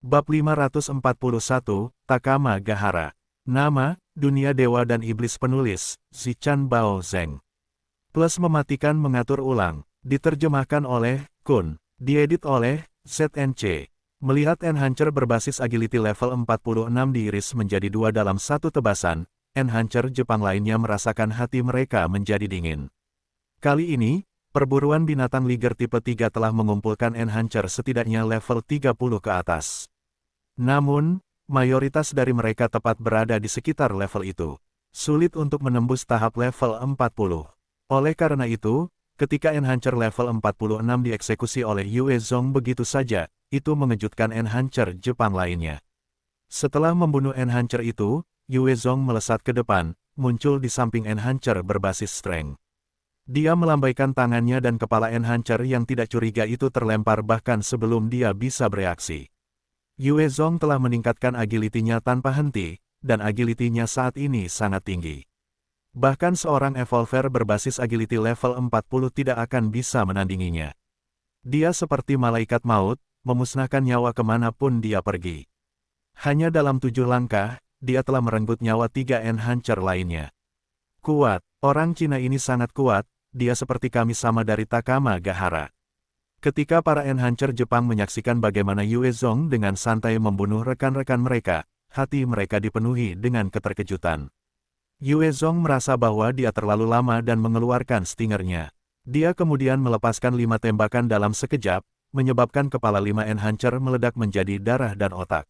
Bab 541, Takama Gahara. Nama, Dunia Dewa dan Iblis. Penulis, Zichan Bao Zeng. Plus mematikan mengatur ulang. Diterjemahkan oleh Kun. Diedit oleh ZNC. Melihat Enhancer berbasis agility level 46 diiris menjadi dua dalam satu tebasan, Enhancer Jepang lainnya merasakan hati mereka menjadi dingin. Kali ini, perburuan binatang liger tipe 3 telah mengumpulkan Enhancer setidaknya level 30 ke atas. Namun, mayoritas dari mereka tepat berada di sekitar level itu. Sulit untuk menembus tahap level 40. Oleh karena itu, ketika Enhancer level 46 dieksekusi oleh Yue Zong begitu saja, itu mengejutkan Enhancer Jepang lainnya. Setelah membunuh Enhancer itu, Yue Zong melesat ke depan, muncul di samping Enhancer berbasis strength. Dia melambaikan tangannya dan kepala Enhancer yang tidak curiga itu terlempar bahkan sebelum dia bisa bereaksi. Yue Zong telah meningkatkan agility-nya tanpa henti, dan agility-nya saat ini sangat tinggi. Bahkan seorang evolver berbasis agility level 40 tidak akan bisa menandinginya. Dia seperti malaikat maut, memusnahkan nyawa kemanapun dia pergi. Hanya dalam 7 langkah, dia telah merenggut nyawa 3 Enhancer lainnya. Kuat, orang Cina ini sangat kuat, dia seperti kami sama dari Takama Gahara. Ketika para Enhancer Jepang menyaksikan bagaimana Yue Zong dengan santai membunuh rekan-rekan mereka, hati mereka dipenuhi dengan keterkejutan. Yue Zong merasa bahwa dia terlalu lama dan mengeluarkan stingernya. Dia kemudian melepaskan 5 tembakan dalam sekejap, menyebabkan kepala 5 Enhancer meledak menjadi darah dan otak.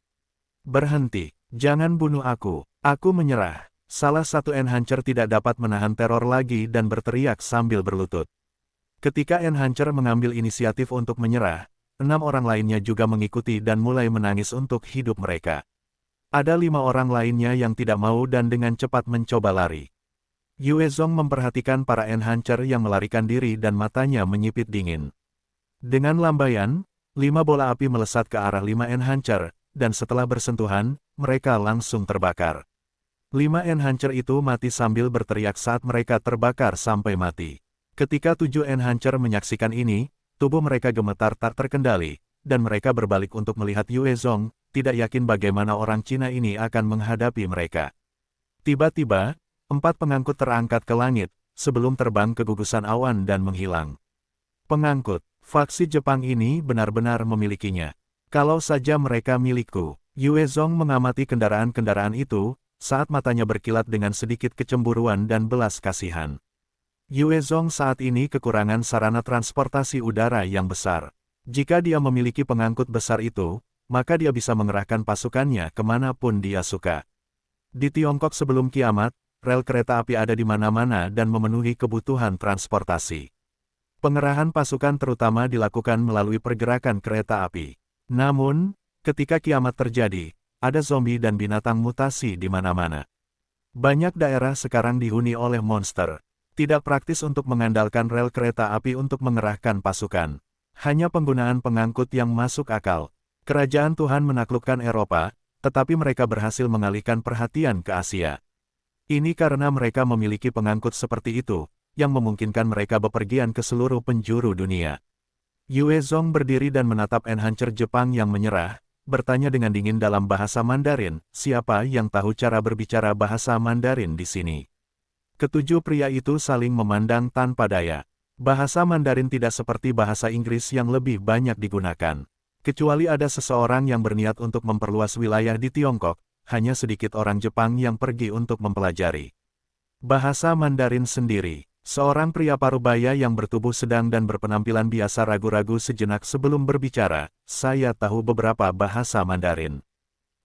Berhenti, jangan bunuh aku menyerah. Salah satu Enhancer tidak dapat menahan teror lagi dan berteriak sambil berlutut. Ketika Enhancer mengambil inisiatif untuk menyerah, 6 orang lainnya juga mengikuti dan mulai menangis untuk hidup mereka. Ada 5 orang lainnya yang tidak mau dan dengan cepat mencoba lari. Yue Zong memperhatikan para Enhancer yang melarikan diri dan matanya menyipit dingin. Dengan lambaian, 5 bola api melesat ke arah 5 Enhancer, dan setelah bersentuhan, mereka langsung terbakar. 5 Enhancer itu mati sambil berteriak saat mereka terbakar sampai mati. Ketika 7 Enhancer menyaksikan ini, tubuh mereka gemetar tak terkendali, dan mereka berbalik untuk melihat Yue Zong, tidak yakin bagaimana orang Cina ini akan menghadapi mereka. Tiba-tiba, 4 pengangkut terangkat ke langit, sebelum terbang ke gugusan awan dan menghilang. Pengangkut, faksi Jepang ini benar-benar memilikinya. Kalau saja mereka milikku. Yue Zong mengamati kendaraan-kendaraan itu, saat matanya berkilat dengan sedikit kecemburuan dan belas kasihan. Yue Zong saat ini kekurangan sarana transportasi udara yang besar. Jika dia memiliki pengangkut besar itu, maka dia bisa mengerahkan pasukannya kemanapun dia suka. Di Tiongkok sebelum kiamat, rel kereta api ada di mana-mana dan memenuhi kebutuhan transportasi. Pengerahan pasukan terutama dilakukan melalui pergerakan kereta api. Namun, ketika kiamat terjadi, ada zombie dan binatang mutasi di mana-mana. Banyak daerah sekarang dihuni oleh monster. Tidak praktis untuk mengandalkan rel kereta api untuk mengerahkan pasukan. Hanya penggunaan pengangkut yang masuk akal. Kerajaan Tuhan menaklukkan Eropa, tetapi mereka berhasil mengalihkan perhatian ke Asia. Ini karena mereka memiliki pengangkut seperti itu, yang memungkinkan mereka bepergian ke seluruh penjuru dunia. Yue Zong berdiri dan menatap Enhancer Jepang yang menyerah, bertanya dengan dingin dalam bahasa Mandarin, siapa yang tahu cara berbicara bahasa Mandarin di sini? Ketujuh pria itu saling memandang tanpa daya. Bahasa Mandarin tidak seperti bahasa Inggris yang lebih banyak digunakan. Kecuali ada seseorang yang berniat untuk memperluas wilayah di Tiongkok, hanya sedikit orang Jepang yang pergi untuk mempelajari bahasa Mandarin sendiri. Seorang pria parubaya yang bertubuh sedang dan berpenampilan biasa ragu-ragu sejenak sebelum berbicara, saya tahu beberapa bahasa Mandarin.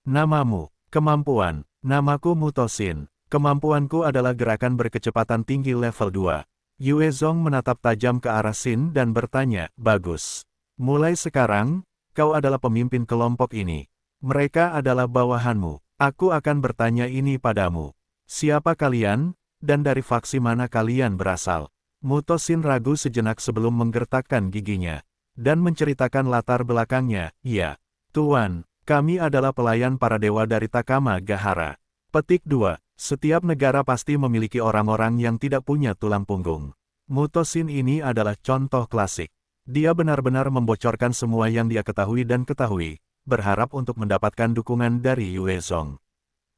Namamu, kemampuan, namaku Mutosin, kemampuanku adalah gerakan berkecepatan tinggi level 2. Yue Zong menatap tajam ke arah Xin dan bertanya, bagus. Mulai sekarang, kau adalah pemimpin kelompok ini. Mereka adalah bawahanmu. Aku akan bertanya ini padamu. Siapa kalian, dan dari faksi mana kalian berasal? Mutosin ragu sejenak sebelum menggertakkan giginya, dan menceritakan latar belakangnya. Ya, Tuan, kami adalah pelayan para dewa dari Takama Gahara. Petik 2. Setiap negara pasti memiliki orang-orang yang tidak punya tulang punggung. Mutosin ini adalah contoh klasik. Dia benar-benar membocorkan semua yang dia ketahui dan ketahui, berharap untuk mendapatkan dukungan dari Yue Zong.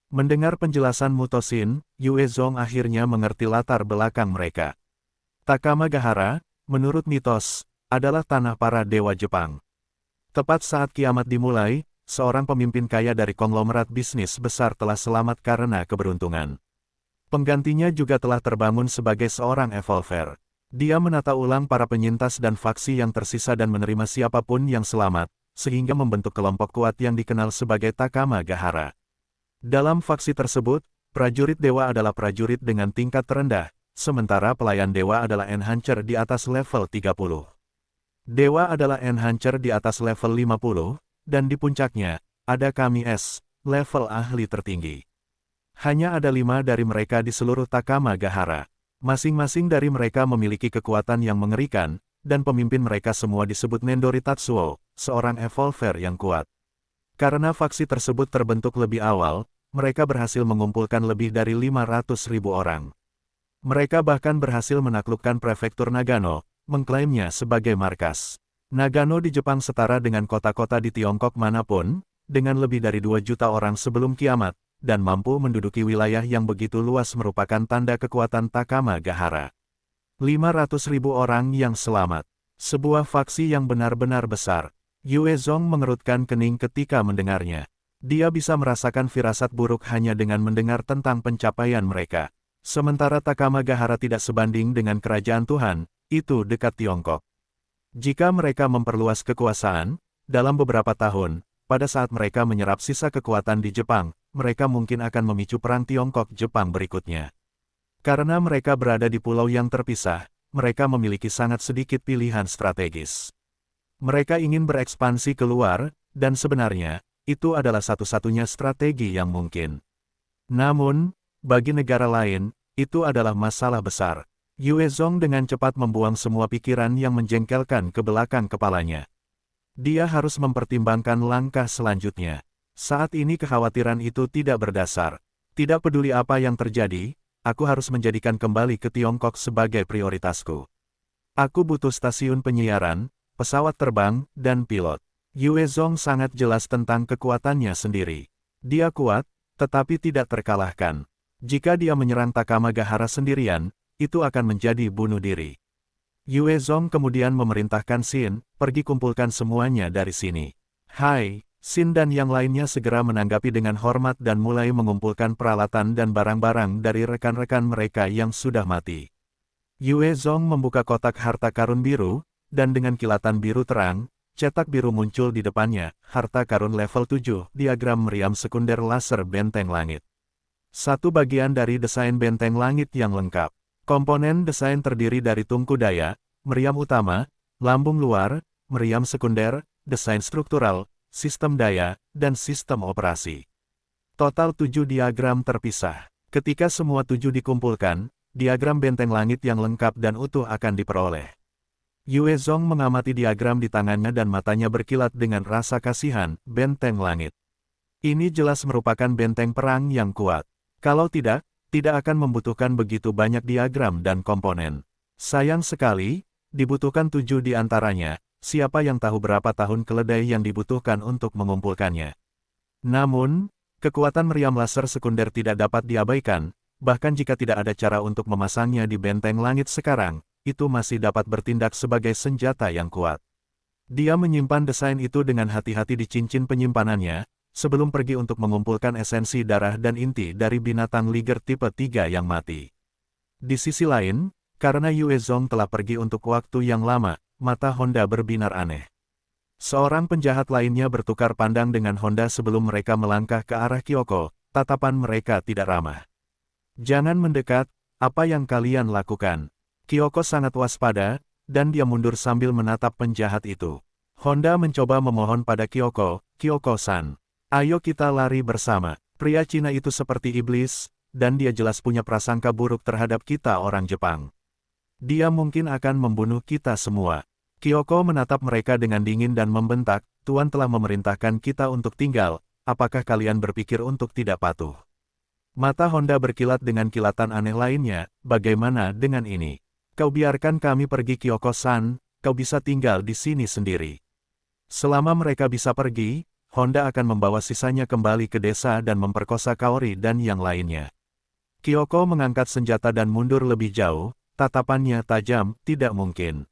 Mendengar penjelasan Mutosin, Yue Zong akhirnya mengerti latar belakang mereka. Takamagahara, menurut mitos, adalah tanah para dewa Jepang. Tepat saat kiamat dimulai, seorang pemimpin kaya dari konglomerat bisnis besar telah selamat karena keberuntungan. Penggantinya juga telah terbangun sebagai seorang evolver. Dia menata ulang para penyintas dan faksi yang tersisa dan menerima siapapun yang selamat, sehingga membentuk kelompok kuat yang dikenal sebagai Takamagahara. Dalam faksi tersebut, prajurit dewa adalah prajurit dengan tingkat terendah, sementara pelayan dewa adalah enhancer di atas level 30. Dewa adalah enhancer di atas level 50, dan di puncaknya, ada kami S, level ahli tertinggi. Hanya ada 5 dari mereka di seluruh Takamagahara. Masing-masing dari mereka memiliki kekuatan yang mengerikan, dan pemimpin mereka semua disebut Nendori Tatsuo, seorang evolver yang kuat. Karena faksi tersebut terbentuk lebih awal, mereka berhasil mengumpulkan lebih dari 500.000 orang. Mereka bahkan berhasil menaklukkan prefektur Nagano, mengklaimnya sebagai markas. Nagano di Jepang setara dengan kota-kota di Tiongkok manapun, dengan lebih dari 2 juta orang sebelum kiamat, dan mampu menduduki wilayah yang begitu luas merupakan tanda kekuatan Takamagahara. 500.000 orang yang selamat. Sebuah faksi yang benar-benar besar. Yue Zong mengerutkan kening ketika mendengarnya. Dia bisa merasakan firasat buruk hanya dengan mendengar tentang pencapaian mereka. Sementara Takamagahara tidak sebanding dengan kerajaan Tuhan, itu dekat Tiongkok. Jika mereka memperluas kekuasaan, dalam beberapa tahun, pada saat mereka menyerap sisa kekuatan di Jepang, mereka mungkin akan memicu perang Tiongkok-Jepang berikutnya. Karena mereka berada di pulau yang terpisah, mereka memiliki sangat sedikit pilihan strategis. Mereka ingin berekspansi keluar, dan sebenarnya, itu adalah satu-satunya strategi yang mungkin. Namun, bagi negara lain, itu adalah masalah besar. Yue Zong dengan cepat membuang semua pikiran yang menjengkelkan ke belakang kepalanya. Dia harus mempertimbangkan langkah selanjutnya. Saat ini kekhawatiran itu tidak berdasar. Tidak peduli apa yang terjadi, aku harus menjadikan kembali ke Tiongkok sebagai prioritasku. Aku butuh stasiun penyiaran, pesawat terbang, dan pilot. Yue Zong sangat jelas tentang kekuatannya sendiri. Dia kuat, tetapi tidak terkalahkan. Jika dia menyerang Takamagahara sendirian, itu akan menjadi bunuh diri. Yue Zong kemudian memerintahkan Xin, pergi kumpulkan semuanya dari sini. Hai, Xin dan yang lainnya segera menanggapi dengan hormat dan mulai mengumpulkan peralatan dan barang-barang dari rekan-rekan mereka yang sudah mati. Yue Zong membuka kotak harta karun biru, dan dengan kilatan biru terang, cetak biru muncul di depannya, harta karun level 7, diagram meriam sekunder laser benteng langit. Satu bagian dari desain benteng langit yang lengkap. Komponen desain terdiri dari tungku daya, meriam utama, lambung luar, meriam sekunder, desain struktural, sistem daya, dan sistem operasi. Total 7 diagram terpisah. Ketika semua 7 dikumpulkan, diagram benteng langit yang lengkap dan utuh akan diperoleh. Yue Zong mengamati diagram di tangannya dan matanya berkilat dengan rasa kasihan, benteng langit. Ini jelas merupakan benteng perang yang kuat. Kalau tidak akan membutuhkan begitu banyak diagram dan komponen. Sayang sekali, dibutuhkan 7 di antaranya, siapa yang tahu berapa tahun keledai yang dibutuhkan untuk mengumpulkannya. Namun, kekuatan meriam laser sekunder tidak dapat diabaikan, bahkan jika tidak ada cara untuk memasangnya di benteng langit sekarang, itu masih dapat bertindak sebagai senjata yang kuat. Dia menyimpan desain itu dengan hati-hati di cincin penyimpanannya, sebelum pergi untuk mengumpulkan esensi darah dan inti dari binatang liger tipe 3 yang mati. Di sisi lain, karena Yue Zong telah pergi untuk waktu yang lama, mata Honda berbinar aneh. Seorang penjahat lainnya bertukar pandang dengan Honda sebelum mereka melangkah ke arah Kyoko, tatapan mereka tidak ramah. Jangan mendekat, apa yang kalian lakukan? Kyoko sangat waspada, dan dia mundur sambil menatap penjahat itu. Honda mencoba memohon pada Kyoko, Kyoko-san. Ayo kita lari bersama. Pria Cina itu seperti iblis, dan dia jelas punya prasangka buruk terhadap kita orang Jepang. Dia mungkin akan membunuh kita semua. Kyoko menatap mereka dengan dingin dan membentak, Tuan telah memerintahkan kita untuk tinggal, apakah kalian berpikir untuk tidak patuh? Mata Honda berkilat dengan kilatan aneh lainnya, bagaimana dengan ini? Kau biarkan kami pergi Kyoko-san, kau bisa tinggal di sini sendiri. Selama mereka bisa pergi, Honda akan membawa sisanya kembali ke desa dan memperkosa Kaori dan yang lainnya. Kyoko mengangkat senjata dan mundur lebih jauh, tatapannya tajam, tidak mungkin.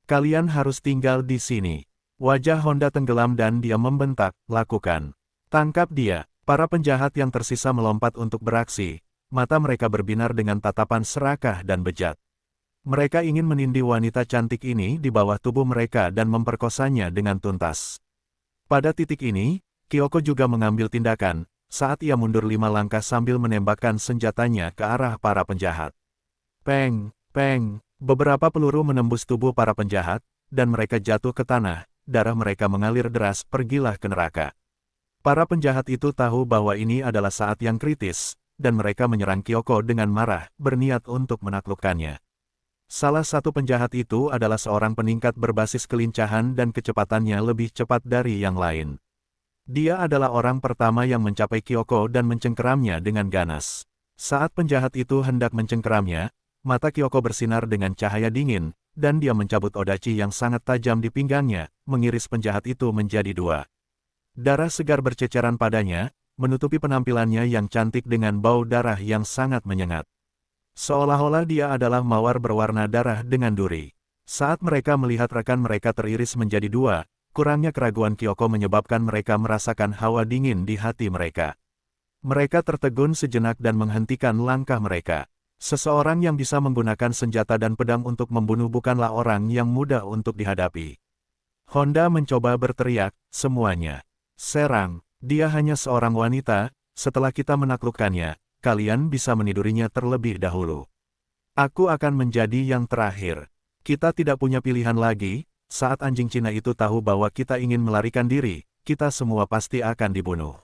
Kalian harus tinggal di sini. Wajah Honda tenggelam dan dia membentak, lakukan. Tangkap dia. Para penjahat yang tersisa melompat untuk beraksi, mata mereka berbinar dengan tatapan serakah dan bejat. Mereka ingin menindih wanita cantik ini di bawah tubuh mereka dan memperkosanya dengan tuntas. Pada titik ini, Kyoko juga mengambil tindakan, saat ia mundur 5 langkah sambil menembakkan senjatanya ke arah para penjahat. Peng, peng, beberapa peluru menembus tubuh para penjahat, dan mereka jatuh ke tanah, darah mereka mengalir deras, pergilah ke neraka. Para penjahat itu tahu bahwa ini adalah saat yang kritis, dan mereka menyerang Kyoko dengan marah, berniat untuk menaklukkannya. Salah satu penjahat itu adalah seorang peningkat berbasis kelincahan dan kecepatannya lebih cepat dari yang lain. Dia adalah orang pertama yang mencapai Kyoko dan mencengkeramnya dengan ganas. Saat penjahat itu hendak mencengkeramnya, mata Kyoko bersinar dengan cahaya dingin, dan dia mencabut odachi yang sangat tajam di pinggangnya, mengiris penjahat itu menjadi 2. Darah segar berceceran padanya, menutupi penampilannya yang cantik dengan bau darah yang sangat menyengat. Seolah-olah dia adalah mawar berwarna darah dengan duri. Saat mereka melihat rekan mereka teriris menjadi 2, kurangnya keraguan Kyoko menyebabkan mereka merasakan hawa dingin di hati mereka. Mereka tertegun sejenak dan menghentikan langkah mereka. Seseorang yang bisa menggunakan senjata dan pedang untuk membunuh bukanlah orang yang mudah untuk dihadapi. Honda mencoba berteriak, semuanya. Serang, dia hanya seorang wanita, setelah kita menaklukkannya, kalian bisa menidurinya terlebih dahulu. Aku akan menjadi yang terakhir. Kita tidak punya pilihan lagi, saat anjing Cina itu tahu bahwa kita ingin melarikan diri, kita semua pasti akan dibunuh.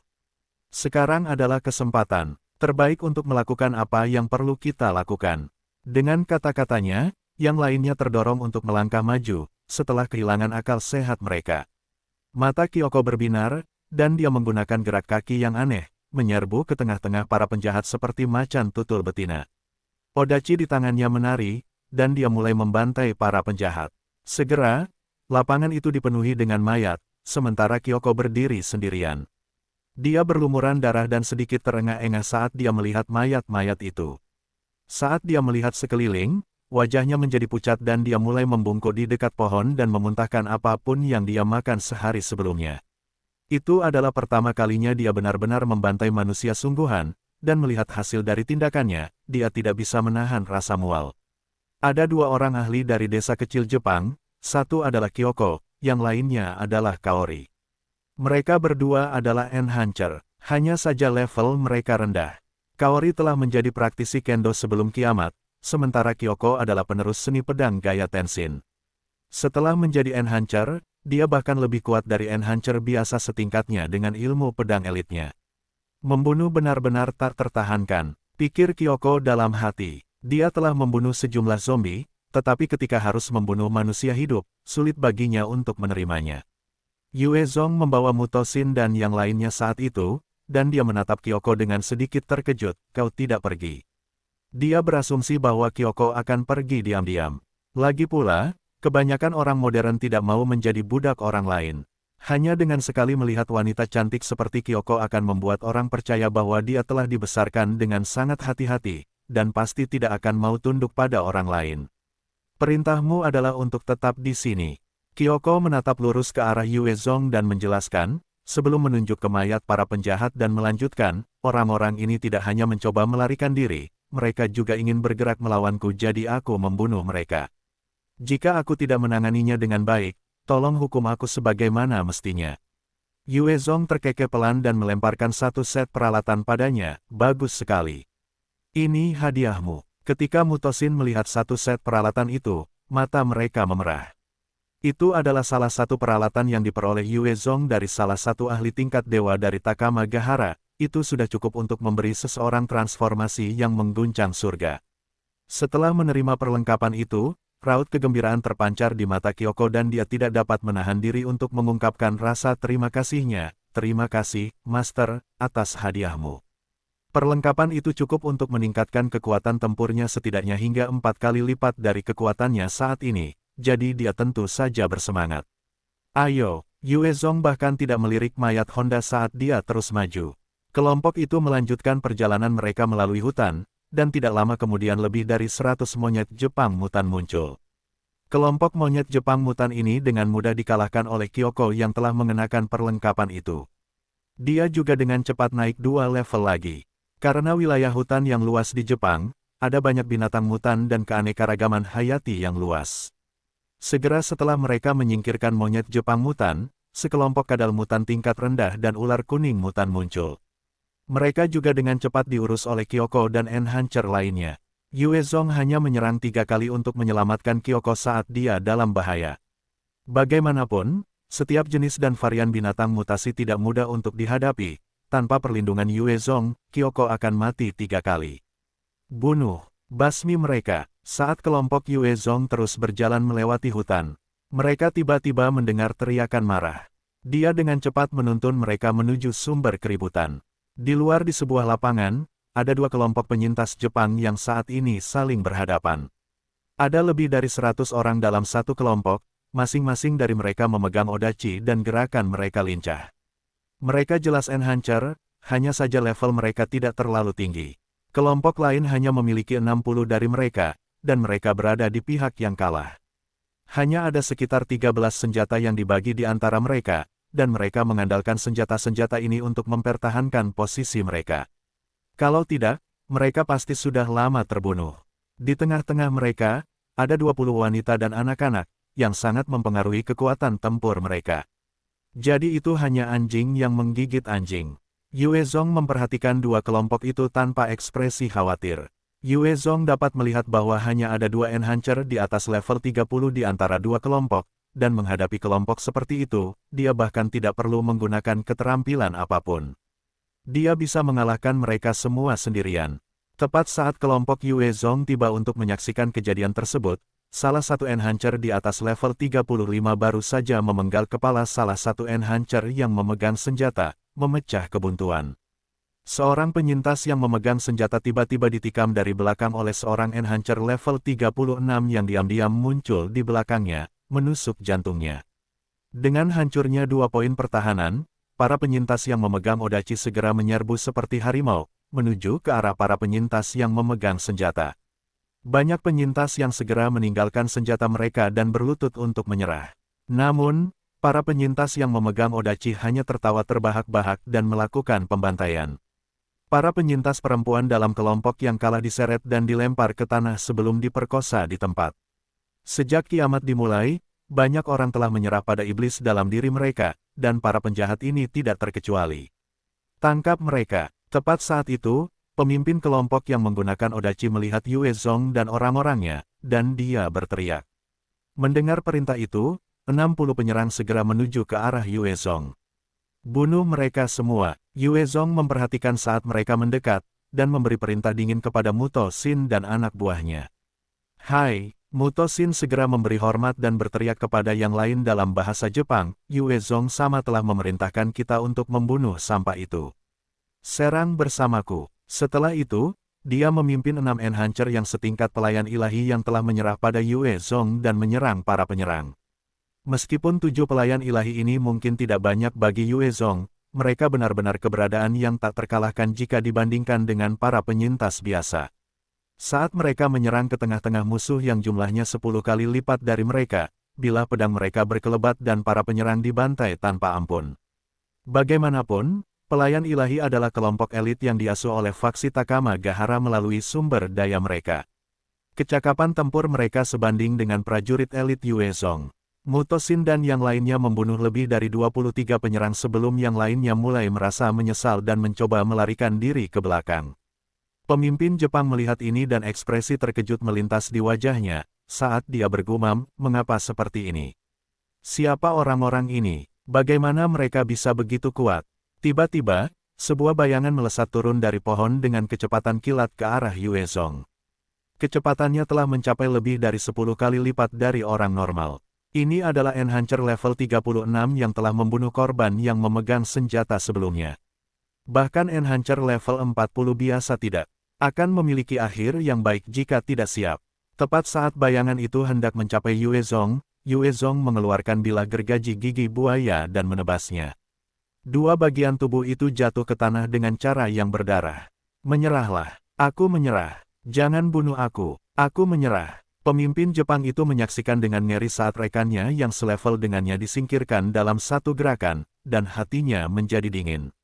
Sekarang adalah kesempatan terbaik untuk melakukan apa yang perlu kita lakukan. Dengan kata-katanya, yang lainnya terdorong untuk melangkah maju, setelah kehilangan akal sehat mereka. Mata Kyoko berbinar, dan dia menggunakan gerak kaki yang aneh, menyerbu ke tengah-tengah para penjahat seperti macan tutul betina. Odachi di tangannya menari, dan dia mulai membantai para penjahat. Segera, lapangan itu dipenuhi dengan mayat, sementara Kyoko berdiri sendirian. Dia berlumuran darah dan sedikit terengah-engah saat dia melihat mayat-mayat itu. Saat dia melihat sekeliling, wajahnya menjadi pucat dan dia mulai membungkuk di dekat pohon dan memuntahkan apapun yang dia makan sehari sebelumnya. Itu adalah pertama kalinya dia benar-benar membantai manusia sungguhan, dan melihat hasil dari tindakannya, dia tidak bisa menahan rasa mual. Ada 2 orang ahli dari desa kecil Jepang, satu adalah Kyoko, yang lainnya adalah Kaori. Mereka berdua adalah Enhancer, hanya saja level mereka rendah. Kaori telah menjadi praktisi kendo sebelum kiamat, sementara Kyoko adalah penerus seni pedang gaya Tenshin. Setelah menjadi Enhancer, dia bahkan lebih kuat dari Enhancer biasa setingkatnya dengan ilmu pedang elitnya. Membunuh benar-benar tak tertahankan, pikir Kyoko dalam hati. Dia telah membunuh sejumlah zombie, tetapi ketika harus membunuh manusia hidup, sulit baginya untuk menerimanya. Yue Zong membawa Mutosin dan yang lainnya saat itu, dan dia menatap Kyoko dengan sedikit terkejut, kau tidak pergi. Dia berasumsi bahwa Kyoko akan pergi diam-diam. Lagi pula, kebanyakan orang modern tidak mau menjadi budak orang lain. Hanya dengan sekali melihat wanita cantik seperti Kyoko akan membuat orang percaya bahwa dia telah dibesarkan dengan sangat hati-hati, dan pasti tidak akan mau tunduk pada orang lain. Perintahmu adalah untuk tetap di sini. Kyoko menatap lurus ke arah Yue Zong dan menjelaskan, sebelum menunjuk ke mayat para penjahat dan melanjutkan, orang-orang ini tidak hanya mencoba melarikan diri, mereka juga ingin bergerak melawanku jadi aku membunuh mereka. Jika aku tidak menanganinya dengan baik, tolong hukum aku sebagaimana mestinya. Yue Zong terkekeh pelan dan melemparkan 1 set peralatan padanya, bagus sekali. Ini hadiahmu. Ketika Mutosin melihat 1 set peralatan itu, mata mereka memerah. Itu adalah salah satu peralatan yang diperoleh Yue Zong dari salah satu ahli tingkat dewa dari Takamagahara, itu sudah cukup untuk memberi seseorang transformasi yang mengguncang surga. Setelah menerima perlengkapan itu, raut kegembiraan terpancar di mata Kyoko dan dia tidak dapat menahan diri untuk mengungkapkan rasa terima kasihnya. Terima kasih, Master, atas hadiahmu. Perlengkapan itu cukup untuk meningkatkan kekuatan tempurnya setidaknya hingga 4 kali lipat dari kekuatannya saat ini, jadi dia tentu saja bersemangat. Ayo, Yue Zong bahkan tidak melirik mayat Honda saat dia terus maju. Kelompok itu melanjutkan perjalanan mereka melalui hutan, dan tidak lama kemudian lebih dari 100 monyet Jepang mutan muncul. Kelompok monyet Jepang mutan ini dengan mudah dikalahkan oleh Kyoko yang telah mengenakan perlengkapan itu. Dia juga dengan cepat naik 2 level lagi. Karena wilayah hutan yang luas di Jepang, ada banyak binatang mutan dan keanekaragaman hayati yang luas. Segera setelah mereka menyingkirkan monyet Jepang mutan, sekelompok kadal mutan tingkat rendah dan ular kuning mutan muncul. Mereka juga dengan cepat diurus oleh Kyoko dan Enhancer lainnya. Yue Zong hanya menyerang 3 kali untuk menyelamatkan Kyoko saat dia dalam bahaya. Bagaimanapun, setiap jenis dan varian binatang mutasi tidak mudah untuk dihadapi. Tanpa perlindungan Yue Zong, Kyoko akan mati 3 kali. Bunuh, basmi mereka. Saat kelompok Yue Zong terus berjalan melewati hutan, mereka tiba-tiba mendengar teriakan marah. Dia dengan cepat menuntun mereka menuju sumber keributan. Di luar di sebuah lapangan, ada 2 kelompok penyintas Jepang yang saat ini saling berhadapan. Ada lebih dari 100 orang dalam satu kelompok, masing-masing dari mereka memegang odachi dan gerakan mereka lincah. Mereka jelas Enhancer, hanya saja level mereka tidak terlalu tinggi. Kelompok lain hanya memiliki 60 dari mereka, dan mereka berada di pihak yang kalah. Hanya ada sekitar 13 senjata yang dibagi di antara mereka, dan mereka mengandalkan senjata-senjata ini untuk mempertahankan posisi mereka. Kalau tidak, mereka pasti sudah lama terbunuh. Di tengah-tengah mereka, ada 20 wanita dan anak-anak, yang sangat mempengaruhi kekuatan tempur mereka. Jadi itu hanya anjing yang menggigit anjing. Yue Zong memperhatikan 2 kelompok itu tanpa ekspresi khawatir. Yue Zong dapat melihat bahwa hanya ada 2 Enhancer di atas level 30 di antara 2 kelompok, dan menghadapi kelompok seperti itu, dia bahkan tidak perlu menggunakan keterampilan apapun. Dia bisa mengalahkan mereka semua sendirian. Tepat saat kelompok Yue Zong tiba untuk menyaksikan kejadian tersebut, salah satu Enhancer di atas level 35 baru saja memenggal kepala salah satu Enhancer yang memegang senjata, memecah kebuntuan. Seorang penyintas yang memegang senjata tiba-tiba ditikam dari belakang oleh seorang Enhancer level 36 yang diam-diam muncul di belakangnya, menusuk jantungnya. Dengan hancurnya 2 poin pertahanan, para penyintas yang memegang odachi segera menyerbu seperti harimau, menuju ke arah para penyintas yang memegang senjata. Banyak penyintas yang segera meninggalkan senjata mereka dan berlutut untuk menyerah. Namun, para penyintas yang memegang odachi hanya tertawa terbahak-bahak dan melakukan pembantaian. Para penyintas perempuan dalam kelompok yang kalah diseret dan dilempar ke tanah sebelum diperkosa di tempat. Sejak kiamat dimulai, banyak orang telah menyerah pada iblis dalam diri mereka, dan para penjahat ini tidak terkecuali. Tangkap mereka. Tepat saat itu, pemimpin kelompok yang menggunakan odachi melihat Yue Zong dan orang-orangnya, dan dia berteriak. Mendengar perintah itu, 60 penyerang segera menuju ke arah Yue Zong. Bunuh mereka semua. Yue Zong memperhatikan saat mereka mendekat, dan memberi perintah dingin kepada Muto Shin dan anak buahnya. Hai! Muto Shin segera memberi hormat dan berteriak kepada yang lain dalam bahasa Jepang, Yue Zong sama telah memerintahkan kita untuk membunuh sampah itu. Serang bersamaku. Setelah itu, dia memimpin 6 Enhancer yang setingkat pelayan ilahi yang telah menyerah pada Yue Zong dan menyerang para penyerang. Meskipun 7 pelayan ilahi ini mungkin tidak banyak bagi Yue Zong, mereka benar-benar keberadaan yang tak terkalahkan jika dibandingkan dengan para penyintas biasa. Saat mereka menyerang ke tengah-tengah musuh yang jumlahnya 10 kali lipat dari mereka, bilah pedang mereka berkelebat dan para penyerang dibantai tanpa ampun. Bagaimanapun, pelayan ilahi adalah kelompok elit yang diasuh oleh faksi Takama Gahara melalui sumber daya mereka. Kecakapan tempur mereka sebanding dengan prajurit elit Yue Zong. Muto Shin dan yang lainnya membunuh lebih dari 23 penyerang sebelum yang lainnya mulai merasa menyesal dan mencoba melarikan diri ke belakang. Pemimpin Jepang melihat ini dan ekspresi terkejut melintas di wajahnya, saat dia bergumam, mengapa seperti ini? Siapa orang-orang ini? Bagaimana mereka bisa begitu kuat? Tiba-tiba, sebuah bayangan melesat turun dari pohon dengan kecepatan kilat ke arah Yue Zong. Kecepatannya telah mencapai lebih dari 10 kali lipat dari orang normal. Ini adalah Enhancer level 36 yang telah membunuh korban yang memegang senjata sebelumnya. Bahkan Enhancer level 40 biasa tidak akan memiliki akhir yang baik jika tidak siap. Tepat saat bayangan itu hendak mencapai Yue Zong, Yue Zong mengeluarkan bilah gergaji gigi buaya dan menebasnya. Dua bagian tubuh itu jatuh ke tanah dengan cara yang berdarah. Menyerahlah. Aku menyerah. Jangan bunuh aku. Aku menyerah. Pemimpin Jepang itu menyaksikan dengan ngeri saat rekannya yang selevel dengannya disingkirkan dalam satu gerakan, dan hatinya menjadi dingin.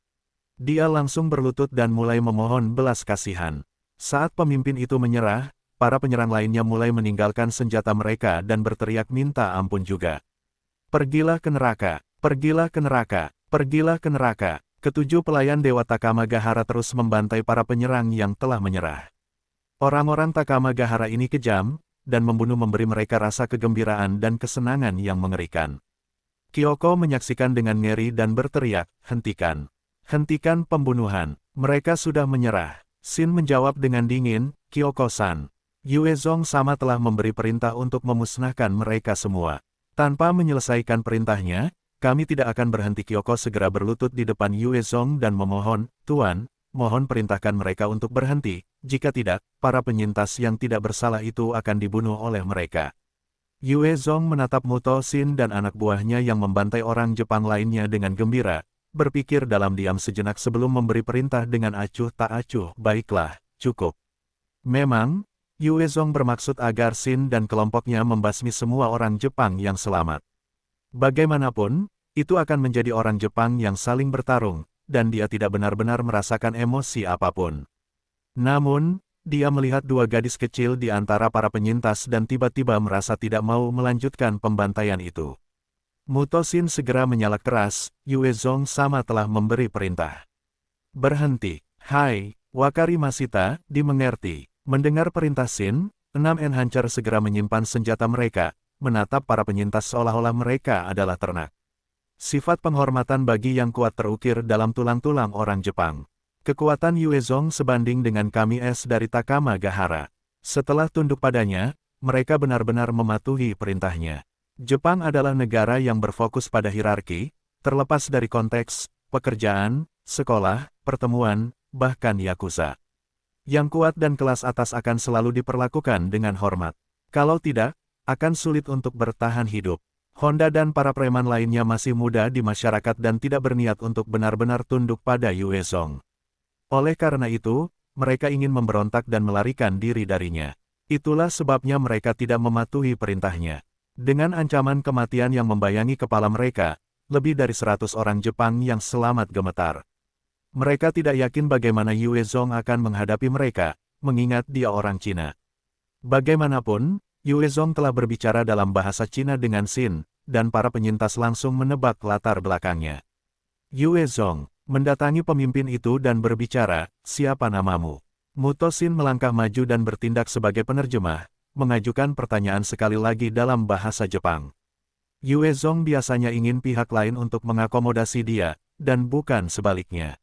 Dia langsung berlutut dan mulai memohon belas kasihan. Saat pemimpin itu menyerah, para penyerang lainnya mulai meninggalkan senjata mereka dan berteriak minta ampun juga. Pergilah ke neraka, pergilah ke neraka, pergilah ke neraka. Ketujuh pelayan Dewa Takamagahara terus membantai para penyerang yang telah menyerah. Orang-orang Takamagahara ini kejam, dan membunuh memberi mereka rasa kegembiraan dan kesenangan yang mengerikan. Kyoko menyaksikan dengan ngeri dan berteriak, hentikan. Hentikan pembunuhan, mereka sudah menyerah. Shin menjawab dengan dingin, Kyoko-san. Yue Zong sama telah memberi perintah untuk memusnahkan mereka semua. Tanpa menyelesaikan perintahnya, kami tidak akan berhenti. Kyoko segera berlutut di depan Yue Zong dan memohon, Tuan, mohon perintahkan mereka untuk berhenti, jika tidak, para penyintas yang tidak bersalah itu akan dibunuh oleh mereka. Yue Zong menatap Muto Shin dan anak buahnya yang membantai orang Jepang lainnya dengan gembira, berpikir dalam diam sejenak sebelum memberi perintah dengan acuh tak acuh, baiklah, cukup. Memang, Yue Zong bermaksud agar Shin dan kelompoknya membasmi semua orang Jepang yang selamat. Bagaimanapun, itu akan menjadi orang Jepang yang saling bertarung, dan dia tidak benar-benar merasakan emosi apapun. Namun, dia melihat dua gadis kecil di antara para penyintas dan tiba-tiba merasa tidak mau melanjutkan pembantaian itu. Muto Shin segera menyala keras, Yue Zong sama telah memberi perintah. Berhenti. Hai, Wakari Masita, dimengerti. Mendengar perintah Shin, 6 enhancer segera menyimpan senjata mereka, menatap para penyintas seolah-olah mereka adalah ternak. Sifat penghormatan bagi yang kuat terukir dalam tulang-tulang orang Jepang. Kekuatan Yue Zong sebanding dengan kami es dari Takamagahara. Setelah tunduk padanya, mereka benar-benar mematuhi perintahnya. Jepang adalah negara yang berfokus pada hierarki, terlepas dari konteks, pekerjaan, sekolah, pertemuan, bahkan yakuza. Yang kuat dan kelas atas akan selalu diperlakukan dengan hormat. Kalau tidak, akan sulit untuk bertahan hidup. Honda dan para preman lainnya masih muda di masyarakat dan tidak berniat untuk benar-benar tunduk pada Yue Zong. Oleh karena itu, mereka ingin memberontak dan melarikan diri darinya. Itulah sebabnya mereka tidak mematuhi perintahnya. Dengan ancaman kematian yang membayangi kepala mereka, lebih dari 100 orang Jepang yang selamat gemetar. Mereka tidak yakin bagaimana Yue Zong akan menghadapi mereka, mengingat dia orang Cina. Bagaimanapun, Yue Zong telah berbicara dalam bahasa Cina dengan Shin, dan para penyintas langsung menebak latar belakangnya. Yue Zong mendatangi pemimpin itu dan berbicara, siapa namamu? Muto Shin melangkah maju dan bertindak sebagai penerjemah, mengajukan pertanyaan sekali lagi dalam bahasa Jepang. Yue Zong biasanya ingin pihak lain untuk mengakomodasi dia, dan bukan sebaliknya.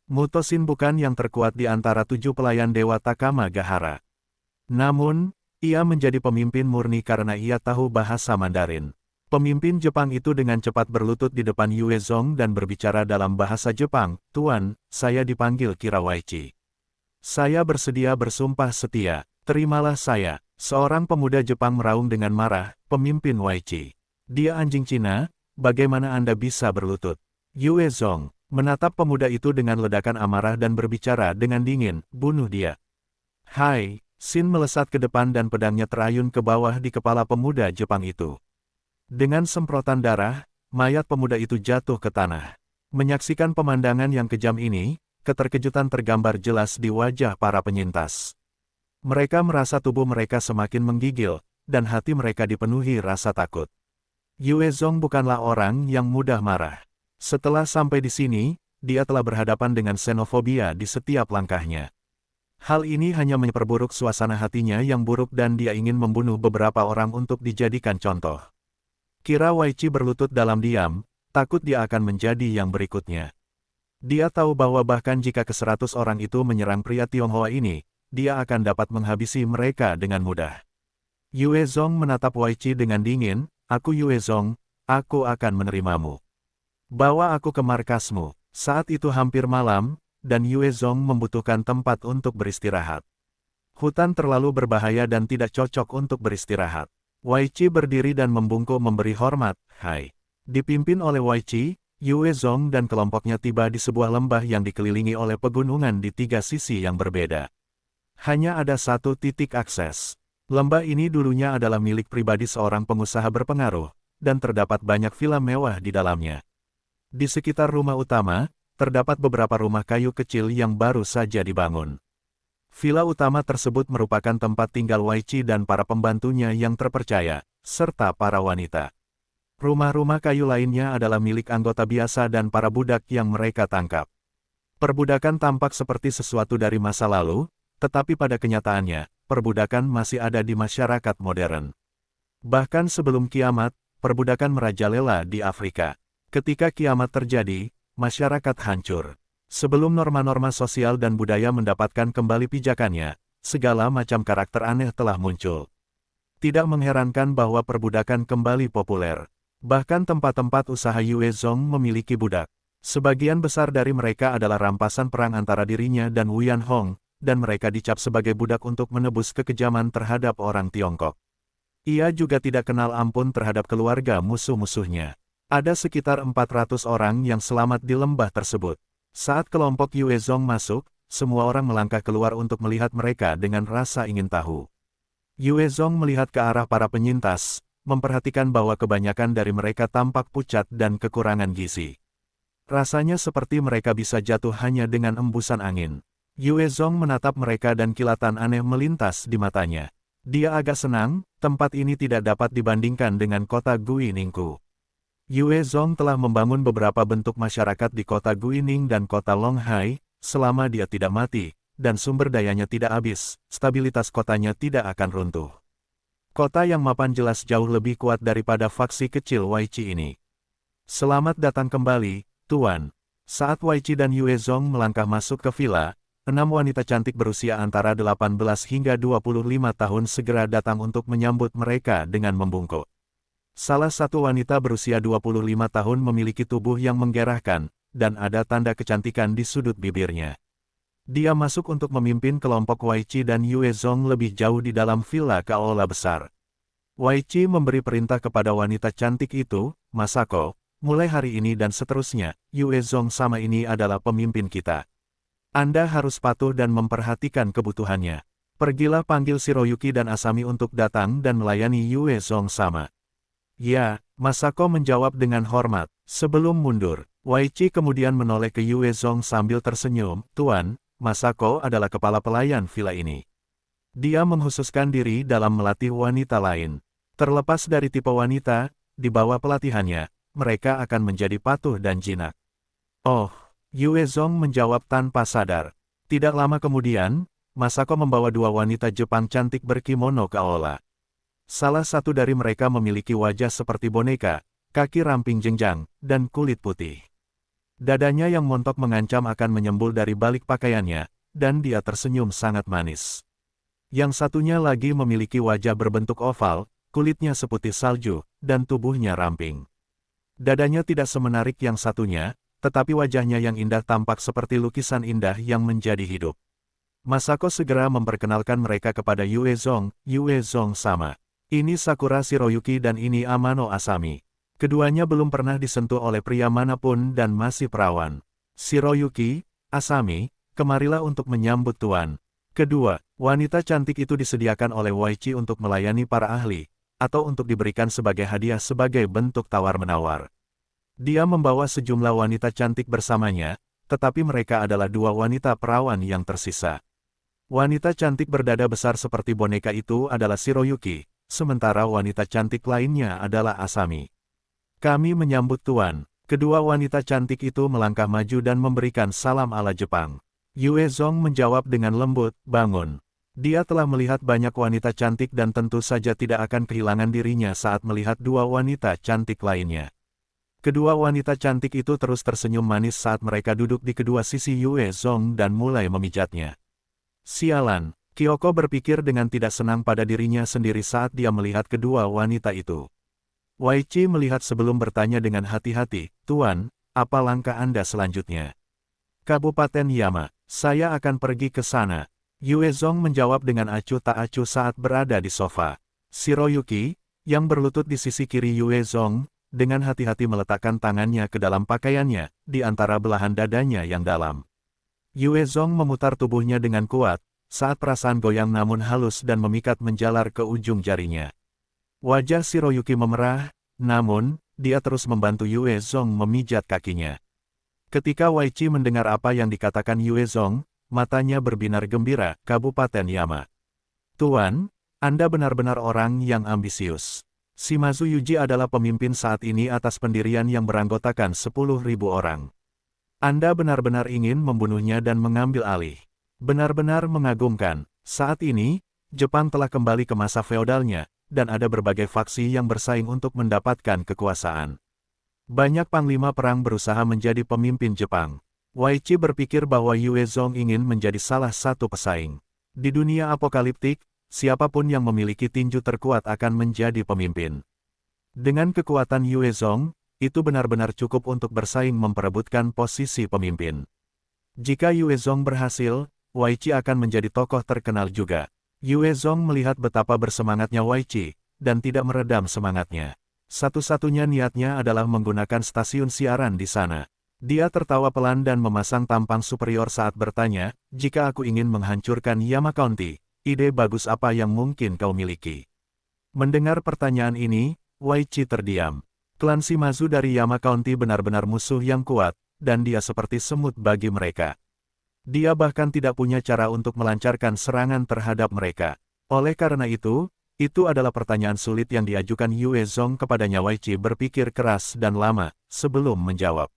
Muto Shin bukan yang terkuat di antara 7 pelayan Dewa Takamagahara. Namun, ia menjadi pemimpin murni karena ia tahu bahasa Mandarin. Pemimpin Jepang itu dengan cepat berlutut di depan Yue Zong dan berbicara dalam bahasa Jepang, Tuan, saya dipanggil Kirawaichi. Saya bersedia bersumpah setia, terimalah saya. Seorang pemuda Jepang meraung dengan marah, pemimpin Waichi. Dia anjing Cina, bagaimana Anda bisa berlutut? Yue Zong menatap pemuda itu dengan ledakan amarah dan berbicara dengan dingin, bunuh dia. Hai, Shin melesat ke depan dan pedangnya terayun ke bawah di kepala pemuda Jepang itu. Dengan semprotan darah, mayat pemuda itu jatuh ke tanah. Menyaksikan pemandangan yang kejam ini, keterkejutan tergambar jelas di wajah para penyintas. Mereka merasa tubuh mereka semakin menggigil, dan hati mereka dipenuhi rasa takut. Yue Zong bukanlah orang yang mudah marah. Setelah sampai di sini, dia telah berhadapan dengan xenofobia di setiap langkahnya. Hal ini hanya memperburuk suasana hatinya yang buruk dan dia ingin membunuh beberapa orang untuk dijadikan contoh. Kirawaichi berlutut dalam diam, takut dia akan menjadi yang berikutnya. Dia tahu bahwa bahkan jika ke-100 orang itu menyerang pria Tionghoa ini, dia akan dapat menghabisi mereka dengan mudah. Yue Zong menatap Waichi dengan dingin, aku Yue Zong, aku akan menerimamu. Bawa aku ke markasmu. Saat itu hampir malam, dan Yue Zong membutuhkan tempat untuk beristirahat. Hutan terlalu berbahaya dan tidak cocok untuk beristirahat. Wei Qi berdiri dan membungkuk memberi hormat, "Hai." Dipimpin oleh Wei Qi, Yue Zong dan kelompoknya tiba di sebuah lembah yang dikelilingi oleh pegunungan di tiga sisi yang berbeda. Hanya ada satu titik akses. Lembah ini dulunya adalah milik pribadi seorang pengusaha berpengaruh, dan terdapat banyak villa mewah di dalamnya. Di sekitar rumah utama, terdapat beberapa rumah kayu kecil yang baru saja dibangun. Villa utama tersebut merupakan tempat tinggal Wei Qi dan para pembantunya yang terpercaya, serta para wanita. Rumah-rumah kayu lainnya adalah milik anggota biasa dan para budak yang mereka tangkap. Perbudakan tampak seperti sesuatu dari masa lalu, tetapi pada kenyataannya, perbudakan masih ada di masyarakat modern. Bahkan sebelum kiamat, perbudakan merajalela di Afrika. Ketika kiamat terjadi, masyarakat hancur. Sebelum norma-norma sosial dan budaya mendapatkan kembali pijakannya, segala macam karakter aneh telah muncul. Tidak mengherankan bahwa perbudakan kembali populer. Bahkan tempat-tempat usaha Yue Zong memiliki budak. Sebagian besar dari mereka adalah rampasan perang antara dirinya dan Wuyan Hong, dan mereka dicap sebagai budak untuk menebus kekejaman terhadap orang Tiongkok. Ia juga tidak kenal ampun terhadap keluarga musuh-musuhnya. Ada sekitar 400 orang yang selamat di lembah tersebut. Saat kelompok Yue Zong masuk, semua orang melangkah keluar untuk melihat mereka dengan rasa ingin tahu. Yue Zong melihat ke arah para penyintas, memperhatikan bahwa kebanyakan dari mereka tampak pucat dan kekurangan gizi. Rasanya seperti mereka bisa jatuh hanya dengan embusan angin. Yue Zong menatap mereka dan kilatan aneh melintas di matanya. Dia agak senang, tempat ini tidak dapat dibandingkan dengan kota Guiningku. Yue Zong telah membangun beberapa bentuk masyarakat di kota Guining dan kota Longhai, selama dia tidak mati, dan sumber dayanya tidak habis, stabilitas kotanya tidak akan runtuh. Kota yang mapan jelas jauh lebih kuat daripada faksi kecil Wei Qi ini. Selamat datang kembali, Tuan. Saat Wei Qi dan Yue Zong melangkah masuk ke villa, 6 wanita cantik berusia antara 18 hingga 25 tahun segera datang untuk menyambut mereka dengan membungkuk. Salah satu wanita berusia 25 tahun memiliki tubuh yang menggerahkan, dan ada tanda kecantikan di sudut bibirnya. Dia masuk untuk memimpin kelompok Wei Qi dan Yue Zong lebih jauh di dalam villa Kaola besar. Wei Qi memberi perintah kepada wanita cantik itu, "Masako, mulai hari ini dan seterusnya, Yue Zong sama ini adalah pemimpin kita. Anda harus patuh dan memperhatikan kebutuhannya. Pergilah panggil Shiroyuki dan Asami untuk datang dan melayani Yue Zong sama." "Ya," Masako menjawab dengan hormat. Sebelum mundur, Wei Qi kemudian menoleh ke Yue Zong sambil tersenyum, "Tuan, Masako adalah kepala pelayan villa ini. Dia menghususkan diri dalam melatih wanita lain. Terlepas dari tipe wanita, di bawah pelatihannya, mereka akan menjadi patuh dan jinak." "Oh," Yue Zong menjawab tanpa sadar. Tidak lama kemudian, Masako membawa 2 wanita Jepang cantik berkimono ke aula. Salah satu dari mereka memiliki wajah seperti boneka, kaki ramping jenjang, dan kulit putih. Dadanya yang montok mengancam akan menyembul dari balik pakaiannya, dan dia tersenyum sangat manis. Yang satunya lagi memiliki wajah berbentuk oval, kulitnya seputih salju, dan tubuhnya ramping. Dadanya tidak semenarik yang satunya, tetapi wajahnya yang indah tampak seperti lukisan indah yang menjadi hidup. Masako segera memperkenalkan mereka kepada Yue Zong sama. "Ini Sakura Shiroyuki dan ini Amano Asami." Keduanya belum pernah disentuh oleh pria manapun dan masih perawan. "Shiroyuki, Asami, kemarilah untuk menyambut Tuan." Kedua, wanita cantik itu disediakan oleh Wei Qi untuk melayani para ahli, atau untuk diberikan sebagai hadiah sebagai bentuk tawar-menawar. Dia membawa sejumlah wanita cantik bersamanya, tetapi mereka adalah 2 wanita perawan yang tersisa. Wanita cantik berdada besar seperti boneka itu adalah Shiroyuki, sementara wanita cantik lainnya adalah Asami. "Kami menyambut Tuan." Kedua wanita cantik itu melangkah maju dan memberikan salam ala Jepang. Yue Zong menjawab dengan lembut, "Bangun." Dia telah melihat banyak wanita cantik dan tentu saja tidak akan kehilangan dirinya saat melihat 2 wanita cantik lainnya. Kedua wanita cantik itu terus tersenyum manis saat mereka duduk di kedua sisi Yue Zong dan mulai memijatnya. "Sialan," Kyoko berpikir dengan tidak senang pada dirinya sendiri saat dia melihat kedua wanita itu. Wei Qi melihat sebelum bertanya dengan hati-hati, "Tuan, apa langkah Anda selanjutnya?" "Kabupaten Yama, saya akan pergi ke sana." Yue Zong menjawab dengan acuh tak acuh saat berada di sofa. "Shiroyuki, yang berlutut di sisi kiri Yue Zong, dengan hati-hati meletakkan tangannya ke dalam pakaiannya, di antara belahan dadanya yang dalam. Yue Zong memutar tubuhnya dengan kuat, saat perasaan goyang namun halus dan memikat menjalar ke ujung jarinya. Wajah Shiroyuki memerah, namun, dia terus membantu Yue Zong memijat kakinya. Ketika Wei Qi mendengar apa yang dikatakan Yue Zong, matanya berbinar gembira, Kabupaten Yama. Tuan, Anda benar-benar orang yang ambisius. Shimazu Yuji adalah pemimpin saat ini atas pendirian yang beranggotakan 10.000 orang. Anda benar-benar ingin membunuhnya dan mengambil alih. Benar-benar mengagumkan. Saat ini, Jepang telah kembali ke masa feodalnya, dan ada berbagai faksi yang bersaing untuk mendapatkan kekuasaan. Banyak panglima perang berusaha menjadi pemimpin Jepang. Wei Qi berpikir bahwa Yue Zong ingin menjadi salah satu pesaing. Di dunia apokaliptik, siapapun yang memiliki tinju terkuat akan menjadi pemimpin. Dengan kekuatan Yue Zong, itu benar-benar cukup untuk bersaing memperebutkan posisi pemimpin. Jika Yue Zong berhasil, Wei Qi akan menjadi tokoh terkenal juga. Yue Zong melihat betapa bersemangatnya Wei Qi, dan tidak meredam semangatnya. Satu-satunya niatnya adalah menggunakan stasiun siaran di sana. Dia tertawa pelan dan memasang tampang superior saat bertanya, jika aku ingin menghancurkan Yama County, ide bagus apa yang mungkin kau miliki? Mendengar pertanyaan ini, Wei Qi terdiam. Klan Shimazu dari Yama County benar-benar musuh yang kuat, dan dia seperti semut bagi mereka. Dia bahkan tidak punya cara untuk melancarkan serangan terhadap mereka. Oleh karena itu adalah pertanyaan sulit yang diajukan Yue Zong kepadanya. Wei Qi berpikir keras dan lama, sebelum menjawab.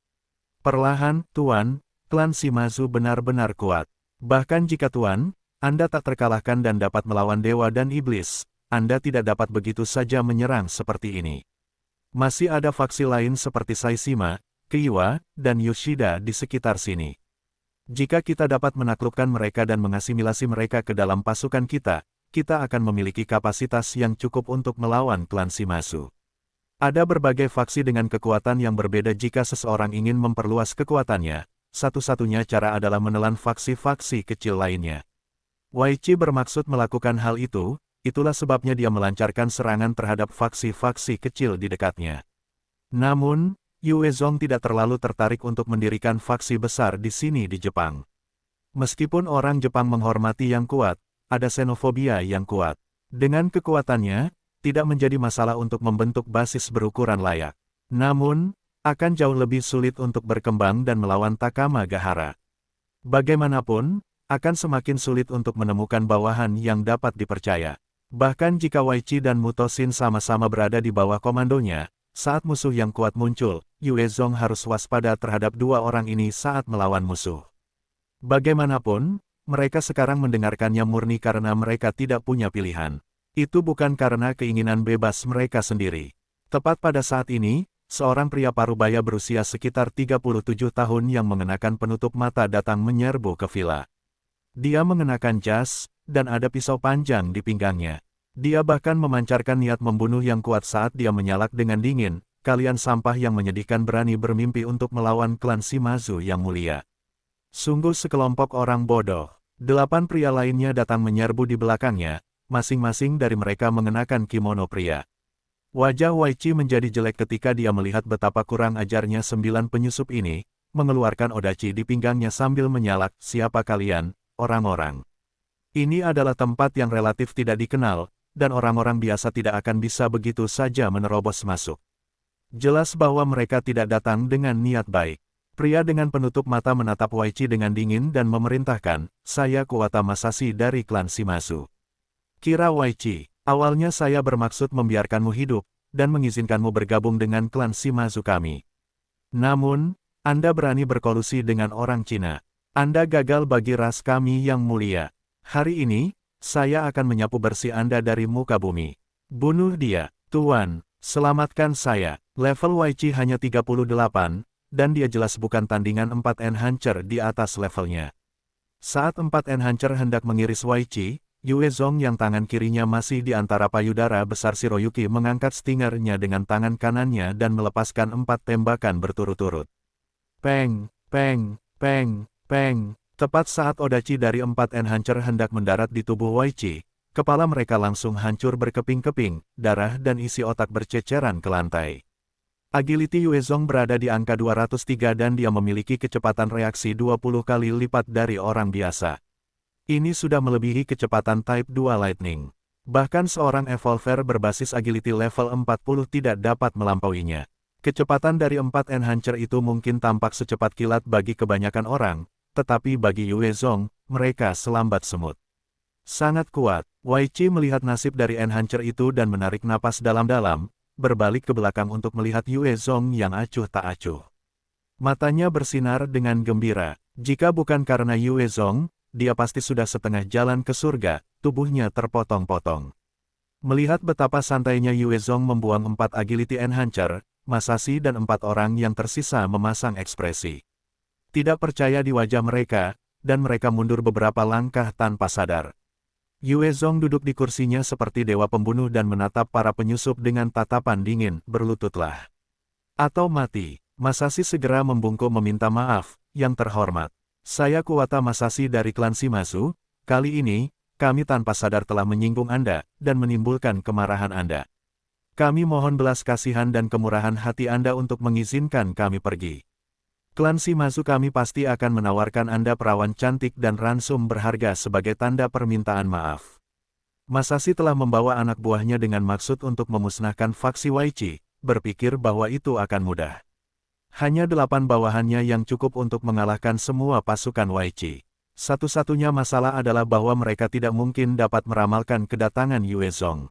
Perlahan, Tuan, klan Shimazu benar-benar kuat. Bahkan jika Tuan, Anda tak terkalahkan dan dapat melawan dewa dan iblis, Anda tidak dapat begitu saja menyerang seperti ini. Masih ada faksi lain seperti Saishima, Keiwa, dan Yoshida di sekitar sini. Jika kita dapat menaklukkan mereka dan mengasimilasi mereka ke dalam pasukan kita akan memiliki kapasitas yang cukup untuk melawan klan Shimazu. Ada berbagai faksi dengan kekuatan yang berbeda. Jika seseorang ingin memperluas kekuatannya, satu-satunya cara adalah menelan faksi-faksi kecil lainnya. Wei Qi bermaksud melakukan hal itu, itulah sebabnya dia melancarkan serangan terhadap faksi-faksi kecil di dekatnya. Namun, Yue Zong tidak terlalu tertarik untuk mendirikan faksi besar di sini di Jepang. Meskipun orang Jepang menghormati yang kuat, ada xenofobia yang kuat. Dengan kekuatannya, tidak menjadi masalah untuk membentuk basis berukuran layak. Namun, akan jauh lebih sulit untuk berkembang dan melawan Takamagahara. Bagaimanapun, akan semakin sulit untuk menemukan bawahan yang dapat dipercaya. Bahkan jika Wei Qi dan Mutosin sama-sama berada di bawah komandonya, saat musuh yang kuat muncul, Yue Zong harus waspada terhadap dua orang ini saat melawan musuh. Bagaimanapun, mereka sekarang mendengarkannya murni karena mereka tidak punya pilihan. Itu bukan karena keinginan bebas mereka sendiri. Tepat pada saat ini, seorang pria parubaya berusia sekitar 37 tahun yang mengenakan penutup mata datang menyerbu ke villa. Dia mengenakan jas, dan ada pisau panjang di pinggangnya. Dia bahkan memancarkan niat membunuh yang kuat saat dia menyalak dengan dingin, kalian sampah yang menyedihkan berani bermimpi untuk melawan klan Shimazu yang mulia. Sungguh sekelompok orang bodoh. 8 pria lainnya datang menyerbu di belakangnya, masing-masing dari mereka mengenakan kimono pria. Wajah Wei Qi menjadi jelek ketika dia melihat betapa kurang ajarnya 9 penyusup ini, mengeluarkan odachi di pinggangnya sambil menyalak, siapa kalian, orang-orang? Ini adalah tempat yang relatif tidak dikenal, dan orang-orang biasa tidak akan bisa begitu saja menerobos masuk. Jelas bahwa mereka tidak datang dengan niat baik. Pria dengan penutup mata menatap Wei Qi dengan dingin dan memerintahkan, saya Kuwata Masashi dari klan Shimazu. Kira Wei Qi, awalnya saya bermaksud membiarkanmu hidup, dan mengizinkanmu bergabung dengan klan Shimazu kami. Namun, Anda berani berkolusi dengan orang Cina. Anda gagal bagi ras kami yang mulia. Hari ini, saya akan menyapu bersih Anda dari muka bumi. Bunuh dia, Tuan, selamatkan saya. Level Wei Qi hanya 38, dan dia jelas bukan tandingan 4 Enhancer di atas levelnya. Saat 4 Enhancer hendak mengiris Wei Qi, Yue Zong yang tangan kirinya masih di antara payudara besar Shiroyuki mengangkat stingernya dengan tangan kanannya dan melepaskan 4 tembakan berturut-turut. Peng, peng, peng, peng. Tepat saat odachi dari 4 Enhancer hendak mendarat di tubuh Wei Qi, kepala mereka langsung hancur berkeping-keping, darah dan isi otak berceceran ke lantai. Agility Yuezong berada di angka 203 dan dia memiliki kecepatan reaksi 20 kali lipat dari orang biasa. Ini sudah melebihi kecepatan Type 2 Lightning. Bahkan seorang Evolver berbasis agility level 40 tidak dapat melampauinya. Kecepatan dari 4 Enhancer itu mungkin tampak secepat kilat bagi kebanyakan orang, tetapi bagi Yuezong, mereka selambat semut. Sangat kuat, Wei Qi melihat nasib dari Enhancer itu dan menarik napas dalam-dalam, berbalik ke belakang untuk melihat Yuezong yang acuh tak acuh. Matanya bersinar dengan gembira. Jika bukan karena Yuezong, dia pasti sudah setengah jalan ke surga, tubuhnya terpotong-potong. Melihat betapa santainya Yuezong membuang 4 agility enhancer, Masashi dan 4 orang yang tersisa memasang ekspresi tidak percaya di wajah mereka, dan mereka mundur beberapa langkah tanpa sadar. Yuezong duduk di kursinya seperti dewa pembunuh dan menatap para penyusup dengan tatapan dingin, berlututlah. Atau mati. Masashi segera membungkuk meminta maaf, yang terhormat. Saya Kuwata Masashi dari klan Shimazu, kali ini, kami tanpa sadar telah menyinggung Anda, dan menimbulkan kemarahan Anda. Kami mohon belas kasihan dan kemurahan hati Anda untuk mengizinkan kami pergi. Klan Shimazu kami pasti akan menawarkan Anda perawan cantik dan ransum berharga sebagai tanda permintaan maaf. Masashi telah membawa anak buahnya dengan maksud untuk memusnahkan faksi Wei Qi, berpikir bahwa itu akan mudah. Hanya 8 bawahannya yang cukup untuk mengalahkan semua pasukan Wei Qi. Satu-satunya masalah adalah bahwa mereka tidak mungkin dapat meramalkan kedatangan Yuezong.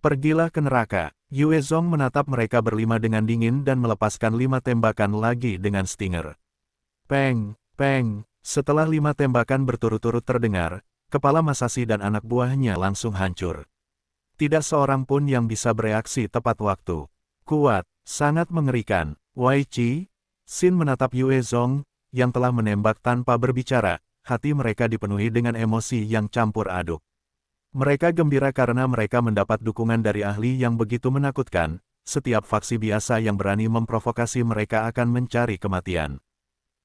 Pergilah ke neraka. Yuezong menatap mereka berlima dengan dingin dan melepaskan 5 tembakan lagi dengan stinger. Peng, peng, setelah 5 tembakan berturut-turut terdengar, kepala Masashi dan anak buahnya langsung hancur. Tidak seorang pun yang bisa bereaksi tepat waktu. Kuat, sangat mengerikan. Wei Qi, Xin menatap Yuezong, yang telah menembak tanpa berbicara, hati mereka dipenuhi dengan emosi yang campur aduk. Mereka gembira karena mereka mendapat dukungan dari ahli yang begitu menakutkan, setiap faksi biasa yang berani memprovokasi mereka akan mencari kematian.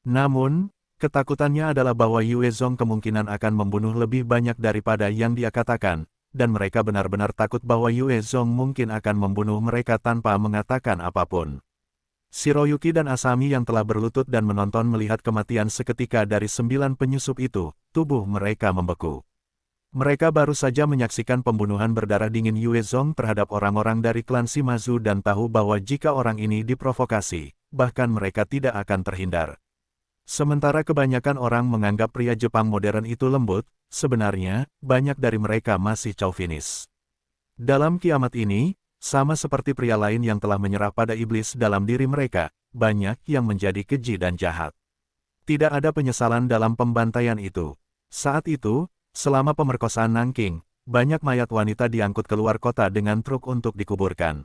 Namun, ketakutannya adalah bahwa Yuezong kemungkinan akan membunuh lebih banyak daripada yang dia katakan, dan mereka benar-benar takut bahwa Yuezong mungkin akan membunuh mereka tanpa mengatakan apapun. Shiroyuki dan Asami yang telah berlutut dan menonton melihat kematian seketika dari 9 penyusup itu, tubuh mereka membeku. Mereka baru saja menyaksikan pembunuhan berdarah dingin Yuezong terhadap orang-orang dari klan Shimazu dan tahu bahwa jika orang ini diprovokasi, bahkan mereka tidak akan terhindar. Sementara kebanyakan orang menganggap pria Jepang modern itu lembut, sebenarnya, banyak dari mereka masih chauvinis. Dalam kiamat ini, sama seperti pria lain yang telah menyerah pada iblis dalam diri mereka, banyak yang menjadi keji dan jahat. Tidak ada penyesalan dalam pembantaian itu. Saat itu, selama pemerkosaan Nanking, banyak mayat wanita diangkut keluar kota dengan truk untuk dikuburkan.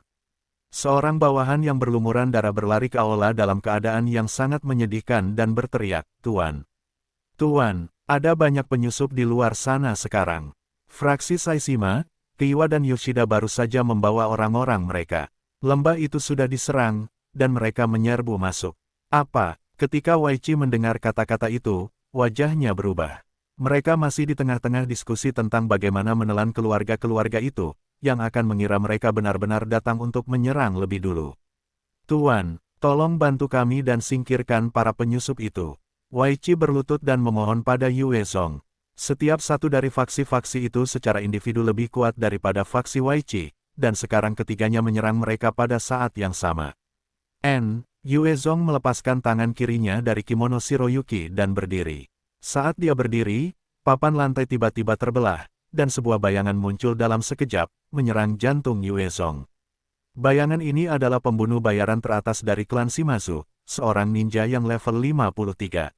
Seorang bawahan yang berlumuran darah berlari ke aula dalam keadaan yang sangat menyedihkan dan berteriak, "Tuan! Tuan, ada banyak penyusup di luar sana sekarang." Fraksi Saishima, Keiwa dan Yoshida baru saja membawa orang-orang mereka. Lembah itu sudah diserang, dan mereka menyerbu masuk. Apa? Ketika Wei Qi mendengar kata-kata itu, wajahnya berubah. Mereka masih di tengah-tengah diskusi tentang bagaimana menelan keluarga-keluarga itu, yang akan mengira mereka benar-benar datang untuk menyerang lebih dulu. "Tuan, tolong bantu kami dan singkirkan para penyusup itu." Wei Qi berlutut dan memohon pada Yuezong. Setiap satu dari faksi-faksi itu secara individu lebih kuat daripada faksi Wei Qi, dan sekarang ketiganya menyerang mereka pada saat yang sama. Yuezong melepaskan tangan kirinya dari kimono Shiroyuki dan berdiri. Saat dia berdiri, papan lantai tiba-tiba terbelah, dan sebuah bayangan muncul dalam sekejap, menyerang jantung Yuezong. Bayangan ini adalah pembunuh bayaran teratas dari klan Shimazu, seorang ninja yang level 53.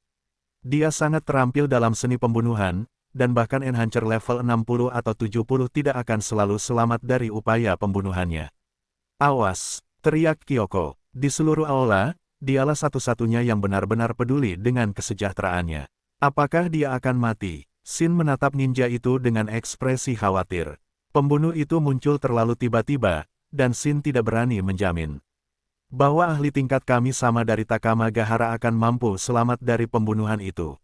Dia sangat terampil dalam seni pembunuhan, dan bahkan enhancer level 60 atau 70 tidak akan selalu selamat dari upaya pembunuhannya. "Awas!" teriak Kyoko. Di seluruh aula, dialah satu-satunya yang benar-benar peduli dengan kesejahteraannya. Apakah dia akan mati? Xin menatap ninja itu dengan ekspresi khawatir. Pembunuh itu muncul terlalu tiba-tiba, dan Xin tidak berani menjamin bahwa ahli tingkat kami sama dari Takamagahara akan mampu selamat dari pembunuhan itu.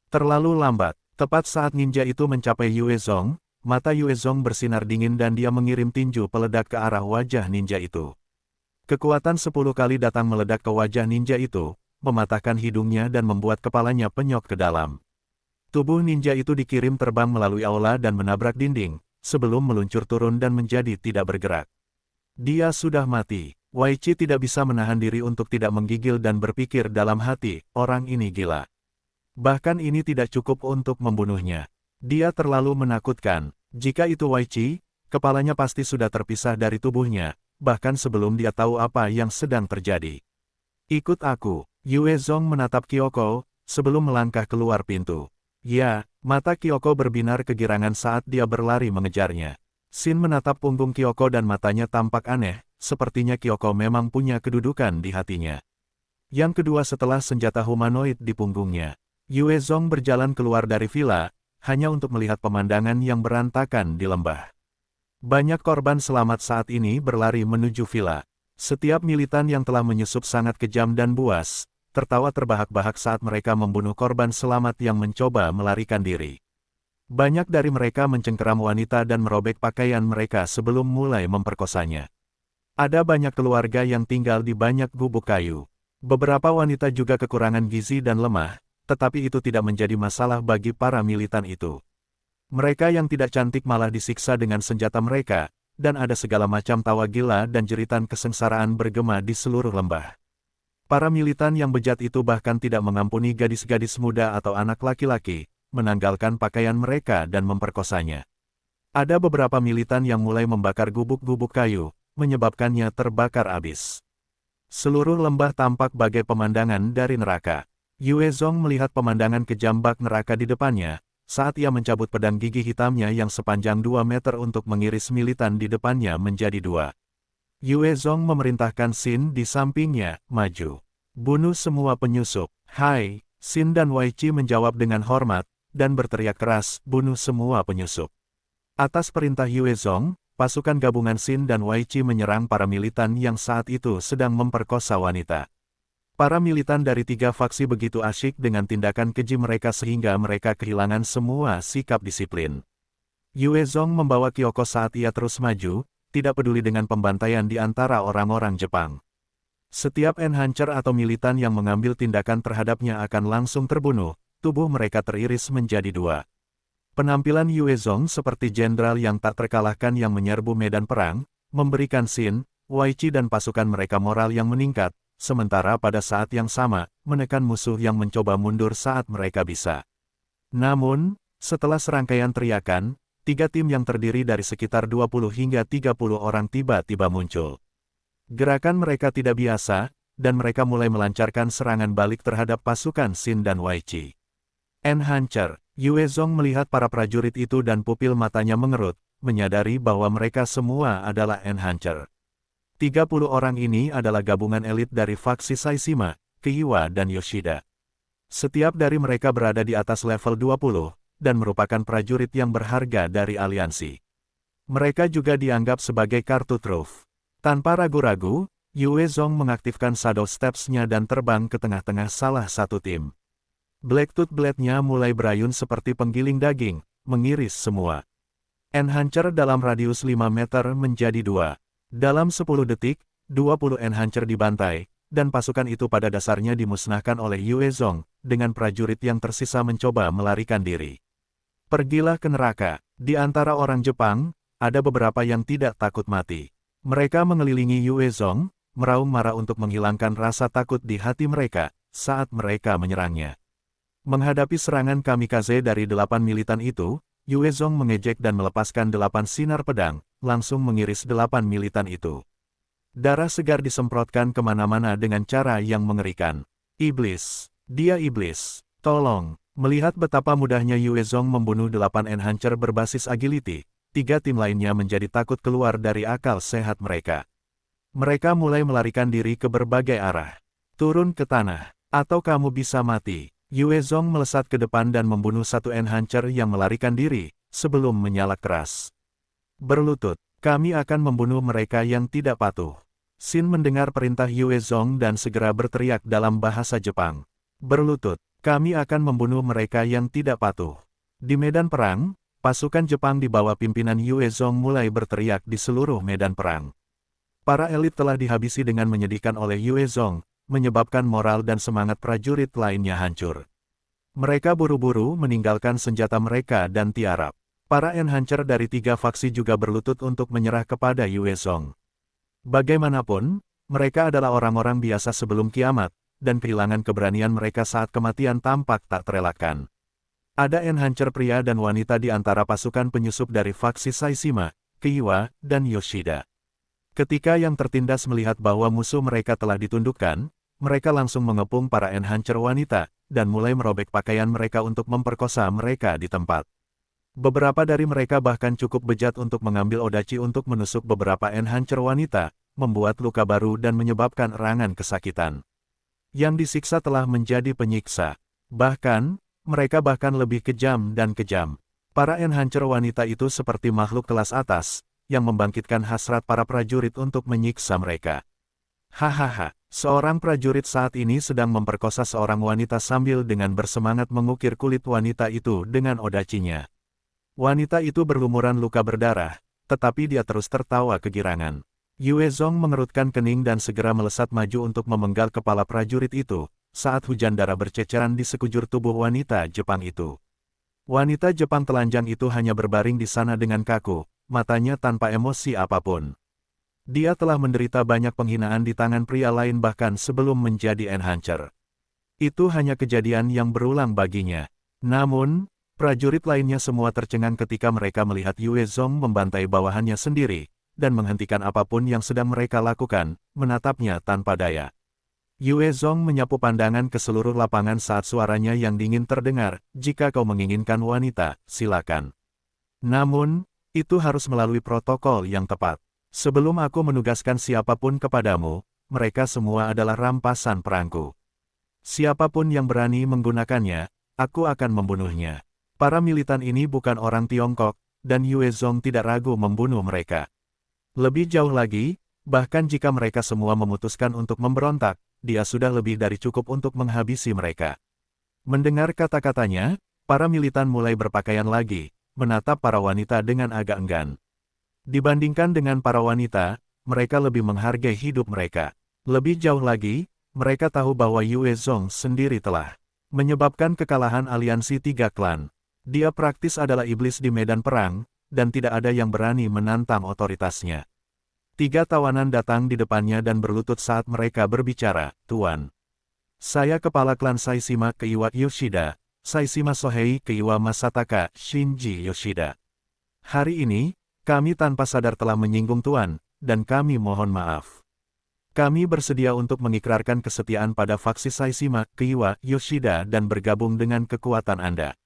Terlalu lambat. Tepat saat ninja itu mencapai Yuezong, mata Yue Zong bersinar dingin dan dia mengirim tinju peledak ke arah wajah ninja itu. Kekuatan 10 kali datang meledak ke wajah ninja itu, mematahkan hidungnya dan membuat kepalanya penyok ke dalam. Tubuh ninja itu dikirim terbang melalui aula dan menabrak dinding, sebelum meluncur turun dan menjadi tidak bergerak. Dia sudah mati. Wei Qi tidak bisa menahan diri untuk tidak menggigil dan berpikir dalam hati, orang ini gila. Bahkan ini tidak cukup untuk membunuhnya. Dia terlalu menakutkan. Jika itu Wei Qi, kepalanya pasti sudah terpisah dari tubuhnya, bahkan sebelum dia tahu apa yang sedang terjadi. Ikut aku. Yue Zong menatap Kyoko, sebelum melangkah keluar pintu. Ya, mata Kyoko berbinar kegirangan saat dia berlari mengejarnya. Shin menatap punggung Kyoko dan matanya tampak aneh, sepertinya Kyoko memang punya kedudukan di hatinya. Yang kedua setelah senjata humanoid di punggungnya, Yue Zong berjalan keluar dari villa, hanya untuk melihat pemandangan yang berantakan di lembah. Banyak korban selamat saat ini berlari menuju villa. Setiap militan yang telah menyusup sangat kejam dan buas, tertawa terbahak-bahak saat mereka membunuh korban selamat yang mencoba melarikan diri. Banyak dari mereka mencengkeram wanita dan merobek pakaian mereka sebelum mulai memperkosanya. Ada banyak keluarga yang tinggal di banyak gubuk kayu. Beberapa wanita juga kekurangan gizi dan lemah, tetapi itu tidak menjadi masalah bagi para militan itu. Mereka yang tidak cantik malah disiksa dengan senjata mereka, dan ada segala macam tawa gila dan jeritan kesengsaraan bergema di seluruh lembah. Para militan yang bejat itu bahkan tidak mengampuni gadis-gadis muda atau anak laki-laki, menanggalkan pakaian mereka dan memperkosanya. Ada beberapa militan yang mulai membakar gubuk-gubuk kayu, menyebabkannya terbakar habis. Seluruh lembah tampak bagai pemandangan dari neraka. Yue Zong melihat pemandangan kejam bak neraka di depannya, saat ia mencabut pedang gigi hitamnya yang sepanjang 2 meter untuk mengiris militan di depannya menjadi 2. Yue Zong memerintahkan Shin di sampingnya, maju. Bunuh semua penyusup. Hai, Shin dan Wei Qi menjawab dengan hormat, dan berteriak keras, bunuh semua penyusup. Atas perintah Yue Zong, pasukan gabungan Shin dan Wei Qi menyerang para militan yang saat itu sedang memperkosa wanita. Para militan dari 3 faksi begitu asyik dengan tindakan keji mereka sehingga mereka kehilangan semua sikap disiplin. Yue Zong membawa Kyoko saat ia terus maju, tidak peduli dengan pembantaian di antara orang-orang Jepang. Setiap enhancer atau militan yang mengambil tindakan terhadapnya akan langsung terbunuh, tubuh mereka teriris menjadi 2. Penampilan Yue Zong seperti jenderal yang tak terkalahkan yang menyerbu medan perang, memberikan Shin, Wei Qi dan pasukan mereka moral yang meningkat, sementara pada saat yang sama, menekan musuh yang mencoba mundur saat mereka bisa. Namun, setelah serangkaian teriakan, 3 tim yang terdiri dari sekitar 20 hingga 30 orang tiba-tiba muncul. Gerakan mereka tidak biasa, dan mereka mulai melancarkan serangan balik terhadap pasukan Shin dan Wei Qi. Enhancer, Yue Zong melihat para prajurit itu dan pupil matanya mengerut, menyadari bahwa mereka semua adalah Enhancer. 30 orang ini adalah gabungan elit dari faksi Saishima, Keiwa dan Yoshida. Setiap dari mereka berada di atas level 20, dan merupakan prajurit yang berharga dari aliansi. Mereka juga dianggap sebagai kartu truf. Tanpa ragu-ragu, Yue Zong mengaktifkan Shadow Steps-nya dan terbang ke tengah-tengah salah satu tim. Blacktooth Blade-nya mulai berayun seperti penggiling daging, mengiris semua. Enhancer dalam radius 5 meter menjadi 2. Dalam 10 detik, 20 Enhancer dibantai, dan pasukan itu pada dasarnya dimusnahkan oleh Yue Zong, dengan prajurit yang tersisa mencoba melarikan diri. Pergilah ke neraka. Di antara orang Jepang, ada beberapa yang tidak takut mati. Mereka mengelilingi Yue Zong, meraung marah untuk menghilangkan rasa takut di hati mereka, saat mereka menyerangnya. Menghadapi serangan kamikaze dari 8 militan itu, Yue Zong mengejek dan melepaskan 8 sinar pedang, langsung mengiris 8 militan itu. Darah segar disemprotkan kemana-mana dengan cara yang mengerikan. Iblis. Dia iblis. Tolong. Melihat betapa mudahnya Yue Zong membunuh 8 Enhancer berbasis agility, 3 tim lainnya menjadi takut keluar dari akal sehat mereka. Mereka mulai melarikan diri ke berbagai arah. Turun ke tanah, atau kamu bisa mati. Yue Zong melesat ke depan dan membunuh 1 Enhancer yang melarikan diri, sebelum menyala keras. Berlutut, kami akan membunuh mereka yang tidak patuh. Shin mendengar perintah Yue Zong dan segera berteriak dalam bahasa Jepang. Berlutut, kami akan membunuh mereka yang tidak patuh. Di medan perang, pasukan Jepang di bawah pimpinan Yue Zong mulai berteriak di seluruh medan perang. Para elit telah dihabisi dengan menyedihkan oleh Yue Zong, menyebabkan moral dan semangat prajurit lainnya hancur. Mereka buru-buru meninggalkan senjata mereka dan tiarap. Para enhancer dari 3 faksi juga berlutut untuk menyerah kepada Yue Zong. Bagaimanapun, mereka adalah orang-orang biasa sebelum kiamat, dan kehilangan keberanian mereka saat kematian tampak tak terelakkan. Ada enhancer pria dan wanita di antara pasukan penyusup dari faksi Saishima, Keiwa, dan Yoshida. Ketika yang tertindas melihat bahwa musuh mereka telah ditundukkan, mereka langsung mengepung para enhancer wanita, dan mulai merobek pakaian mereka untuk memperkosa mereka di tempat. Beberapa dari mereka bahkan cukup bejat untuk mengambil odachi untuk menusuk beberapa enhancer wanita, membuat luka baru dan menyebabkan erangan kesakitan. Yang disiksa telah menjadi penyiksa. Bahkan, mereka bahkan lebih kejam dan kejam. Para enhancer wanita itu seperti makhluk kelas atas, yang membangkitkan hasrat para prajurit untuk menyiksa mereka. Hahaha, seorang prajurit saat ini sedang memperkosa seorang wanita sambil dengan bersemangat mengukir kulit wanita itu dengan odachinya. Wanita itu berlumuran luka berdarah, tetapi dia terus tertawa kegirangan. Yue Zong mengerutkan kening dan segera melesat maju untuk memenggal kepala prajurit itu, saat hujan darah berceceran di sekujur tubuh wanita Jepang itu. Wanita Jepang telanjang itu hanya berbaring di sana dengan kaku, matanya tanpa emosi apapun. Dia telah menderita banyak penghinaan di tangan pria lain bahkan sebelum menjadi enhancer. Itu hanya kejadian yang berulang baginya. Namun, prajurit lainnya semua tercengang ketika mereka melihat Yue Zong membantai bawahannya sendiri, dan menghentikan apapun yang sedang mereka lakukan, menatapnya tanpa daya. Yue Zong menyapu pandangan ke seluruh lapangan saat suaranya yang dingin terdengar, "Jika kau menginginkan wanita, silakan. Namun, itu harus melalui protokol yang tepat. Sebelum aku menugaskan siapapun kepadamu, mereka semua adalah rampasan perangku. Siapapun yang berani menggunakannya, aku akan membunuhnya." Para militan ini bukan orang Tiongkok, dan Yue Zong tidak ragu membunuh mereka. Lebih jauh lagi, bahkan jika mereka semua memutuskan untuk memberontak, dia sudah lebih dari cukup untuk menghabisi mereka. Mendengar kata-katanya, para militan mulai berpakaian lagi, menatap para wanita dengan agak enggan. Dibandingkan dengan para wanita, mereka lebih menghargai hidup mereka. Lebih jauh lagi, mereka tahu bahwa Yue Zong sendiri telah menyebabkan kekalahan aliansi 3 klan. Dia praktis adalah iblis di medan perang, dan tidak ada yang berani menantang otoritasnya. 3 tawanan datang di depannya dan berlutut saat mereka berbicara, "Tuan. Saya kepala klan Saishima Keiwa Yoshida, Saishima Sohei Keiwa Masataka Shinji Yoshida. Hari ini, kami tanpa sadar telah menyinggung Tuan, dan kami mohon maaf. Kami bersedia untuk mengikrarkan kesetiaan pada faksi Saishima Keiwa Yoshida dan bergabung dengan kekuatan Anda."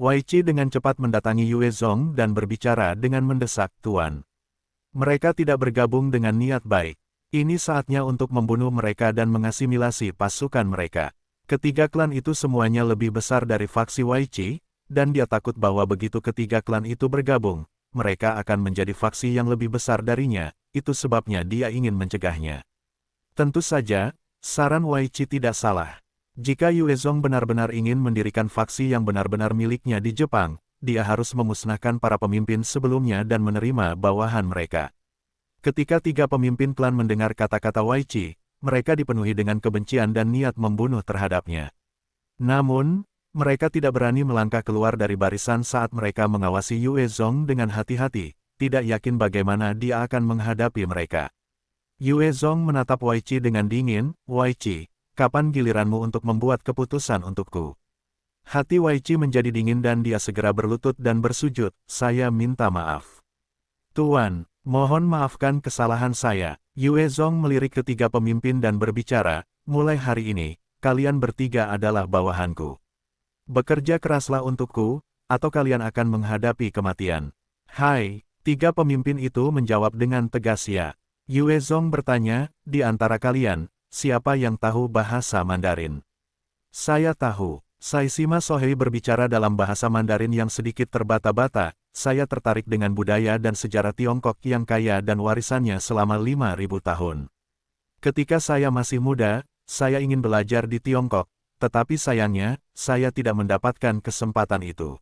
Wei Qi dengan cepat mendatangi Yue Zong dan berbicara dengan mendesak, "Tuan. Mereka tidak bergabung dengan niat baik. Ini saatnya untuk membunuh mereka dan mengasimilasi pasukan mereka." Ketiga klan itu semuanya lebih besar dari faksi Wei Qi, dan dia takut bahwa begitu ketiga klan itu bergabung, mereka akan menjadi faksi yang lebih besar darinya, itu sebabnya dia ingin mencegahnya. Tentu saja, saran Wei Qi tidak salah. Jika Yue Zong benar-benar ingin mendirikan faksi yang benar-benar miliknya di Jepang, dia harus memusnahkan para pemimpin sebelumnya dan menerima bawahan mereka. Ketika 3 pemimpin klan mendengar kata-kata Wei Qi, mereka dipenuhi dengan kebencian dan niat membunuh terhadapnya. Namun, mereka tidak berani melangkah keluar dari barisan saat mereka mengawasi Yue Zong dengan hati-hati, tidak yakin bagaimana dia akan menghadapi mereka. Yue Zong menatap Wei Qi dengan dingin, "Wei Qi, kapan giliranmu untuk membuat keputusan untukku?" Hati Wei Qi menjadi dingin dan dia segera berlutut dan bersujud, "Saya minta maaf. Tuan, mohon maafkan kesalahan saya." Yue Zong melirik ketiga pemimpin dan berbicara, "Mulai hari ini, kalian bertiga adalah bawahanku. Bekerja keraslah untukku, atau kalian akan menghadapi kematian." "Hai," 3 pemimpin itu menjawab dengan tegas ya. Yue Zong bertanya, "Di antara kalian, siapa yang tahu bahasa Mandarin?" "Saya tahu." Saishima Sohei berbicara dalam bahasa Mandarin yang sedikit terbata-bata, "Saya tertarik dengan budaya dan sejarah Tiongkok yang kaya dan warisannya selama 5.000 tahun. Ketika saya masih muda, saya ingin belajar di Tiongkok, tetapi sayangnya, saya tidak mendapatkan kesempatan itu.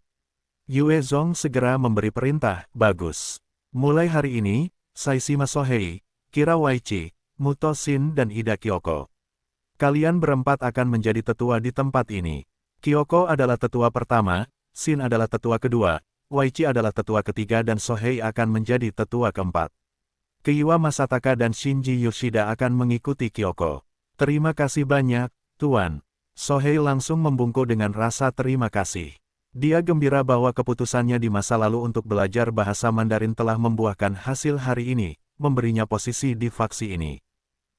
Yue Zong segera memberi perintah, bagus. Mulai hari ini, Saishima Sohei, Kira Waichi, Muto Shin dan Ida Kyoko. Kalian berempat akan menjadi tetua di tempat ini. Kyoko adalah tetua pertama, Shin adalah tetua kedua, Waichi adalah tetua ketiga dan Sohei akan menjadi tetua keempat. Keiwa Masataka dan Shinji Yoshida akan mengikuti Kyoko. Terima kasih banyak, Tuan. Sohei langsung membungkuk dengan rasa terima kasih. Dia gembira bahwa keputusannya di masa lalu untuk belajar bahasa Mandarin telah membuahkan hasil hari ini, memberinya posisi di faksi ini.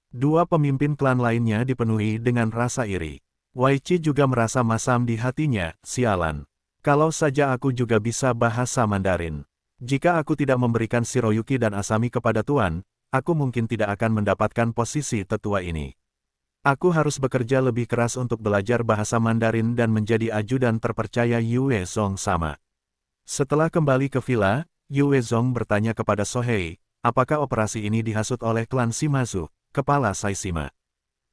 Dua pemimpin klan lainnya dipenuhi dengan rasa iri. Waichi juga merasa masam di hatinya, sialan. Kalau saja aku juga bisa bahasa Mandarin. Jika aku tidak memberikan Shiroyuki dan Asami kepada Tuan, aku mungkin tidak akan mendapatkan posisi tetua ini. Aku harus bekerja lebih keras untuk belajar bahasa Mandarin dan menjadi ajudan terpercaya Yue Zong sama. Setelah kembali ke villa, Yue Zong bertanya kepada Sohei, apakah operasi ini dihasut oleh klan Shimazu, kepala Saishima.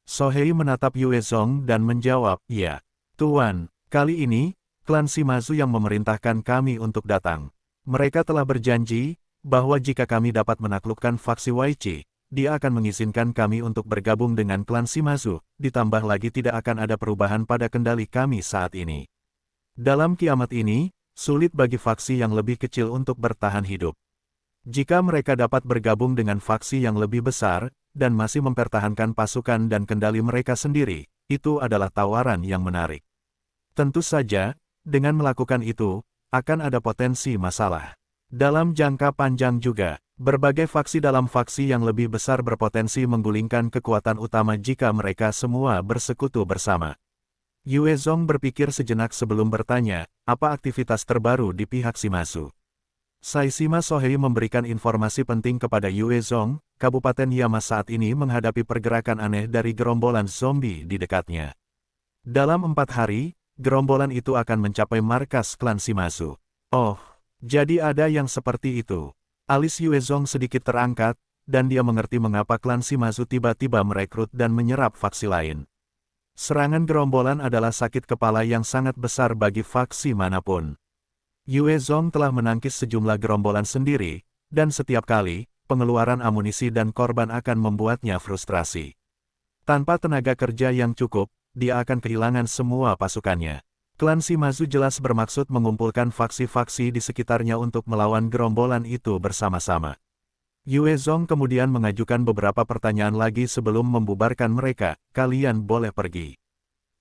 Sohei menatap Yue Zong dan menjawab, ya. Tuan, kali ini, klan Shimazu yang memerintahkan kami untuk datang. Mereka telah berjanji, bahwa jika kami dapat menaklukkan faksi Waichi, dia akan mengizinkan kami untuk bergabung dengan klan Shimazu, ditambah lagi tidak akan ada perubahan pada kendali kami saat ini. Dalam kiamat ini, sulit bagi faksi yang lebih kecil untuk bertahan hidup. Jika mereka dapat bergabung dengan faksi yang lebih besar, dan masih mempertahankan pasukan dan kendali mereka sendiri, itu adalah tawaran yang menarik. Tentu saja, dengan melakukan itu, akan ada potensi masalah. Dalam jangka panjang juga, berbagai faksi dalam faksi yang lebih besar berpotensi menggulingkan kekuatan utama jika mereka semua bersekutu bersama. Yue Zong berpikir sejenak sebelum bertanya, apa aktivitas terbaru di pihak Shimazu? Saishima Sohei memberikan informasi penting kepada Yue Zong, Kabupaten Yama saat ini menghadapi pergerakan aneh dari gerombolan zombie di dekatnya. Dalam 4 hari, gerombolan itu akan mencapai markas klan Shimazu. Oh, jadi ada yang seperti itu. Alis Yue Zong sedikit terangkat, dan dia mengerti mengapa klan Shimazu tiba-tiba merekrut dan menyerap faksi lain. Serangan gerombolan adalah sakit kepala yang sangat besar bagi faksi manapun. Yue Zong telah menangkis sejumlah gerombolan sendiri, dan setiap kali, pengeluaran amunisi dan korban akan membuatnya frustrasi. Tanpa tenaga kerja yang cukup, dia akan kehilangan semua pasukannya. Klan Shimazu jelas bermaksud mengumpulkan faksi-faksi di sekitarnya untuk melawan gerombolan itu bersama-sama. Yue Zong kemudian mengajukan beberapa pertanyaan lagi sebelum membubarkan mereka, kalian boleh pergi.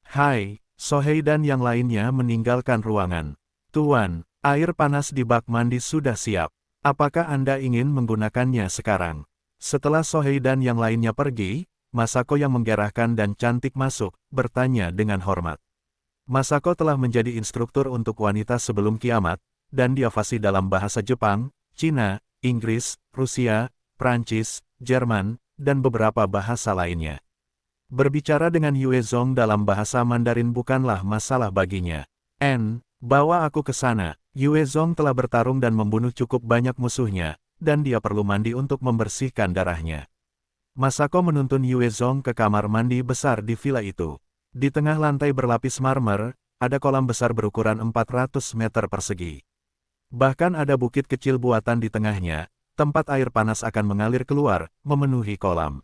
Hai, Sohei dan yang lainnya meninggalkan ruangan. Tuan, air panas di bak mandi sudah siap. Apakah Anda ingin menggunakannya sekarang? Setelah Sohei dan yang lainnya pergi, Masako yang menggerahkan dan cantik masuk, bertanya dengan hormat. Masako telah menjadi instruktur untuk wanita sebelum kiamat, dan dia fasih dalam bahasa Jepang, Cina, Inggris, Rusia, Prancis, Jerman, dan beberapa bahasa lainnya. Berbicara dengan Yue Zong dalam bahasa Mandarin bukanlah masalah baginya. Bawa aku ke sana. Yue Zong telah bertarung dan membunuh cukup banyak musuhnya, dan dia perlu mandi untuk membersihkan darahnya. Masako menuntun Yue Zong ke kamar mandi besar di villa itu. Di tengah lantai berlapis marmer, ada kolam besar berukuran 400 meter persegi. Bahkan ada bukit kecil buatan di tengahnya, tempat air panas akan mengalir keluar, memenuhi kolam.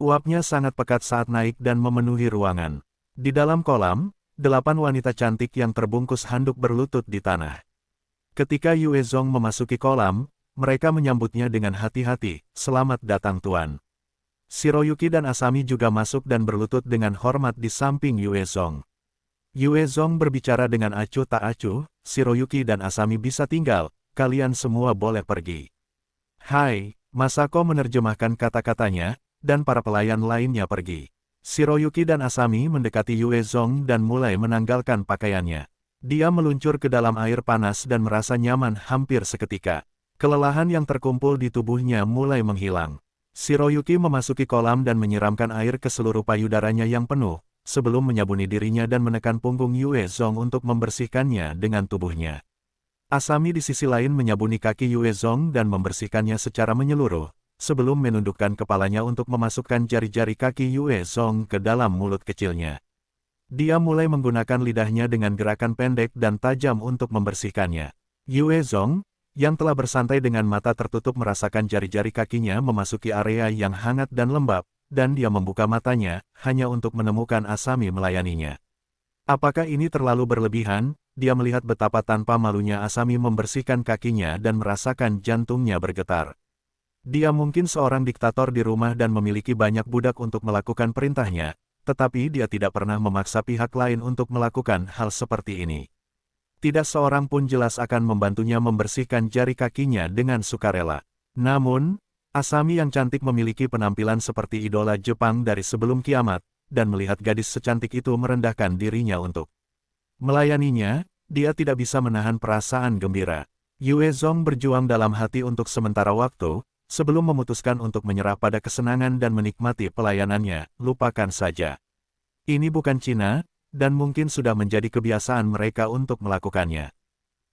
Uapnya sangat pekat saat naik dan memenuhi ruangan. Di dalam kolam, 8 wanita cantik yang terbungkus handuk berlutut di tanah. Ketika Yue Zong memasuki kolam, mereka menyambutnya dengan hati-hati, selamat datang Tuan. Shiroyuki dan Asami juga masuk dan berlutut dengan hormat di samping Yue Zong. Yue Zong berbicara dengan acuh tak acuh, Shiroyuki dan Asami bisa tinggal, kalian semua boleh pergi. Hai, Masako menerjemahkan kata-katanya, dan para pelayan lainnya pergi. Shiroyuki dan Asami mendekati Yue Zong dan mulai menanggalkan pakaiannya. Dia meluncur ke dalam air panas dan merasa nyaman hampir seketika. Kelelahan yang terkumpul di tubuhnya mulai menghilang. Shiroyuki memasuki kolam dan menyiramkan air ke seluruh payudaranya yang penuh, sebelum menyabuni dirinya dan menekan punggung Yue Zong untuk membersihkannya dengan tubuhnya. Asami di sisi lain menyabuni kaki Yue Zong dan membersihkannya secara menyeluruh, sebelum menundukkan kepalanya untuk memasukkan jari-jari kaki Yue Zong ke dalam mulut kecilnya. Dia mulai menggunakan lidahnya dengan gerakan pendek dan tajam untuk membersihkannya. Yue Zong, yang telah bersantai dengan mata tertutup merasakan jari-jari kakinya memasuki area yang hangat dan lembab, dan dia membuka matanya, hanya untuk menemukan Asami melayaninya. Apakah ini terlalu berlebihan? Dia melihat betapa tanpa malunya Asami membersihkan kakinya dan merasakan jantungnya bergetar. Dia mungkin seorang diktator di rumah dan memiliki banyak budak untuk melakukan perintahnya, tetapi dia tidak pernah memaksa pihak lain untuk melakukan hal seperti ini. Tidak seorang pun jelas akan membantunya membersihkan jari kakinya dengan sukarela. Namun, Asami yang cantik memiliki penampilan seperti idola Jepang dari sebelum kiamat, dan melihat gadis secantik itu merendahkan dirinya untuk melayaninya, dia tidak bisa menahan perasaan gembira. Yue Zong berjuang dalam hati untuk sementara waktu, sebelum memutuskan untuk menyerah pada kesenangan dan menikmati pelayanannya. Lupakan saja. Ini bukan Cina, dan mungkin sudah menjadi kebiasaan mereka untuk melakukannya.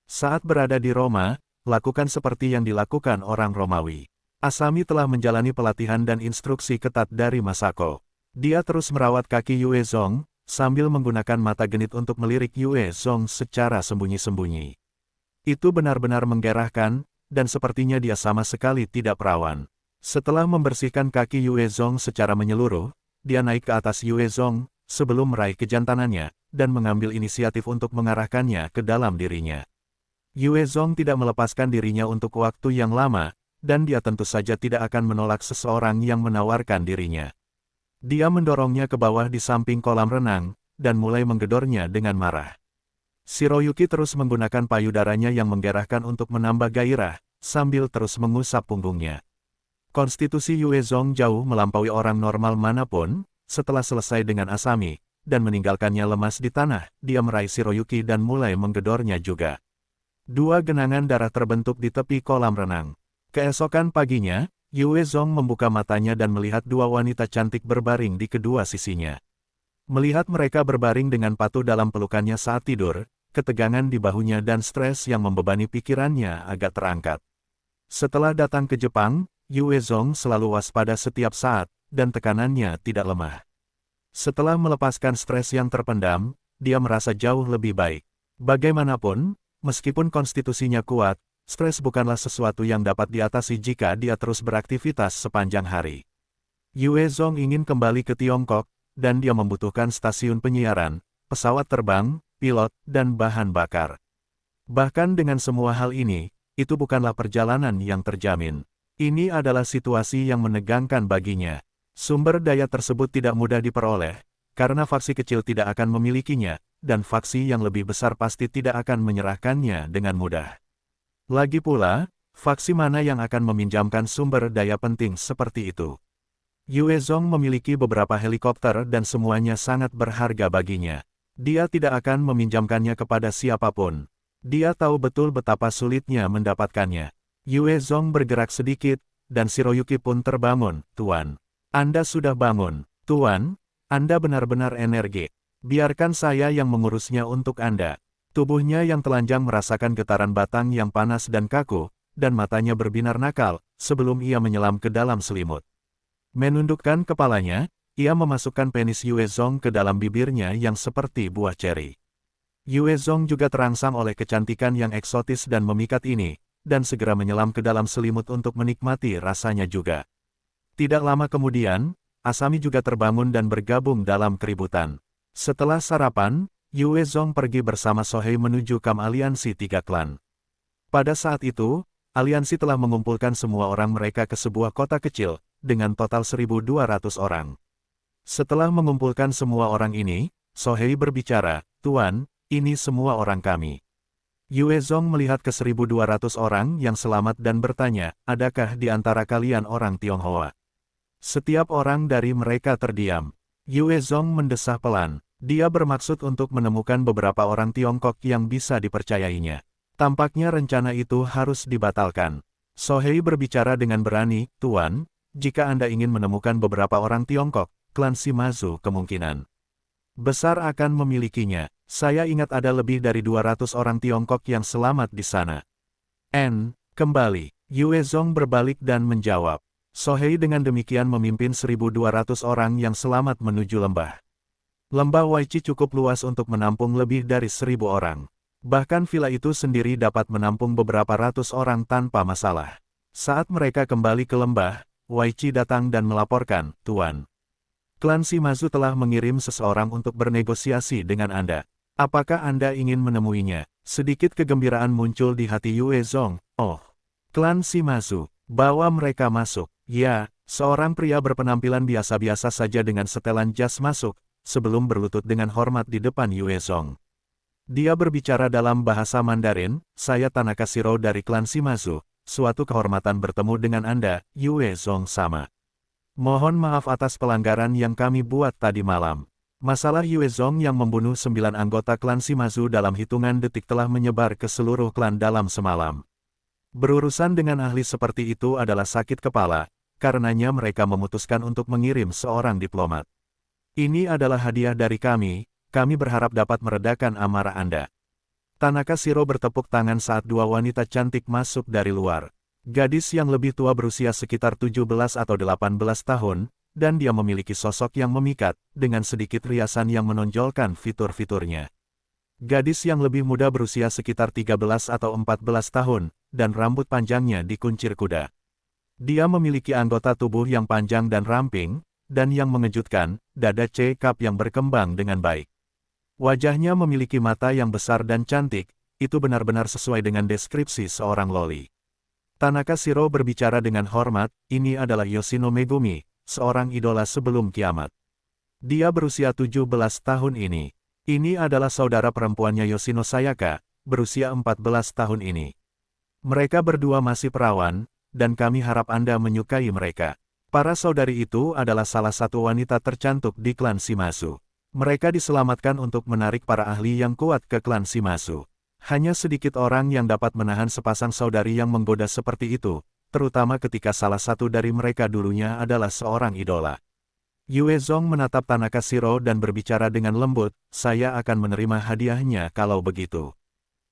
Saat berada di Roma, lakukan seperti yang dilakukan orang Romawi. Asami telah menjalani pelatihan dan instruksi ketat dari Masako. Dia terus merawat kaki Yue Zong, sambil menggunakan mata genit untuk melirik Yue Zong secara sembunyi-sembunyi. Itu benar-benar menggerahkan, dan sepertinya dia sama sekali tidak perawan. Setelah membersihkan kaki Yue Zong secara menyeluruh, dia naik ke atas Yue Zong, sebelum meraih kejantanannya, dan mengambil inisiatif untuk mengarahkannya ke dalam dirinya. Yue Zong tidak melepaskan dirinya untuk waktu yang lama, dan dia tentu saja tidak akan menolak seseorang yang menawarkan dirinya. Dia mendorongnya ke bawah di samping kolam renang, dan mulai menggedornya dengan marah. Shiroyuki terus menggunakan payudaranya yang menggerahkan untuk menambah gairah, sambil terus mengusap punggungnya. Konstitusi Yue Zong jauh melampaui orang normal manapun. Setelah selesai dengan Asami, dan meninggalkannya lemas di tanah, dia meraih Shiroyuki dan mulai menggedornya juga. Dua genangan darah terbentuk di tepi kolam renang. Keesokan paginya, Yue Zong membuka matanya dan melihat dua wanita cantik berbaring di kedua sisinya. Melihat mereka berbaring dengan patuh dalam pelukannya saat tidur, ketegangan di bahunya dan stres yang membebani pikirannya agak terangkat. Setelah datang ke Jepang, Yue Zong selalu waspada setiap saat, dan tekanannya tidak lemah. Setelah melepaskan stres yang terpendam, dia merasa jauh lebih baik. Bagaimanapun, meskipun konstitusinya kuat, stres bukanlah sesuatu yang dapat diatasi jika dia terus beraktivitas sepanjang hari. Yue Zong ingin kembali ke Tiongkok, dan dia membutuhkan stasiun penyiaran, pesawat terbang, pilot, dan bahan bakar. Bahkan dengan semua hal ini, itu bukanlah perjalanan yang terjamin. Ini adalah situasi yang menegangkan baginya. Sumber daya tersebut tidak mudah diperoleh, karena faksi kecil tidak akan memilikinya, dan faksi yang lebih besar pasti tidak akan menyerahkannya dengan mudah. Lagi pula, faksi mana yang akan meminjamkan sumber daya penting seperti itu? Yue Zong memiliki beberapa helikopter dan semuanya sangat berharga baginya. Dia tidak akan meminjamkannya kepada siapapun. Dia tahu betul betapa sulitnya mendapatkannya. Yue Zong bergerak sedikit, dan Shiroyuki pun terbangun. Tuan, Anda sudah bangun. Tuan, Anda benar-benar energi. Biarkan saya yang mengurusnya untuk Anda. Tubuhnya yang telanjang merasakan getaran batang yang panas dan kaku, dan matanya berbinar nakal, sebelum ia menyelam ke dalam selimut. Menundukkan kepalanya, ia memasukkan penis Yue Zong ke dalam bibirnya yang seperti buah ceri. Yue Zong juga terangsang oleh kecantikan yang eksotis dan memikat ini, dan segera menyelam ke dalam selimut untuk menikmati rasanya juga. Tidak lama kemudian, Asami juga terbangun dan bergabung dalam keributan. Setelah sarapan, Yue Zong pergi bersama Sohei menuju kamp aliansi tiga klan. Pada saat itu, aliansi telah mengumpulkan semua orang mereka ke sebuah kota kecil, dengan total 1.200 orang. Setelah mengumpulkan semua orang ini, Sohei berbicara, "Tuan, ini semua orang kami." Yue Zong melihat ke 1.200 orang yang selamat dan bertanya, "Adakah di antara kalian orang Tionghoa?" Setiap orang dari mereka terdiam. Yue Zong mendesah pelan. Dia bermaksud untuk menemukan beberapa orang Tiongkok yang bisa dipercayainya. Tampaknya rencana itu harus dibatalkan. Sohei berbicara dengan berani, "Tuan, jika Anda ingin menemukan beberapa orang Tiongkok, klan Shimazu kemungkinan besar akan memilikinya. Saya ingat ada lebih dari 200 orang Tiongkok yang selamat di sana." Kembali. Yue Zong berbalik dan menjawab. Sohei dengan demikian memimpin 1.200 orang yang selamat menuju lembah. Lembah Waichi cukup luas untuk menampung lebih dari 1.000 orang. Bahkan villa itu sendiri dapat menampung beberapa ratus orang tanpa masalah. Saat mereka kembali ke lembah, Waichi datang dan melaporkan, "Tuan, klan Shimazu telah mengirim seseorang untuk bernegosiasi dengan Anda. Apakah Anda ingin menemuinya?" Sedikit kegembiraan muncul di hati Yue Zong. "Oh, klan Shimazu, bawa mereka masuk." Ya, seorang pria berpenampilan biasa-biasa saja dengan setelan jas masuk, sebelum berlutut dengan hormat di depan Yue Zong. Dia berbicara dalam bahasa Mandarin, "Saya Tanaka Shiro dari klan Shimazu. Suatu kehormatan bertemu dengan Anda, Yue Zong sama. Mohon maaf atas pelanggaran yang kami buat tadi malam." Masalah Yue Zong yang membunuh 9 anggota klan Shimazu dalam hitungan detik telah menyebar ke seluruh klan dalam semalam. Berurusan dengan ahli seperti itu adalah sakit kepala, karenanya mereka memutuskan untuk mengirim seorang diplomat. "Ini adalah hadiah dari kami berharap dapat meredakan amarah Anda." Tanaka Shiro bertepuk tangan saat dua wanita cantik masuk dari luar. Gadis yang lebih tua berusia sekitar 17 atau 18 tahun, dan dia memiliki sosok yang memikat, dengan sedikit riasan yang menonjolkan fitur-fiturnya. Gadis yang lebih muda berusia sekitar 13 atau 14 tahun, dan rambut panjangnya dikuncir kuda. Dia memiliki anggota tubuh yang panjang dan ramping, dan yang mengejutkan, dada cekap yang berkembang dengan baik. Wajahnya memiliki mata yang besar dan cantik, itu benar-benar sesuai dengan deskripsi seorang loli. Tanaka Shiro berbicara dengan hormat, "Ini adalah Yoshino Megumi, seorang idola sebelum kiamat. Dia berusia 17 tahun ini. Ini adalah saudara perempuannya Yoshino Sayaka, berusia 14 tahun ini. Mereka berdua masih perawan, dan kami harap Anda menyukai mereka." Para saudari itu adalah salah satu wanita tercantik di klan Shimazu. Mereka diselamatkan untuk menarik para ahli yang kuat ke klan Shimazu. Hanya sedikit orang yang dapat menahan sepasang saudari yang menggoda seperti itu, terutama ketika salah satu dari mereka dulunya adalah seorang idola. Yue Zong menatap Tanaka Shiro dan berbicara dengan lembut, "Saya akan menerima hadiahnya kalau begitu.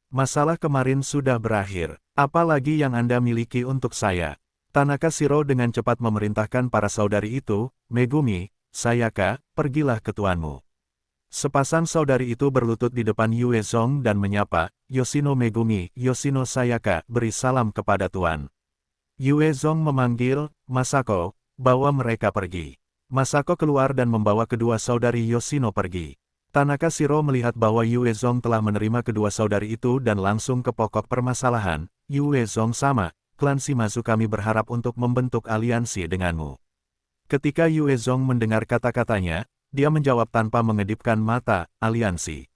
Masalah kemarin sudah berakhir, apalagi yang Anda miliki untuk saya?" Tanaka Shiro dengan cepat memerintahkan para saudari itu, "Megumi, Sayaka, pergilah ke tuanmu." Sepasang saudari itu berlutut di depan Yue Zong dan menyapa, "Yoshino Megumi, Yoshino Sayaka, beri salam kepada tuan." Yue Zong memanggil, "Masako, bawa mereka pergi." Masako keluar dan membawa kedua saudari Yoshino pergi. Tanaka Shiro melihat bahwa Yue Zong telah menerima kedua saudari itu dan langsung ke pokok permasalahan. "Yue Zong sama, klan Shimazu kami berharap untuk membentuk aliansi denganmu." Ketika Yue Zong mendengar kata-katanya, dia menjawab tanpa mengedipkan mata, "Aliansi?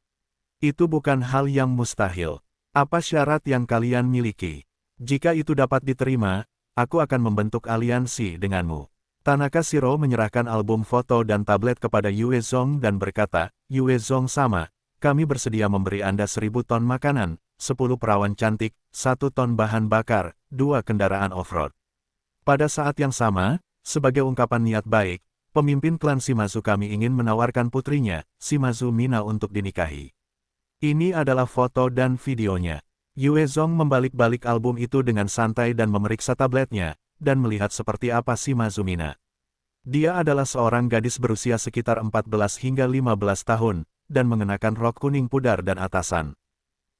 Itu bukan hal yang mustahil. Apa syarat yang kalian miliki? Jika itu dapat diterima, aku akan membentuk aliansi denganmu." Tanaka Shiro menyerahkan album foto dan tablet kepada Yue Zong dan berkata, "Yue Zong sama, kami bersedia memberi Anda 1.000 ton makanan, 10 perawan cantik, 1 ton bahan bakar, 2 kendaraan off-road." Pada saat yang sama, sebagai ungkapan niat baik, pemimpin klan Shimazu kami ingin menawarkan putrinya, Shimazu Mina untuk dinikahi. Ini adalah foto dan videonya. Yue Zong membalik-balik album itu dengan santai dan memeriksa tabletnya, dan melihat seperti apa Shimazu Mina. Dia adalah seorang gadis berusia sekitar 14 hingga 15 tahun, dan mengenakan rok kuning pudar dan atasan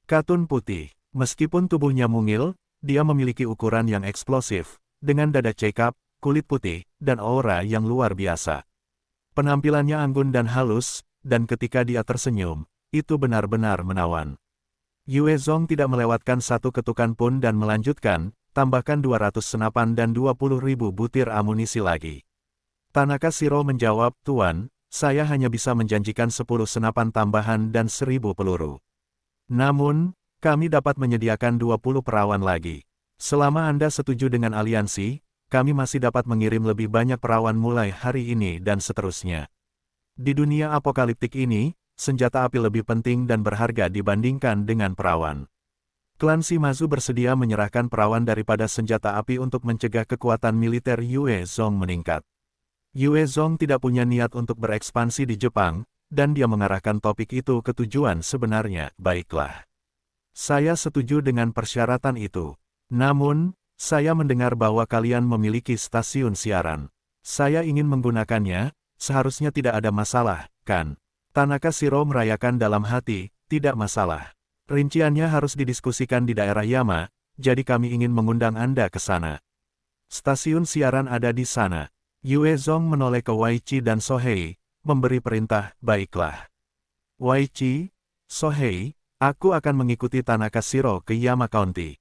katun putih. Meskipun tubuhnya mungil, dia memiliki ukuran yang eksplosif, dengan dada cekap, kulit putih, dan aura yang luar biasa. Penampilannya anggun dan halus, dan ketika dia tersenyum, itu benar-benar menawan. Yue Zong tidak melewatkan satu ketukan pun dan melanjutkan, "Tambahkan 200 senapan dan 20.000 butir amunisi lagi." Tanaka Shiro menjawab, "Tuan, saya hanya bisa menjanjikan 10 senapan tambahan dan 1.000 peluru. Namun, kami dapat menyediakan 20 perawan lagi. Selama Anda setuju dengan aliansi, kami masih dapat mengirim lebih banyak perawan mulai hari ini dan seterusnya." Di dunia apokaliptik ini, senjata api lebih penting dan berharga dibandingkan dengan perawan. Klan Shimazu bersedia menyerahkan perawan daripada senjata api untuk mencegah kekuatan militer Yue Zong meningkat. Yue Zong tidak punya niat untuk berekspansi di Jepang, dan dia mengarahkan topik itu ke tujuan sebenarnya, "Baiklah. Saya setuju dengan persyaratan itu. Namun, saya mendengar bahwa kalian memiliki stasiun siaran. Saya ingin menggunakannya, seharusnya tidak ada masalah, kan?" Tanaka Shiro merayakan dalam hati, tidak masalah. Rinciannya harus didiskusikan di daerah Yama, jadi kami ingin mengundang Anda ke sana. Stasiun siaran ada di sana. Yue Zong menoleh ke Waichi dan Sohei, memberi perintah, baiklah. Waichi, Sohei, aku akan mengikuti Tanaka Shiro ke Yama County.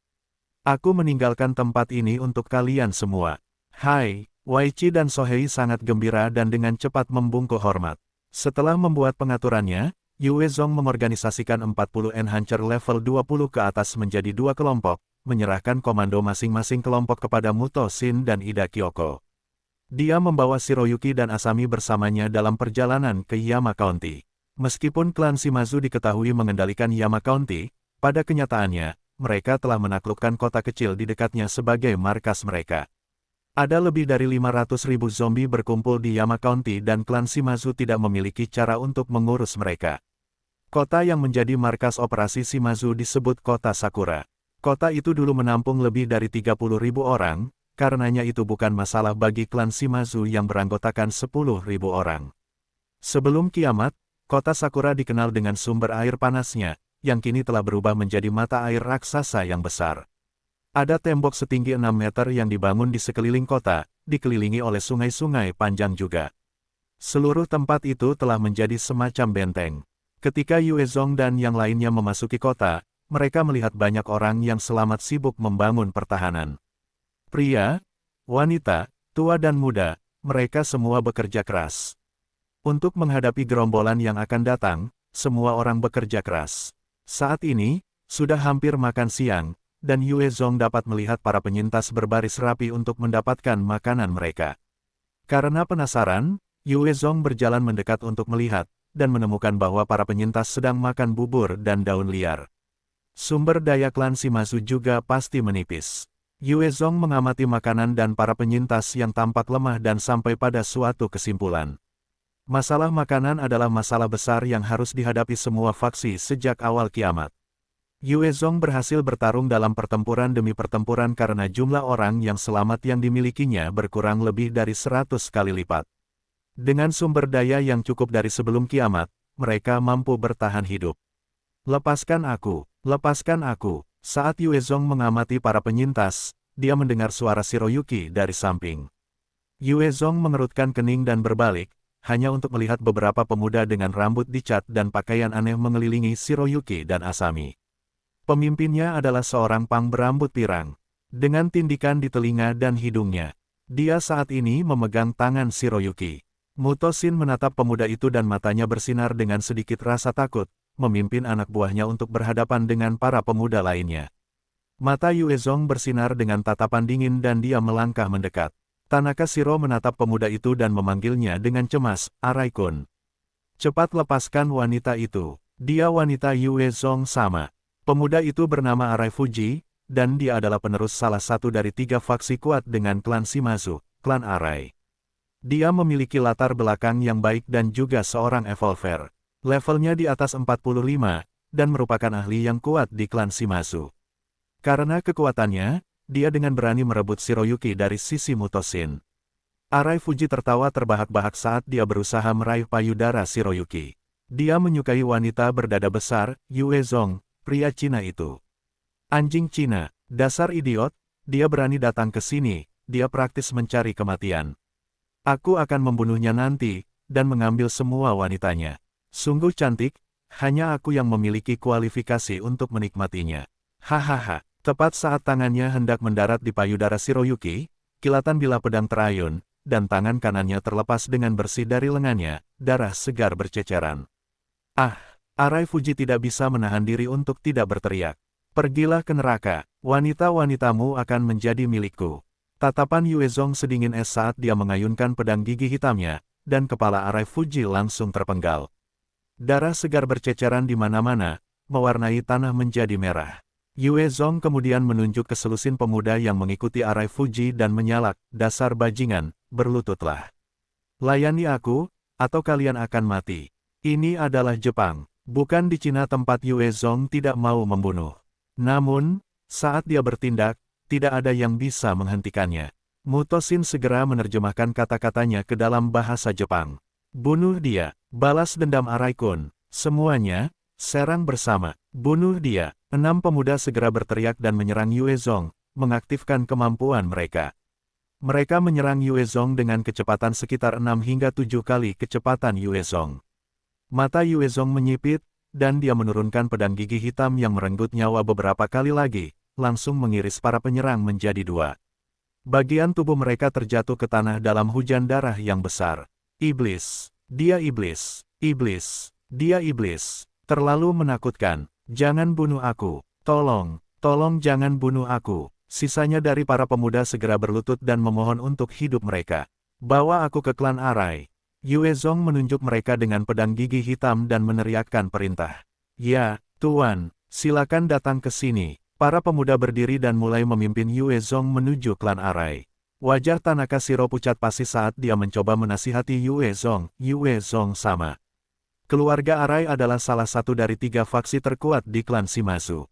Aku meninggalkan tempat ini untuk kalian semua. Hai, Waichi dan Sohei sangat gembira dan dengan cepat membungkuk hormat. Setelah membuat pengaturannya, Yue Zong mengorganisasikan 40 Enhancer level 20 ke atas menjadi 2 kelompok, menyerahkan komando masing-masing kelompok kepada Muto Shin dan Ida Kyoko. Dia membawa Shiroyuki dan Asami bersamanya dalam perjalanan ke Yama County. Meskipun klan Shimazu diketahui mengendalikan Yama County, pada kenyataannya, mereka telah menaklukkan kota kecil di dekatnya sebagai markas mereka. Ada lebih dari 500.000 zombie berkumpul di Yama County dan klan Shimazu tidak memiliki cara untuk mengurus mereka. Kota yang menjadi markas operasi Shimazu disebut Kota Sakura. Kota itu dulu menampung lebih dari 30.000 orang, karenanya itu bukan masalah bagi klan Shimazu yang beranggotakan 10.000 orang. Sebelum kiamat, Kota Sakura dikenal dengan sumber air panasnya, yang kini telah berubah menjadi mata air raksasa yang besar. Ada tembok setinggi 6 meter yang dibangun di sekeliling kota, dikelilingi oleh sungai-sungai panjang juga. Seluruh tempat itu telah menjadi semacam benteng. Ketika Yue Zong dan yang lainnya memasuki kota, mereka melihat banyak orang yang selamat sibuk membangun pertahanan. Pria, wanita, tua dan muda, mereka semua bekerja keras. Untuk menghadapi gerombolan yang akan datang, semua orang bekerja keras. Saat ini, sudah hampir makan siang, dan Yue Zong dapat melihat para penyintas berbaris rapi untuk mendapatkan makanan mereka. Karena penasaran, Yue Zong berjalan mendekat untuk melihat, dan menemukan bahwa para penyintas sedang makan bubur dan daun liar. Sumber daya klan Shimazu juga pasti menipis. Yue Zong mengamati makanan dan para penyintas yang tampak lemah dan sampai pada suatu kesimpulan. Masalah makanan adalah masalah besar yang harus dihadapi semua faksi sejak awal kiamat. Yue Zong berhasil bertarung dalam pertempuran demi pertempuran karena jumlah orang yang selamat yang dimilikinya berkurang lebih dari 100 kali lipat. Dengan sumber daya yang cukup dari sebelum kiamat, mereka mampu bertahan hidup. Lepaskan aku, lepaskan aku. Saat Yue Zong mengamati para penyintas, dia mendengar suara Shiroyuki dari samping. Yue Zong mengerutkan kening dan berbalik, hanya untuk melihat beberapa pemuda dengan rambut dicat dan pakaian aneh mengelilingi Shiroyuki dan Asami. Pemimpinnya adalah seorang pang berambut pirang. Dengan tindikan di telinga dan hidungnya, dia saat ini memegang tangan Shiroyuki. Muto Shin menatap pemuda itu dan matanya bersinar dengan sedikit rasa takut, memimpin anak buahnya untuk berhadapan dengan para pemuda lainnya. Mata Yue Zong bersinar dengan tatapan dingin dan dia melangkah mendekat. Tanaka Shiro menatap pemuda itu dan memanggilnya dengan cemas, Arai-kun. Cepat lepaskan wanita itu. Dia wanita Yue Zong sama. Pemuda itu bernama Arai Fuji, dan dia adalah penerus salah satu dari 3 faksi kuat dengan klan Shimazu, klan Arai. Dia memiliki latar belakang yang baik dan juga seorang evolver. Levelnya di atas 45, dan merupakan ahli yang kuat di klan Shimazu. Karena kekuatannya, dia dengan berani merebut Shiroyuki dari sisi Muto Shin. Arai Fuji tertawa terbahak-bahak saat dia berusaha meraih payudara Shiroyuki. Dia menyukai wanita berdada besar, Yue Zong, pria Cina itu. Anjing Cina, dasar idiot, dia berani datang ke sini, dia praktis mencari kematian. Aku akan membunuhnya nanti, dan mengambil semua wanitanya. Sungguh cantik, hanya aku yang memiliki kualifikasi untuk menikmatinya. Hahaha, tepat saat tangannya hendak mendarat di payudara Shiroyuki, kilatan bilah pedang terayun, dan tangan kanannya terlepas dengan bersih dari lengannya, darah segar berceceran. Ah! Arai Fuji tidak bisa menahan diri untuk tidak berteriak. Pergilah ke neraka, wanita-wanitamu akan menjadi milikku. Tatapan Yue Zong sedingin es saat dia mengayunkan pedang gigi hitamnya, dan kepala Arai Fuji langsung terpenggal. Darah segar berceceran di mana-mana, mewarnai tanah menjadi merah. Yue Zong kemudian menunjuk ke selusin pemuda yang mengikuti Arai Fuji dan menyalak, dasar bajingan, berlututlah. Layani aku, atau kalian akan mati. Ini adalah Jepang. Bukan di Cina tempat Yue Zong tidak mau membunuh. Namun, saat dia bertindak, tidak ada yang bisa menghentikannya. Muto Shin segera menerjemahkan kata-katanya ke dalam bahasa Jepang. Bunuh dia. Balas dendam Arai-kun. Semuanya, serang bersama. Bunuh dia. 6 pemuda segera berteriak dan menyerang Yue Zong, mengaktifkan kemampuan mereka. Mereka menyerang Yue Zong dengan kecepatan sekitar 6 hingga 7 kali kecepatan Yue Zong. Mata Yue Zong menyipit, dan dia menurunkan pedang gigi hitam yang merenggut nyawa beberapa kali lagi, langsung mengiris para penyerang menjadi 2. Bagian tubuh mereka terjatuh ke tanah dalam hujan darah yang besar. Iblis, dia iblis, iblis, dia iblis, terlalu menakutkan, jangan bunuh aku, tolong, tolong jangan bunuh aku. Sisanya dari para pemuda segera berlutut dan memohon untuk hidup mereka. Bawa aku ke klan Arai. Yue Zong menunjuk mereka dengan pedang gigi hitam dan meneriakkan perintah. Ya, Tuan, silakan datang ke sini. Para pemuda berdiri dan mulai memimpin Yue Zong menuju klan Arai. Wajah Tanaka Shiro pucat pasi saat dia mencoba menasihati Yue Zong. Yue Zong sama. Keluarga Arai adalah salah satu dari 3 faksi terkuat di klan Shimazu.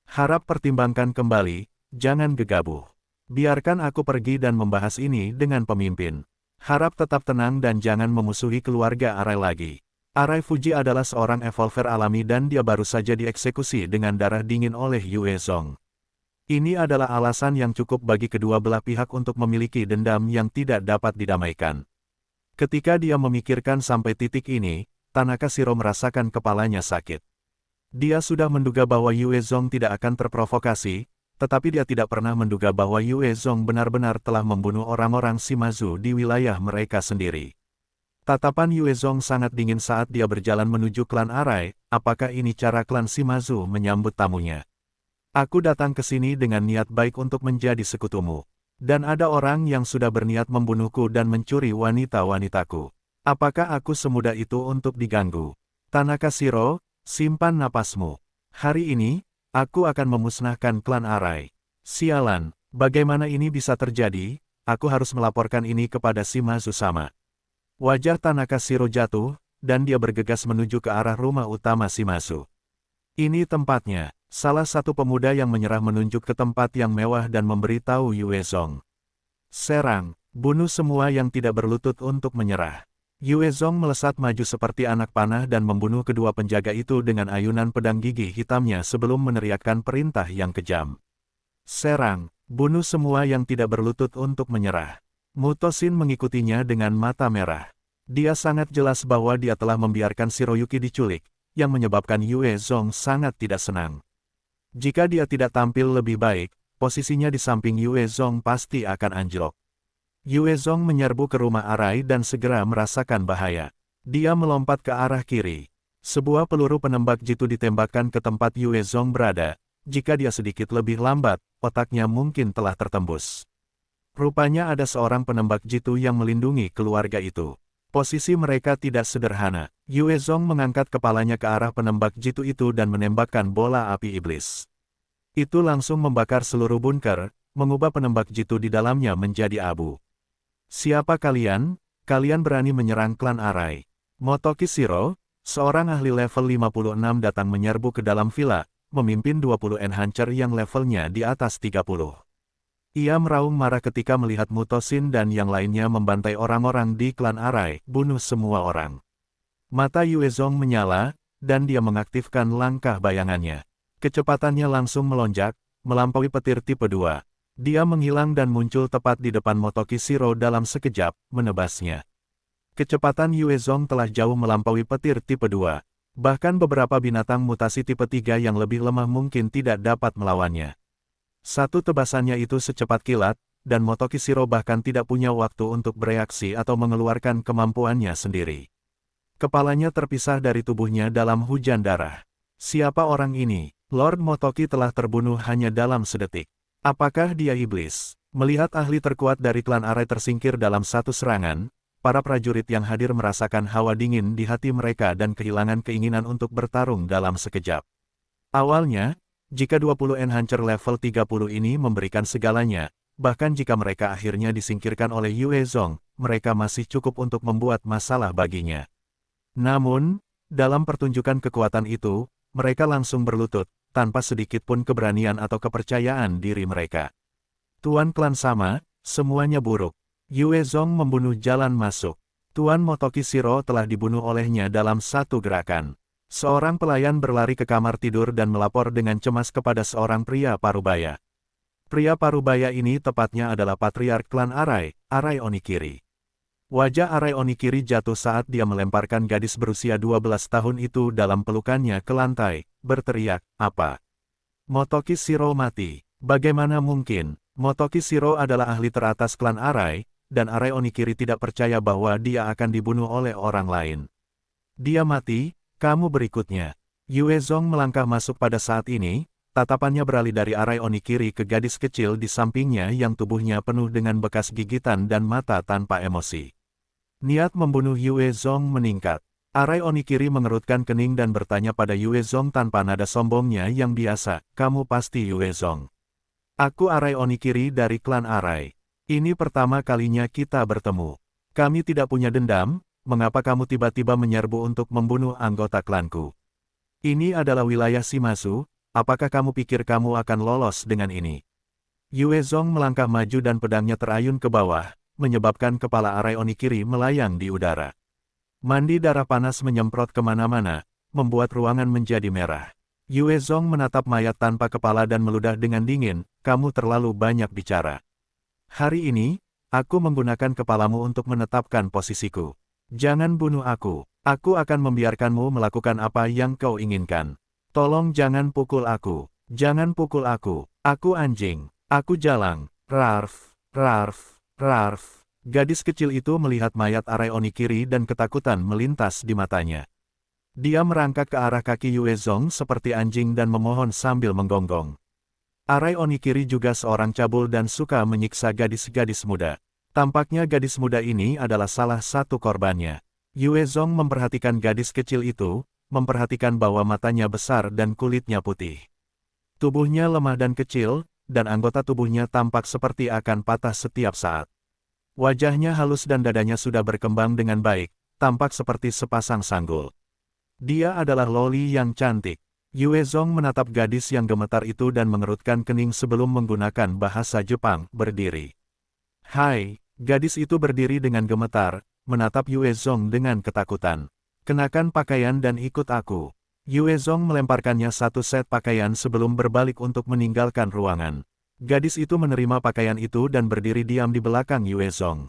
Harap pertimbangkan kembali, jangan gegabah. Biarkan aku pergi dan membahas ini dengan pemimpin. Harap tetap tenang dan jangan memusuhi keluarga Arai lagi. Arai Fuji adalah seorang evolver alami dan dia baru saja dieksekusi dengan darah dingin oleh Yue Zong. Ini adalah alasan yang cukup bagi kedua belah pihak untuk memiliki dendam yang tidak dapat didamaikan. Ketika dia memikirkan sampai titik ini, Tanaka Shiro merasakan kepalanya sakit. Dia sudah menduga bahwa Yue Zong tidak akan terprovokasi, tetapi dia tidak pernah menduga bahwa Yue Zong benar-benar telah membunuh orang-orang Shimazu di wilayah mereka sendiri. Tatapan Yue Zong sangat dingin saat dia berjalan menuju klan Arai. Apakah ini cara klan Shimazu menyambut tamunya? Aku datang ke sini dengan niat baik untuk menjadi sekutumu. Dan ada orang yang sudah berniat membunuhku dan mencuri wanita-wanitaku. Apakah aku semudah itu untuk diganggu? Tanaka Shiro, simpan napasmu. Hari ini, aku akan memusnahkan klan Arai. Sialan, bagaimana ini bisa terjadi? Aku harus melaporkan ini kepada Shimazu sama. Wajah Tanaka Shiro jatuh, dan dia bergegas menuju ke arah rumah utama Shimazu. Ini tempatnya. Salah satu pemuda yang menyerah menunjuk ke tempat yang mewah dan memberitahu Yue Zong. Serang, bunuh semua yang tidak berlutut untuk menyerah. Yue Zong melesat maju seperti anak panah dan membunuh kedua penjaga itu dengan ayunan pedang gigi hitamnya sebelum meneriakkan perintah yang kejam. Serang, bunuh semua yang tidak berlutut untuk menyerah. Mutosin mengikutinya dengan mata merah. Dia sangat jelas bahwa dia telah membiarkan Shiroyuki diculik, yang menyebabkan Yue Zong sangat tidak senang. Jika dia tidak tampil lebih baik, posisinya di samping Yue Zong pasti akan anjlok. Yue Zong menyerbu ke rumah Arai dan segera merasakan bahaya. Dia melompat ke arah kiri. Sebuah peluru penembak jitu ditembakkan ke tempat Yue Zong berada. Jika dia sedikit lebih lambat, otaknya mungkin telah tertembus. Rupanya ada seorang penembak jitu yang melindungi keluarga itu. Posisi mereka tidak sederhana. Yue Zong mengangkat kepalanya ke arah penembak jitu itu dan menembakkan bola api iblis. Itu langsung membakar seluruh bunker, mengubah penembak jitu di dalamnya menjadi abu. Siapa kalian? Kalian berani menyerang klan Arai? Motoki Shiro, seorang ahli level 56 datang menyerbu ke dalam villa, memimpin 20 enhancer yang levelnya di atas 30. Ia meraung marah ketika melihat Mutosin dan yang lainnya membantai orang-orang di klan Arai, bunuh semua orang. Mata Yue Zong menyala, dan dia mengaktifkan langkah bayangannya. Kecepatannya langsung melonjak, melampaui petir tipe 2. Dia menghilang dan muncul tepat di depan Motoki Shiro dalam sekejap, menebasnya. Kecepatan Yue Zong telah jauh melampaui petir tipe 2. Bahkan beberapa binatang mutasi tipe 3 yang lebih lemah mungkin tidak dapat melawannya. Satu tebasannya itu secepat kilat, dan Motoki Shiro bahkan tidak punya waktu untuk bereaksi atau mengeluarkan kemampuannya sendiri. Kepalanya terpisah dari tubuhnya dalam hujan darah. Siapa orang ini? Lord Motoki telah terbunuh hanya dalam sedetik. Apakah dia iblis? Melihat ahli terkuat dari klan Arai tersingkir dalam satu serangan, para prajurit yang hadir merasakan hawa dingin di hati mereka dan kehilangan keinginan untuk bertarung dalam sekejap. Awalnya, jika 20 enhancer level 30 ini memberikan segalanya, bahkan jika mereka akhirnya disingkirkan oleh Yue Zong, mereka masih cukup untuk membuat masalah baginya. Namun, dalam pertunjukan kekuatan itu, mereka langsung berlutut, tanpa sedikit pun keberanian atau kepercayaan diri mereka. Tuan klan sama, semuanya buruk. Yue Zong membunuh jalan masuk. Tuan Motoki Shiro telah dibunuh olehnya dalam satu gerakan. Seorang pelayan berlari ke kamar tidur dan melapor dengan cemas kepada seorang pria parubaya. Pria parubaya ini tepatnya adalah patriark klan Arai, Arai Onikiri. Wajah Arai Onikiri jatuh saat dia melemparkan gadis berusia 12 tahun itu dalam pelukannya ke lantai, berteriak, "Apa? Motoki Shiro mati? Bagaimana mungkin?" Motoki Shiro adalah ahli teratas klan Arai, dan Arai Onikiri tidak percaya bahwa dia akan dibunuh oleh orang lain. "Dia mati, kamu berikutnya." Yue Zong melangkah masuk pada saat ini, tatapannya beralih dari Arai Onikiri ke gadis kecil di sampingnya yang tubuhnya penuh dengan bekas gigitan dan mata tanpa emosi. Niat membunuh Yue Zong meningkat. Arai Onikiri mengerutkan kening dan bertanya pada Yue Zong tanpa nada sombongnya yang biasa, "Kamu pasti Yue Zong?" "Aku Arai Onikiri dari klan Arai. Ini pertama kalinya kita bertemu. Kami tidak punya dendam, mengapa kamu tiba-tiba menyerbu untuk membunuh anggota klanku? Ini adalah wilayah Shimazu, apakah kamu pikir kamu akan lolos dengan ini?" Yue Zong melangkah maju dan pedangnya terayun ke bawah, menyebabkan kepala Arai Onikiri melayang di udara. Mandi darah panas menyemprot kemana-mana, membuat ruangan menjadi merah. Yue Zong menatap mayat tanpa kepala dan meludah dengan dingin, "Kamu terlalu banyak bicara. Hari ini, aku menggunakan kepalamu untuk menetapkan posisiku. Jangan bunuh aku. Aku akan membiarkanmu melakukan apa yang kau inginkan. Tolong jangan pukul aku. Jangan pukul aku. Aku anjing. Aku jalang." Rarf, rarf, rarf. Gadis kecil itu melihat mayat Arai Onikiri dan ketakutan melintas di matanya. Dia merangkak ke arah kaki Yue Zong seperti anjing dan memohon sambil menggonggong. Arai Onikiri juga seorang cabul dan suka menyiksa gadis-gadis muda. Tampaknya gadis muda ini adalah salah satu korbannya. Yue Zong memperhatikan gadis kecil itu, memperhatikan bahwa matanya besar dan kulitnya putih. Tubuhnya lemah dan kecil, dan anggota tubuhnya tampak seperti akan patah setiap saat. Wajahnya halus dan dadanya sudah berkembang dengan baik, tampak seperti sepasang sanggul. Dia adalah loli yang cantik. Yue Zong menatap gadis yang gemetar itu dan mengerutkan kening sebelum menggunakan bahasa Jepang, "Berdiri." "Hai." Gadis itu berdiri dengan gemetar, menatap Yue Zong dengan ketakutan. "Kenakan pakaian dan ikut aku." Yue Zong melemparkannya satu set pakaian sebelum berbalik untuk meninggalkan ruangan. Gadis itu menerima pakaian itu dan berdiri diam di belakang Yue Zong.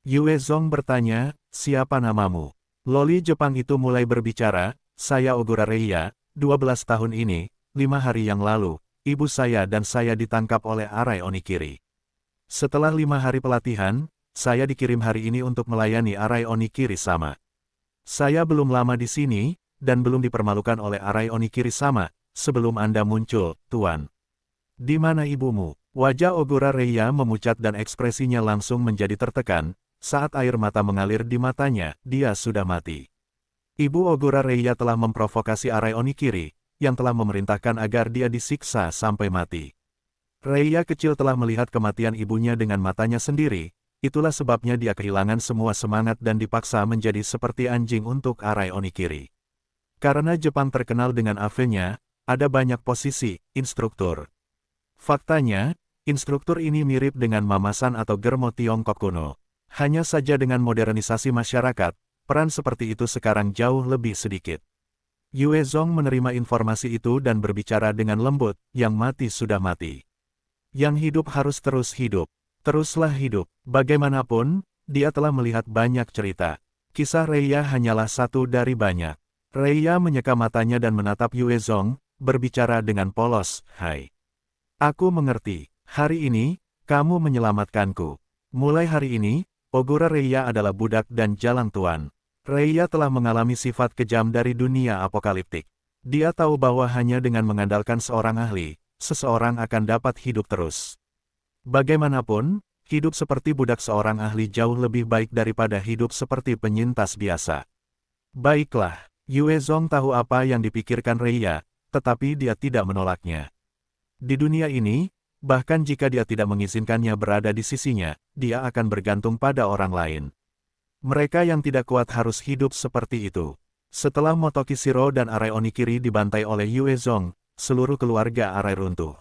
Yue Zong bertanya, "Siapa namamu?" Loli Jepang itu mulai berbicara, "Saya Ogura Reiya, 12 tahun ini, 5 hari yang lalu, ibu saya dan saya ditangkap oleh Arai Onikiri. Setelah 5 hari pelatihan, saya dikirim hari ini untuk melayani Arai Onikiri sama. Saya belum lama di sini, dan belum dipermalukan oleh Arai Onikiri sama, sebelum Anda muncul, Tuan." "Di mana ibumu?" Wajah Ogura Reiya memucat dan ekspresinya langsung menjadi tertekan, saat air mata mengalir di matanya, dia sudah mati. Ibu Ogura Reiya telah memprovokasi Arai Onikiri, yang telah memerintahkan agar dia disiksa sampai mati. Reiya kecil telah melihat kematian ibunya dengan matanya sendiri, itulah sebabnya dia kehilangan semua semangat dan dipaksa menjadi seperti anjing untuk Arai Onikiri. Karena Jepang terkenal dengan AV-nya, ada banyak posisi, instruktur. Faktanya, instruktur ini mirip dengan mamasan atau germo Tiongkok kuno. Hanya saja dengan modernisasi masyarakat, peran seperti itu sekarang jauh lebih sedikit. Yue Zong menerima informasi itu dan berbicara dengan lembut, "Yang mati sudah mati. Yang hidup harus terus hidup. Teruslah hidup." Bagaimanapun, dia telah melihat banyak cerita. Kisah Reiya hanyalah satu dari banyak. Reiya menyeka matanya dan menatap Yue Zong, berbicara dengan polos, "Hai. Aku mengerti. Hari ini, kamu menyelamatkanku. Mulai hari ini, Ogura Reiya adalah budak dan jalang tuan." Reiya telah mengalami sifat kejam dari dunia apokaliptik. Dia tahu bahwa hanya dengan mengandalkan seorang ahli, seseorang akan dapat hidup terus. Bagaimanapun, hidup seperti budak seorang ahli jauh lebih baik daripada hidup seperti penyintas biasa. Baiklah, Yue Zong tahu apa yang dipikirkan Reiya, tetapi dia tidak menolaknya. Di dunia ini, bahkan jika dia tidak mengizinkannya berada di sisinya, dia akan bergantung pada orang lain. Mereka yang tidak kuat harus hidup seperti itu. Setelah Motoki Shiro dan Arai Onikiri dibantai oleh Yue Zong, seluruh keluarga Arai runtuh.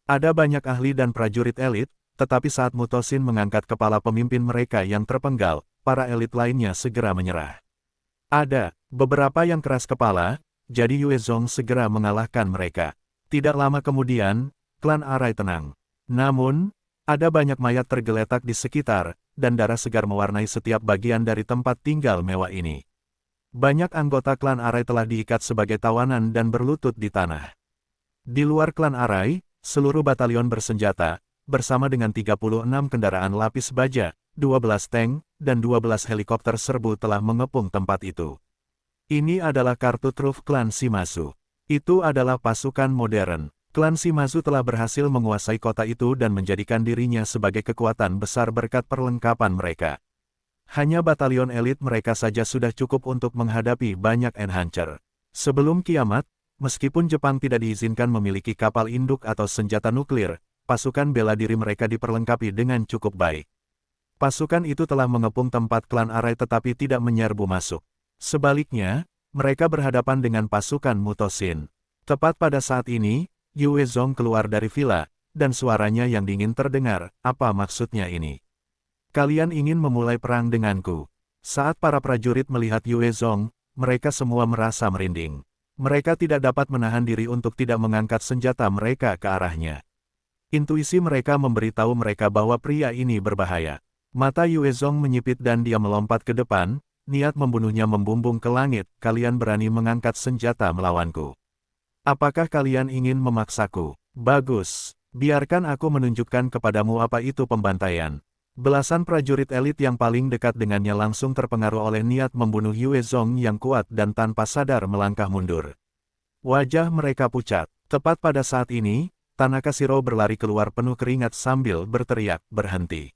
Ada banyak ahli dan prajurit elit, tetapi saat Mutosin mengangkat kepala pemimpin mereka yang terpenggal, para elit lainnya segera menyerah. Ada beberapa yang keras kepala, jadi Yue Zong segera mengalahkan mereka. Tidak lama kemudian, klan Arai tenang. Namun, ada banyak mayat tergeletak di sekitar, dan darah segar mewarnai setiap bagian dari tempat tinggal mewah ini. Banyak anggota klan Arai telah diikat sebagai tawanan dan berlutut di tanah. Di luar klan Arai, seluruh batalion bersenjata, bersama dengan 36 kendaraan lapis baja, 12 tank, dan 12 helikopter serbu telah mengepung tempat itu. Ini adalah kartu truf klan Shimazu. Itu adalah pasukan modern. Klan Shimazu telah berhasil menguasai kota itu dan menjadikan dirinya sebagai kekuatan besar berkat perlengkapan mereka. Hanya batalion elit mereka saja sudah cukup untuk menghadapi banyak enhancer. Sebelum kiamat, meskipun Jepang tidak diizinkan memiliki kapal induk atau senjata nuklir, pasukan bela diri mereka diperlengkapi dengan cukup baik. Pasukan itu telah mengepung tempat klan Arai tetapi tidak menyerbu masuk. Sebaliknya, mereka berhadapan dengan pasukan Mutosin. Tepat pada saat ini, Yue Zong keluar dari villa, dan suaranya yang dingin terdengar. Apa maksudnya ini? Kalian ingin memulai perang denganku. Saat para prajurit melihat Yue Zong, mereka semua merasa merinding. Mereka tidak dapat menahan diri untuk tidak mengangkat senjata mereka ke arahnya. Intuisi mereka memberitahu mereka bahwa pria ini berbahaya. Mata Yue Zong menyipit dan dia melompat ke depan, niat membunuhnya membumbung ke langit. Kalian berani mengangkat senjata melawanku. Apakah kalian ingin memaksaku? Bagus, biarkan aku menunjukkan kepadamu apa itu pembantaian. Belasan prajurit elit yang paling dekat dengannya langsung terpengaruh oleh niat membunuh Yue Zong yang kuat dan tanpa sadar melangkah mundur. Wajah mereka pucat. Tepat pada saat ini, Tanaka Shiro berlari keluar penuh keringat sambil berteriak, berhenti.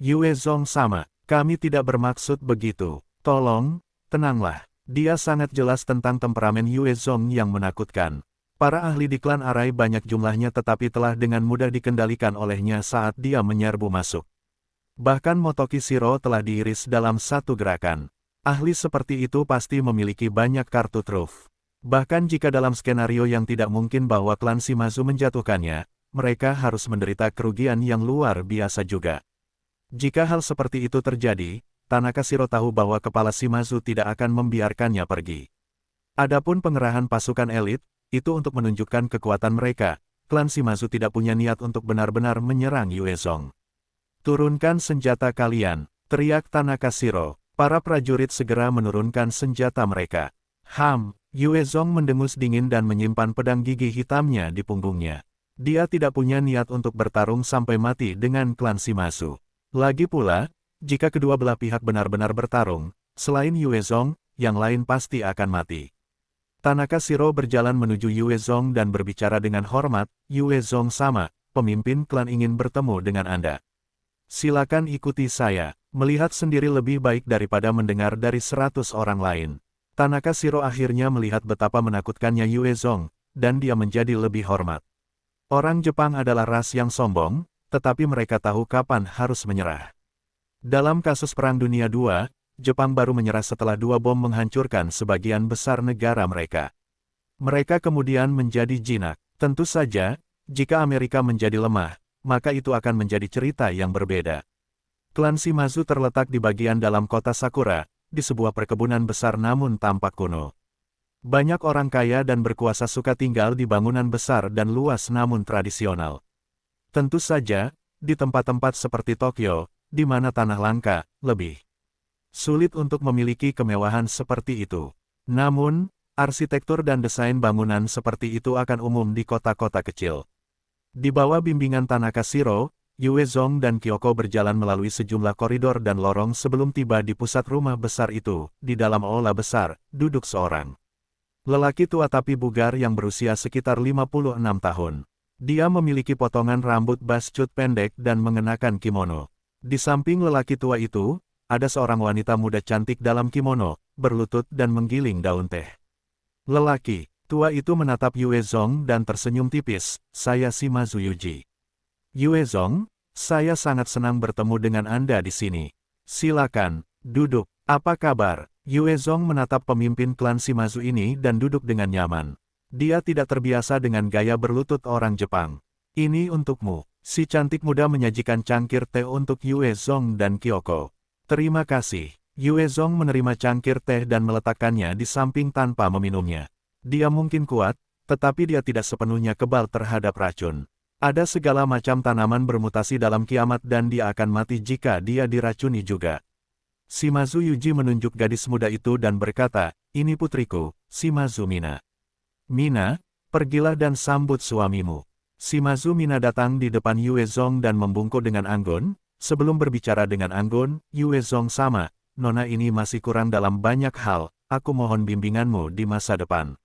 Yue Zong sama, kami tidak bermaksud begitu. Tolong, tenanglah. Dia sangat jelas tentang temperamen Yue Zong yang menakutkan. Para ahli di klan Arai banyak jumlahnya tetapi telah dengan mudah dikendalikan olehnya saat dia menyerbu masuk. Bahkan Motoki Shiro telah diiris dalam satu gerakan. Ahli seperti itu pasti memiliki banyak kartu truf. Bahkan jika dalam skenario yang tidak mungkin bahwa klan Shimazu menjatuhkannya, mereka harus menderita kerugian yang luar biasa juga. Jika hal seperti itu terjadi, Tanaka Shiro tahu bahwa kepala Shimazu tidak akan membiarkannya pergi. Adapun pengerahan pasukan elit, itu untuk menunjukkan kekuatan mereka. Klan Shimazu tidak punya niat untuk benar-benar menyerang Yue Zong. Turunkan senjata kalian, teriak Tanaka Shiro. Para prajurit segera menurunkan senjata mereka. Yue Zong mendengus dingin dan menyimpan pedang gigi hitamnya di punggungnya. Dia tidak punya niat untuk bertarung sampai mati dengan klan Shimazu. Lagi pula, jika kedua belah pihak benar-benar bertarung, selain Yue Zong, yang lain pasti akan mati. Tanaka Shiro berjalan menuju Yue Zong dan berbicara dengan hormat, Yue Zong sama, pemimpin klan ingin bertemu dengan Anda. Silakan ikuti saya, melihat sendiri lebih baik daripada mendengar dari 100 orang lain. Tanaka Shiro akhirnya melihat betapa menakutkannya Yue Zong, dan dia menjadi lebih hormat. Orang Jepang adalah ras yang sombong, tetapi mereka tahu kapan harus menyerah. Dalam kasus Perang Dunia II, Jepang baru menyerah setelah 2 bom menghancurkan sebagian besar negara mereka. Mereka kemudian menjadi jinak. Tentu saja, jika Amerika menjadi lemah, maka itu akan menjadi cerita yang berbeda. Klan Shimazu terletak di bagian dalam kota Sakura, di sebuah perkebunan besar namun tampak kuno. Banyak orang kaya dan berkuasa suka tinggal di bangunan besar dan luas namun tradisional. Tentu saja, di tempat-tempat seperti Tokyo, di mana tanah langka, lebih sulit untuk memiliki kemewahan seperti itu. Namun, arsitektur dan desain bangunan seperti itu akan umum di kota-kota kecil. Di bawah bimbingan Tanaka Shiro, Yue Zong dan Kyoko berjalan melalui sejumlah koridor dan lorong sebelum tiba di pusat rumah besar itu. Di dalam aula besar, duduk seorang lelaki tua tapi bugar yang berusia sekitar 56 tahun. Dia memiliki potongan rambut bascut pendek dan mengenakan kimono. Di samping lelaki tua itu, ada seorang wanita muda cantik dalam kimono, berlutut dan menggiling daun teh. Lelaki tua itu menatap Yue Zong dan tersenyum tipis. Saya Shimazu Yuji. Yue Zong, saya sangat senang bertemu dengan Anda di sini. Silakan, duduk. Apa kabar? Yue Zong menatap pemimpin klan Shimazu ini dan duduk dengan nyaman. Dia tidak terbiasa dengan gaya berlutut orang Jepang. Ini untukmu. Si cantik muda menyajikan cangkir teh untuk Yue Zong dan Kyoko. Terima kasih. Yue Zong menerima cangkir teh dan meletakkannya di samping tanpa meminumnya. Dia mungkin kuat, tetapi dia tidak sepenuhnya kebal terhadap racun. Ada segala macam tanaman bermutasi dalam kiamat dan dia akan mati jika dia diracuni juga. Shimazu Yuji menunjuk gadis muda itu dan berkata, "Ini putriku, Shimazu Mina. Mina, pergilah dan sambut suamimu." Shimazu Mina datang di depan Yue Zong dan membungkuk dengan anggun. Sebelum berbicara dengan anggun, Yue Zong sama, "Nona ini masih kurang dalam banyak hal, aku mohon bimbinganmu di masa depan."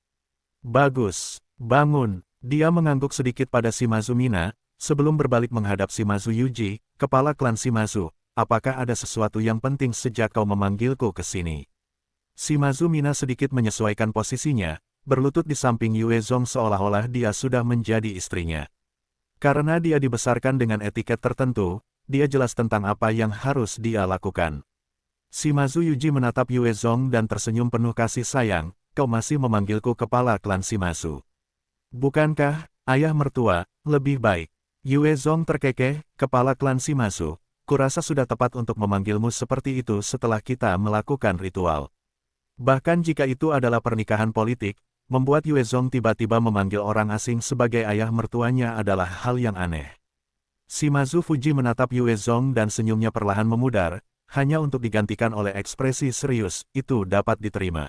"Bagus, bangun." Dia mengangguk sedikit pada Shimazu Mina, sebelum berbalik menghadap Shimazu Yuji, kepala klan Shimazu. "Apakah ada sesuatu yang penting sejak kau memanggilku ke sini?" Shimazu Mina sedikit menyesuaikan posisinya, berlutut di samping Yue Zong seolah-olah dia sudah menjadi istrinya. Karena dia dibesarkan dengan etiket tertentu, dia jelas tentang apa yang harus dia lakukan. Shimazu Yuji menatap Yue Zong dan tersenyum penuh kasih sayang, "Kau masih memanggilku kepala klan Shimazu. Bukankah, ayah mertua, lebih baik?" Yue Zong terkekeh, "Kepala klan Shimazu, kurasa sudah tepat untuk memanggilmu seperti itu setelah kita melakukan ritual." Bahkan jika itu adalah pernikahan politik, membuat Yue Zong tiba-tiba memanggil orang asing sebagai ayah mertuanya adalah hal yang aneh. Shimazu Fuji menatap Yue Zong dan senyumnya perlahan memudar, hanya untuk digantikan oleh ekspresi serius, "Itu dapat diterima.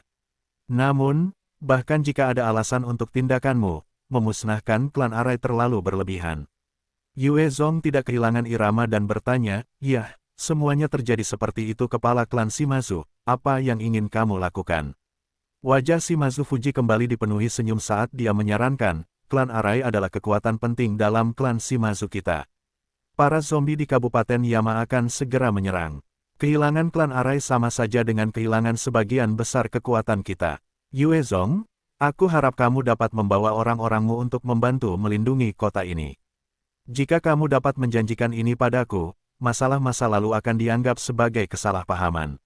Namun, bahkan jika ada alasan untuk tindakanmu, memusnahkan klan Arai terlalu berlebihan." Yue Zong tidak kehilangan irama dan bertanya, "Yah, semuanya terjadi seperti itu kepala klan Shimazu, apa yang ingin kamu lakukan?" Wajah Shimazu Fuji kembali dipenuhi senyum saat dia menyarankan, "Klan Arai adalah kekuatan penting dalam klan Shimazu kita. Para zombie di Kabupaten Yama akan segera menyerang. Kehilangan klan Arai sama saja dengan kehilangan sebagian besar kekuatan kita. Yue Zong, aku harap kamu dapat membawa orang-orangmu untuk membantu melindungi kota ini. Jika kamu dapat menjanjikan ini padaku, masalah masa lalu akan dianggap sebagai kesalahpahaman."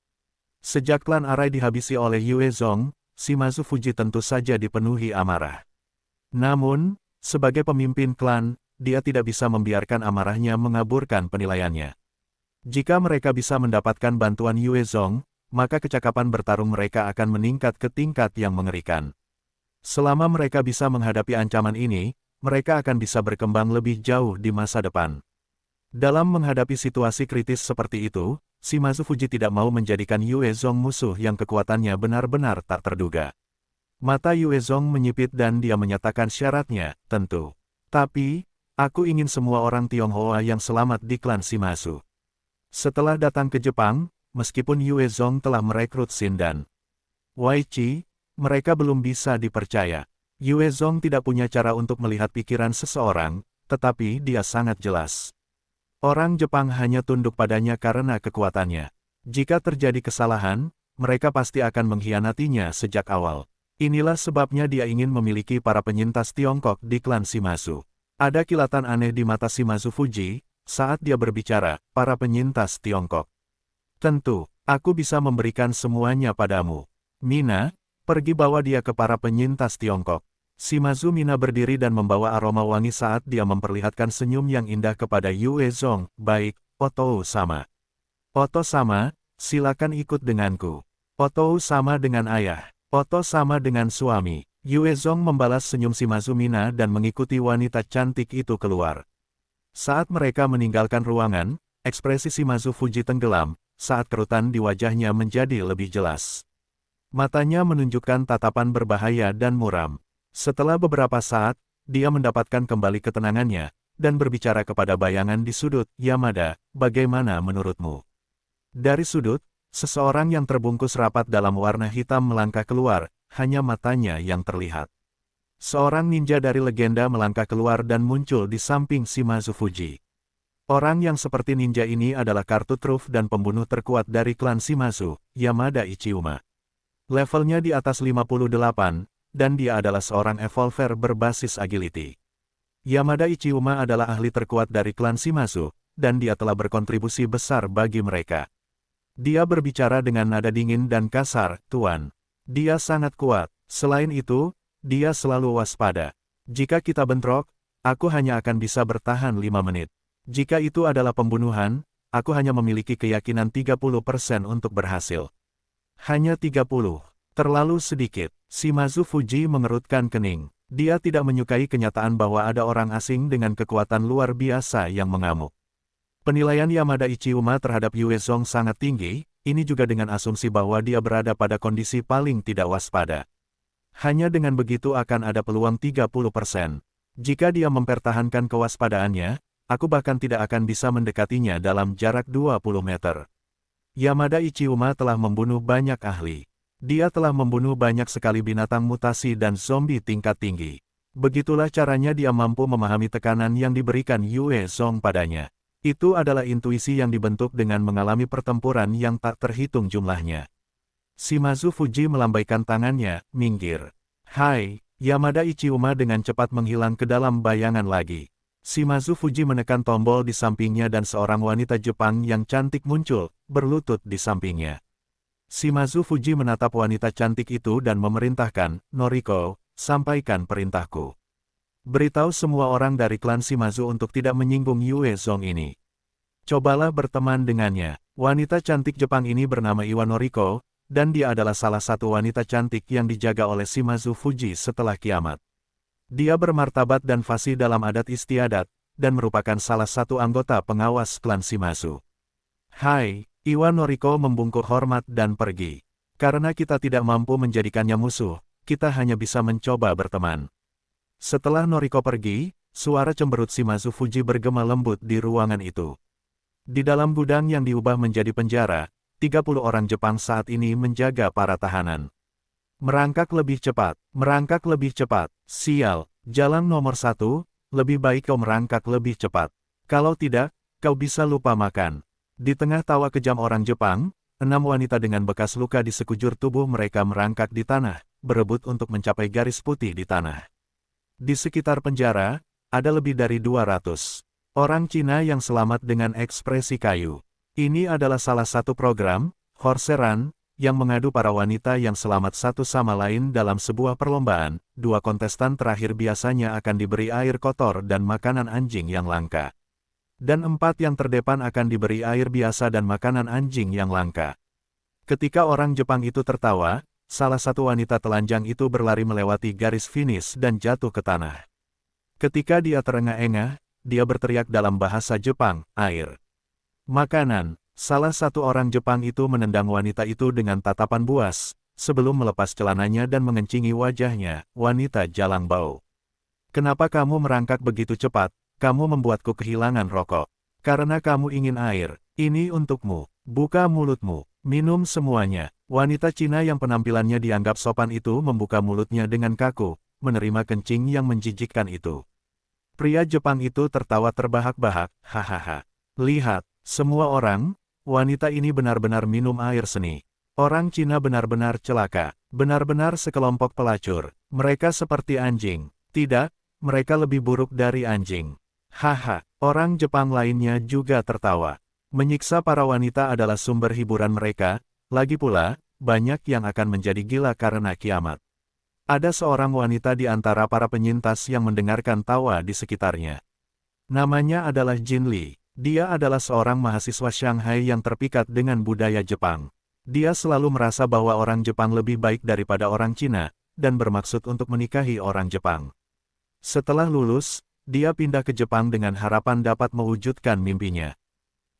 Sejak klan Arai dihabisi oleh Yue Zong, Shimazu Fuji tentu saja dipenuhi amarah. Namun, sebagai pemimpin klan, dia tidak bisa membiarkan amarahnya mengaburkan penilaiannya. Jika mereka bisa mendapatkan bantuan Yue Zong, maka kecakapan bertarung mereka akan meningkat ke tingkat yang mengerikan. Selama mereka bisa menghadapi ancaman ini, mereka akan bisa berkembang lebih jauh di masa depan. Dalam menghadapi situasi kritis seperti itu, Shimazu Fuji tidak mau menjadikan Yue Zong musuh yang kekuatannya benar-benar tak terduga. Mata Yue Zong menyipit dan dia menyatakan syaratnya, "Tentu. Tapi, aku ingin semua orang Tionghoa yang selamat di klan Shimazu." Setelah datang ke Jepang, meskipun Yue Zong telah merekrut Xin dan Wei Qi, mereka belum bisa dipercaya. Yue Zong tidak punya cara untuk melihat pikiran seseorang, tetapi dia sangat jelas. Orang Jepang hanya tunduk padanya karena kekuatannya. Jika terjadi kesalahan, mereka pasti akan mengkhianatinya sejak awal. Inilah sebabnya dia ingin memiliki para penyintas Tiongkok di klan Shimazu. Ada kilatan aneh di mata Shimazu Fuji, saat dia berbicara, "Para penyintas Tiongkok. Tentu, aku bisa memberikan semuanya padamu. Mina, pergi bawa dia ke para penyintas Tiongkok." Shimazu Mina berdiri dan membawa aroma wangi saat dia memperlihatkan senyum yang indah kepada Yue Zong. "Baik, Otou-sama. Oto-sama, silakan ikut denganku. Otou-sama dengan ayah. Oto-sama dengan suami." Yue Zong membalas senyum Shimazu Mina dan mengikuti wanita cantik itu keluar. Saat mereka meninggalkan ruangan, ekspresi Shimazu Fuji tenggelam, saat kerutan di wajahnya menjadi lebih jelas. Matanya menunjukkan tatapan berbahaya dan muram. Setelah beberapa saat, dia mendapatkan kembali ketenangannya, dan berbicara kepada bayangan di sudut, "Yamada, bagaimana menurutmu?" Dari sudut, seseorang yang terbungkus rapat dalam warna hitam melangkah keluar, hanya matanya yang terlihat. Seorang ninja dari legenda melangkah keluar dan muncul di samping Shimazu Fuji. Orang yang seperti ninja ini adalah kartu truf dan pembunuh terkuat dari klan Shimazu, Yamada Ichiuma. Levelnya di atas 58, dan dia adalah seorang evolver berbasis agility. Yamada Ichiuma adalah ahli terkuat dari klan Shimazu, dan dia telah berkontribusi besar bagi mereka. Dia berbicara dengan nada dingin dan kasar, "Tuan. Dia sangat kuat. Selain itu, dia selalu waspada. Jika kita bentrok, aku hanya akan bisa bertahan 5 menit. Jika itu adalah pembunuhan, aku hanya memiliki keyakinan 30% untuk berhasil. Hanya 30. Terlalu sedikit. Shimazu Fuji mengerutkan kening. Dia tidak menyukai kenyataan bahwa ada orang asing dengan kekuatan luar biasa yang mengamuk. Penilaian Yamada Ichiyuma terhadap Yue Zong sangat tinggi, ini juga dengan asumsi bahwa dia berada pada kondisi paling tidak waspada. Hanya dengan begitu akan ada peluang 30%. Jika dia mempertahankan kewaspadaannya, aku bahkan tidak akan bisa mendekatinya dalam jarak 20 meter. Yamada Ichiyuma telah membunuh banyak ahli. Dia telah membunuh banyak sekali binatang mutasi dan zombie tingkat tinggi. Begitulah caranya dia mampu memahami tekanan yang diberikan Yue Zong padanya. Itu adalah intuisi yang dibentuk dengan mengalami pertempuran yang tak terhitung jumlahnya. Shimazu Fuji melambaikan tangannya, minggir. Hai, Yamada Ichiyuma dengan cepat menghilang ke dalam bayangan lagi. Shimazu Fuji menekan tombol di sampingnya dan seorang wanita Jepang yang cantik muncul, berlutut di sampingnya. Shimazu Fuji menatap wanita cantik itu dan memerintahkan, Noriko, sampaikan perintahku. Beritahu semua orang dari klan Shimazu untuk tidak menyinggung Yue Zong ini. Cobalah berteman dengannya. Wanita cantik Jepang ini bernama Iwa Noriko, dan dia adalah salah satu wanita cantik yang dijaga oleh Shimazu Fuji setelah kiamat. Dia bermartabat dan fasih dalam adat istiadat, dan merupakan salah satu anggota pengawas klan Shimazu. Hai, Iwa Noriko membungkuk hormat dan pergi. Karena kita tidak mampu menjadikannya musuh, kita hanya bisa mencoba berteman. Setelah Noriko pergi, suara cemberut Shimazu Fuji bergema lembut di ruangan itu. Di dalam gudang yang diubah menjadi penjara, 30 orang Jepang saat ini menjaga para tahanan. Merangkak lebih cepat, merangkak lebih cepat. Sial, jalan nomor 1, lebih baik kau merangkak lebih cepat. Kalau tidak, kau bisa lupa makan. Di tengah tawa kejam orang Jepang, 6 wanita dengan bekas luka di sekujur tubuh mereka merangkak di tanah, berebut untuk mencapai garis putih di tanah. Di sekitar penjara, ada lebih dari 200 orang Cina yang selamat dengan ekspresi kayu. Ini adalah salah satu program, Horse Run, yang mengadu para wanita yang selamat satu sama lain dalam sebuah perlombaan. 2 kontestan terakhir biasanya akan diberi air kotor dan makanan anjing yang langka. Dan 4 yang terdepan akan diberi air biasa dan makanan anjing yang langka. Ketika orang Jepang itu tertawa, salah satu wanita telanjang itu berlari melewati garis finish dan jatuh ke tanah. Ketika dia terengah-engah, dia berteriak dalam bahasa Jepang, air. Makanan. Salah satu orang Jepang itu menendang wanita itu dengan tatapan buas, sebelum melepas celananya dan mengencingi wajahnya, wanita jalang bau. Kenapa kamu merangkak begitu cepat? Kamu membuatku kehilangan rokok. Karena kamu ingin air. Ini untukmu. Buka mulutmu. Minum semuanya. Wanita Cina yang penampilannya dianggap sopan itu membuka mulutnya dengan kaku, menerima kencing yang menjijikkan itu. Pria Jepang itu tertawa terbahak-bahak, hahaha. Lihat, semua orang, wanita ini benar-benar minum air seni. Orang Cina benar-benar celaka. Benar-benar sekelompok pelacur. Mereka seperti anjing. Tidak, mereka lebih buruk dari anjing. Haha, orang Jepang lainnya juga tertawa. Menyiksa para wanita adalah sumber hiburan mereka, lagi pula, banyak yang akan menjadi gila karena kiamat. Ada seorang wanita di antara para penyintas yang mendengarkan tawa di sekitarnya. Namanya adalah Jin Li. Dia adalah seorang mahasiswa Shanghai yang terpikat dengan budaya Jepang. Dia selalu merasa bahwa orang Jepang lebih baik daripada orang Cina, dan bermaksud untuk menikahi orang Jepang. Setelah lulus, dia pindah ke Jepang dengan harapan dapat mewujudkan mimpinya.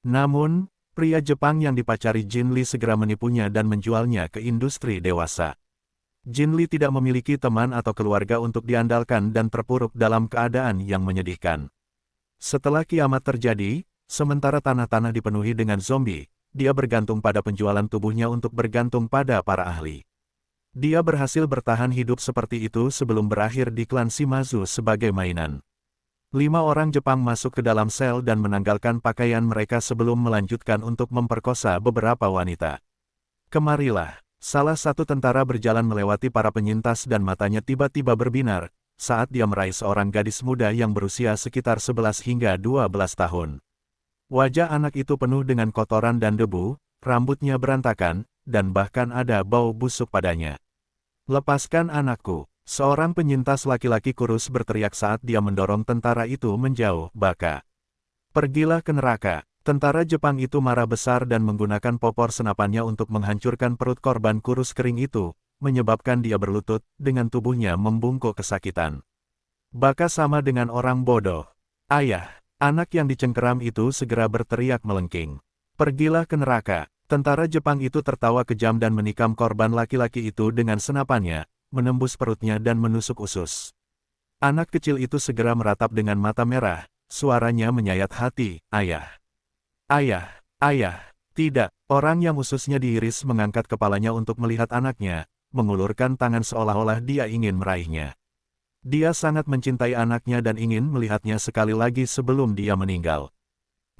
Namun, pria Jepang yang dipacari Jin Li segera menipunya dan menjualnya ke industri dewasa. Jin Li tidak memiliki teman atau keluarga untuk diandalkan dan terpuruk dalam keadaan yang menyedihkan. Setelah kiamat terjadi, sementara tanah-tanah dipenuhi dengan zombie, dia bergantung pada penjualan tubuhnya untuk bergantung pada para ahli. Dia berhasil bertahan hidup seperti itu sebelum berakhir di klan Shimazu sebagai mainan. 5 orang Jepang masuk ke dalam sel dan menanggalkan pakaian mereka sebelum melanjutkan untuk memperkosa beberapa wanita. Kemarilah, salah satu tentara berjalan melewati para penyintas dan matanya tiba-tiba berbinar, saat dia meraih seorang gadis muda yang berusia sekitar 11 hingga 12 tahun. Wajah anak itu penuh dengan kotoran dan debu, rambutnya berantakan, dan bahkan ada bau busuk padanya. Lepaskan anakku, seorang penyintas laki-laki kurus berteriak saat dia mendorong tentara itu menjauh, baka. Pergilah ke neraka, Tentara Jepang itu marah besar dan menggunakan popor senapannya untuk menghancurkan perut korban kurus kering itu, menyebabkan dia berlutut, dengan tubuhnya membungkuk kesakitan. Baka sama dengan orang bodoh. Ayah, anak yang dicengkeram itu segera berteriak melengking. Pergilah ke neraka. Tentara Jepang itu tertawa kejam dan menikam korban laki-laki itu dengan senapannya, menembus perutnya dan menusuk usus. Anak kecil itu segera meratap dengan mata merah, suaranya menyayat hati, "Ayah! Ayah! Ayah!" Tidak, orang yang ususnya diiris mengangkat kepalanya untuk melihat anaknya, mengulurkan tangan seolah-olah dia ingin meraihnya. Dia sangat mencintai anaknya dan ingin melihatnya sekali lagi sebelum dia meninggal.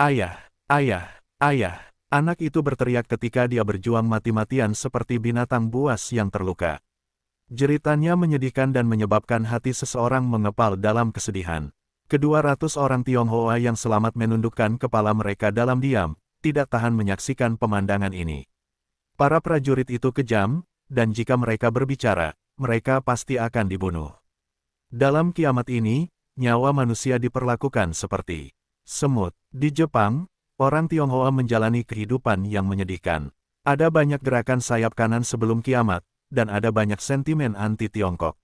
"Ayah! Ayah! Ayah!" Anak itu berteriak ketika dia berjuang mati-matian seperti binatang buas yang terluka. Jeritannya menyedihkan dan menyebabkan hati seseorang mengepal dalam kesedihan. Kedua ratus orang Tionghoa yang selamat menundukkan kepala mereka dalam diam, tidak tahan menyaksikan pemandangan ini. Para prajurit itu kejam, dan jika mereka berbicara, mereka pasti akan dibunuh. Dalam kiamat ini, nyawa manusia diperlakukan seperti semut. Di Jepang, orang Tionghoa menjalani kehidupan yang menyedihkan. Ada banyak gerakan sayap kanan sebelum kiamat, dan ada banyak sentimen anti-Tiongkok.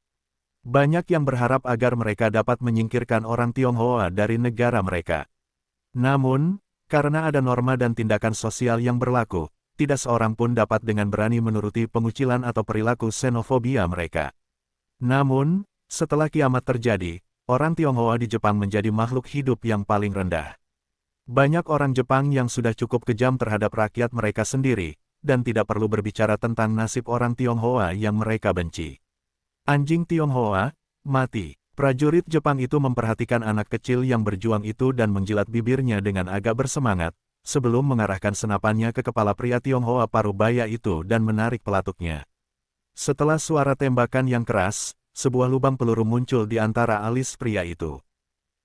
Banyak yang berharap agar mereka dapat menyingkirkan orang Tionghoa dari negara mereka. Namun, karena ada norma dan tindakan sosial yang berlaku, tidak seorang pun dapat dengan berani menuruti pengucilan atau perilaku xenofobia mereka. Namun, setelah kiamat terjadi, orang Tionghoa di Jepang menjadi makhluk hidup yang paling rendah. Banyak orang Jepang yang sudah cukup kejam terhadap rakyat mereka sendiri, dan tidak perlu berbicara tentang nasib orang Tionghoa yang mereka benci. Anjing Tionghoa, mati. Prajurit Jepang itu memperhatikan anak kecil yang berjuang itu dan menjilat bibirnya dengan agak bersemangat, sebelum mengarahkan senapannya ke kepala pria Tionghoa parubaya itu dan menarik pelatuknya. Setelah suara tembakan yang keras, sebuah lubang peluru muncul di antara alis pria itu.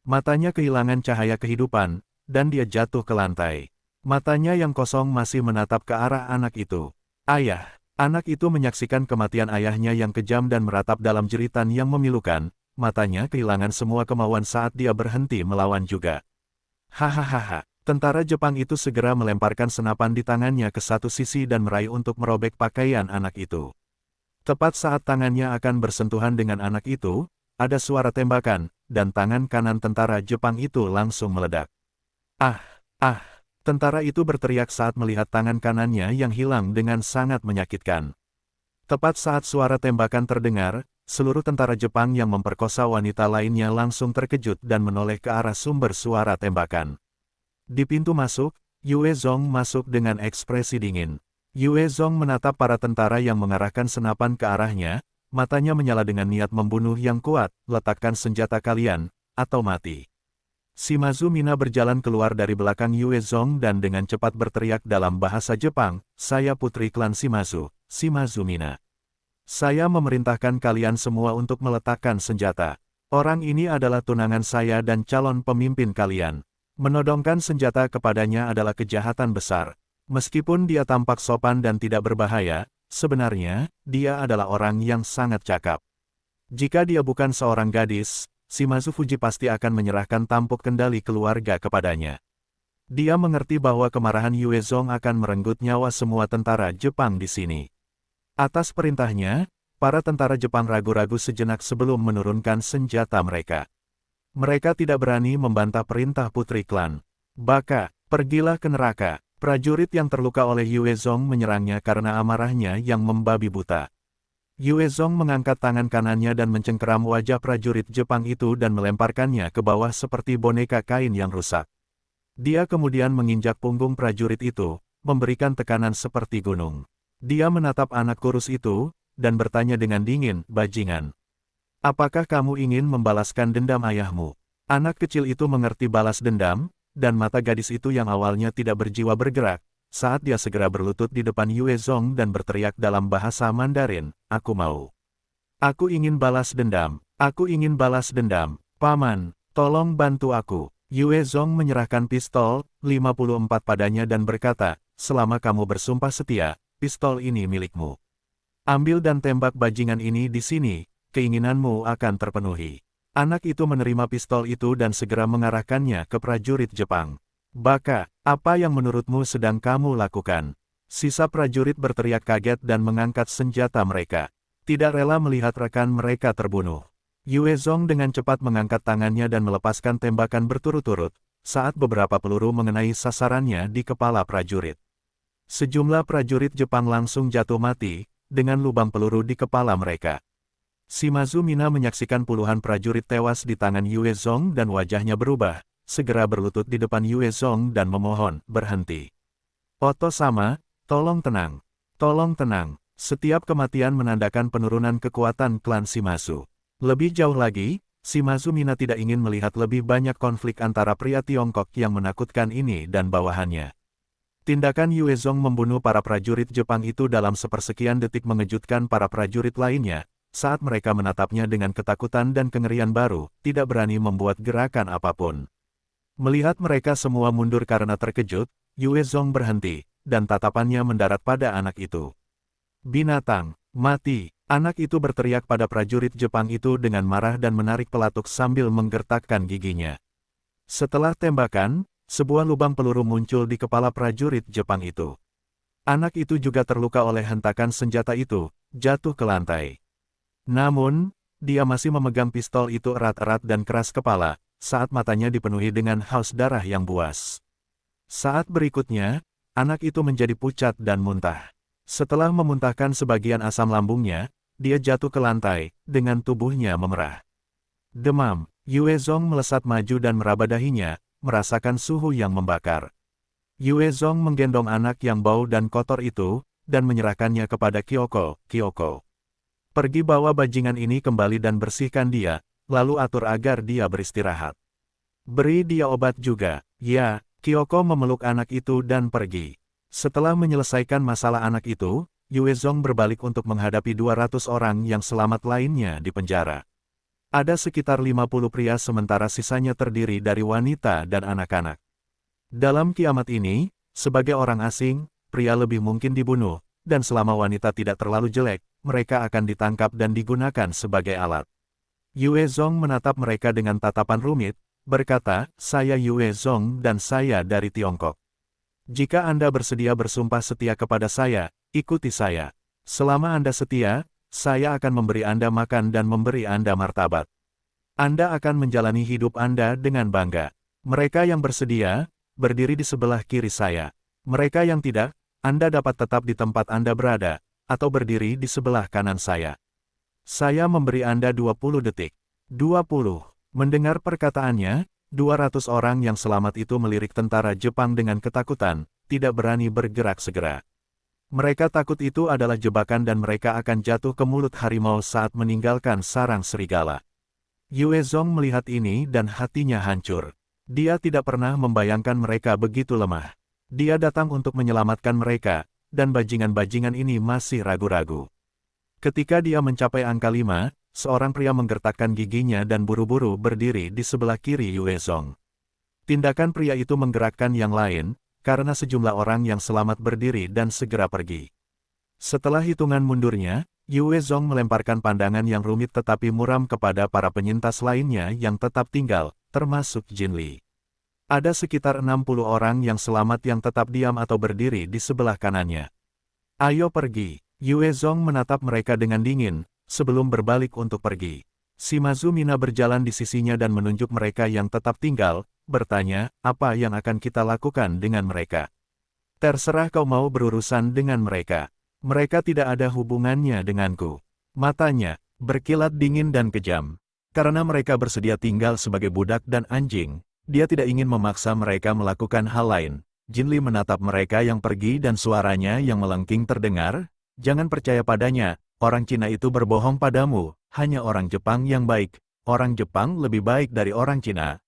Matanya kehilangan cahaya kehidupan, dan dia jatuh ke lantai. Matanya yang kosong masih menatap ke arah anak itu. "Ayah!" Anak itu menyaksikan kematian ayahnya yang kejam dan meratap dalam jeritan yang memilukan, matanya kehilangan semua kemauan saat dia berhenti melawan juga. Hahaha. Tentara Jepang itu segera melemparkan senapan di tangannya ke satu sisi dan meraih untuk merobek pakaian anak itu. Tepat saat tangannya akan bersentuhan dengan anak itu, ada suara tembakan, dan tangan kanan tentara Jepang itu langsung meledak. "Ah! Ah!" Tentara itu berteriak saat melihat tangan kanannya yang hilang dengan sangat menyakitkan. Tepat saat suara tembakan terdengar, seluruh tentara Jepang yang memperkosa wanita lainnya langsung terkejut dan menoleh ke arah sumber suara tembakan. Di pintu masuk, Yue Zong masuk dengan ekspresi dingin. Yue Zong menatap para tentara yang mengarahkan senapan ke arahnya, matanya menyala dengan niat membunuh yang kuat, "Letakkan senjata kalian, atau mati." Shimazu Mina berjalan keluar dari belakang Yue Zong dan dengan cepat berteriak dalam bahasa Jepang, "Saya putri klan Shimazu, Shimazu Mina. Saya memerintahkan kalian semua untuk meletakkan senjata. Orang ini adalah tunangan saya dan calon pemimpin kalian. Menodongkan senjata kepadanya adalah kejahatan besar. Meskipun dia tampak sopan dan tidak berbahaya, sebenarnya, dia adalah orang yang sangat cakap. Jika dia bukan seorang gadis, Shimazu Fuji pasti akan menyerahkan tampuk kendali keluarga kepadanya." Dia mengerti bahwa kemarahan Yue Zong akan merenggut nyawa semua tentara Jepang di sini. Atas perintahnya, para tentara Jepang ragu-ragu sejenak sebelum menurunkan senjata mereka. Mereka tidak berani membantah perintah putri klan. "Baka, pergilah ke neraka." Prajurit yang terluka oleh Yue Zong menyerangnya karena amarahnya yang membabi buta. Yue Zong mengangkat tangan kanannya dan mencengkeram wajah prajurit Jepang itu dan melemparkannya ke bawah seperti boneka kain yang rusak. Dia kemudian menginjak punggung prajurit itu, memberikan tekanan seperti gunung. Dia menatap anak kurus itu, dan bertanya dengan dingin, "Bajingan, apakah kamu ingin membalaskan dendam ayahmu?" Anak kecil itu mengerti balas dendam, dan mata gadis itu yang awalnya tidak berjiwa bergerak, saat dia segera berlutut di depan Yue Zong dan berteriak dalam bahasa Mandarin, "Aku mau. Aku ingin balas dendam. Aku ingin balas dendam. Paman, tolong bantu aku." Yue Zong menyerahkan pistol 54 padanya dan berkata, "Selama kamu bersumpah setia, pistol ini milikmu. Ambil dan tembak bajingan ini di sini, keinginanmu akan terpenuhi." Anak itu menerima pistol itu dan segera mengarahkannya ke prajurit Jepang. "Baka, Apa yang menurutmu sedang kamu lakukan? Sisa prajurit berteriak kaget dan mengangkat senjata mereka. Tidak rela melihat rekan mereka terbunuh. Yue Zong dengan cepat mengangkat tangannya dan melepaskan tembakan berturut-turut, saat beberapa peluru mengenai sasarannya di kepala prajurit. Sejumlah prajurit Jepang langsung jatuh mati, dengan lubang peluru di kepala mereka. Shimazu Mina menyaksikan puluhan prajurit tewas di tangan Yue Zong dan wajahnya berubah, segera berlutut di depan Yue Zong dan memohon, berhenti. Oto-sama, tolong tenang. Tolong tenang. Setiap kematian menandakan penurunan kekuatan klan Shimazu. Lebih jauh lagi, Shimazu Mina tidak ingin melihat lebih banyak konflik antara pria Tiongkok yang menakutkan ini dan bawahannya. Tindakan Yue Zong membunuh para prajurit Jepang itu dalam sepersekian detik mengejutkan para prajurit lainnya, saat mereka menatapnya dengan ketakutan dan kengerian baru, tidak berani membuat gerakan apapun. Melihat mereka semua mundur karena terkejut, Yue Zong berhenti, dan tatapannya mendarat pada anak itu. Binatang, mati! Anak itu berteriak pada prajurit Jepang itu dengan marah dan menarik pelatuk sambil menggertakkan giginya. Setelah tembakan, sebuah lubang peluru muncul di kepala prajurit Jepang itu. Anak itu juga terluka oleh hentakan senjata itu, jatuh ke lantai. Namun, dia masih memegang pistol itu erat-erat dan keras kepala, saat matanya dipenuhi dengan haus darah yang buas. Saat berikutnya, anak itu menjadi pucat dan muntah. Setelah memuntahkan sebagian asam lambungnya, dia jatuh ke lantai, dengan tubuhnya memerah. Demam, Yue Zong melesat maju dan meraba dahinya, merasakan suhu yang membakar. Yue Zong menggendong anak yang bau dan kotor itu, dan menyerahkannya kepada Kyoko. Kyoko, pergi bawa bajingan ini kembali dan bersihkan dia, lalu atur agar dia beristirahat. Beri dia obat juga. Ya, Kyoko memeluk anak itu dan pergi. Setelah menyelesaikan masalah anak itu, Yue Zong berbalik untuk menghadapi 200 orang yang selamat lainnya di penjara. Ada sekitar 50 pria sementara sisanya terdiri dari wanita dan anak-anak. Dalam kiamat ini, sebagai orang asing, pria lebih mungkin dibunuh, dan selama wanita tidak terlalu jelek, mereka akan ditangkap dan digunakan sebagai alat. Yue Zong menatap mereka dengan tatapan rumit, berkata, "Saya Yue Zong dan saya dari Tiongkok. Jika Anda bersedia bersumpah setia kepada saya, ikuti saya. Selama Anda setia, saya akan memberi Anda makan dan memberi Anda martabat. Anda akan menjalani hidup Anda dengan bangga. Mereka yang bersedia, berdiri di sebelah kiri saya. Mereka yang tidak, Anda dapat tetap di tempat Anda berada, atau berdiri di sebelah kanan saya. Saya memberi Anda 20 detik. 20. Mendengar perkataannya, 200 orang yang selamat itu melirik tentara Jepang dengan ketakutan, tidak berani bergerak segera. Mereka takut itu adalah jebakan dan mereka akan jatuh ke mulut harimau saat meninggalkan sarang serigala. Yue Zong melihat ini dan hatinya hancur. Dia tidak pernah membayangkan mereka begitu lemah. Dia datang untuk menyelamatkan mereka, dan bajingan-bajingan ini masih ragu-ragu. Ketika dia mencapai angka 5, seorang pria menggertakkan giginya dan buru-buru berdiri di sebelah kiri Yue Zong. Tindakan pria itu menggerakkan yang lain, karena sejumlah orang yang selamat berdiri dan segera pergi. Setelah hitungan mundurnya, Yue Zong melemparkan pandangan yang rumit tetapi muram kepada para penyintas lainnya yang tetap tinggal, termasuk Jin Li. Ada sekitar 60 orang yang selamat yang tetap diam atau berdiri di sebelah kanannya. Ayo pergi. Yue Zong menatap mereka dengan dingin, sebelum berbalik untuk pergi. Shimazu Mina berjalan di sisinya dan menunjuk mereka yang tetap tinggal, bertanya, apa yang akan kita lakukan dengan mereka? Terserah kau mau berurusan dengan mereka. Mereka tidak ada hubungannya denganku. Matanya berkilat dingin dan kejam. Karena mereka bersedia tinggal sebagai budak dan anjing, dia tidak ingin memaksa mereka melakukan hal lain. Jin Li menatap mereka yang pergi dan suaranya yang melengking terdengar, jangan percaya padanya, orang Cina itu berbohong padamu, hanya orang Jepang yang baik. Orang Jepang lebih baik dari orang Cina.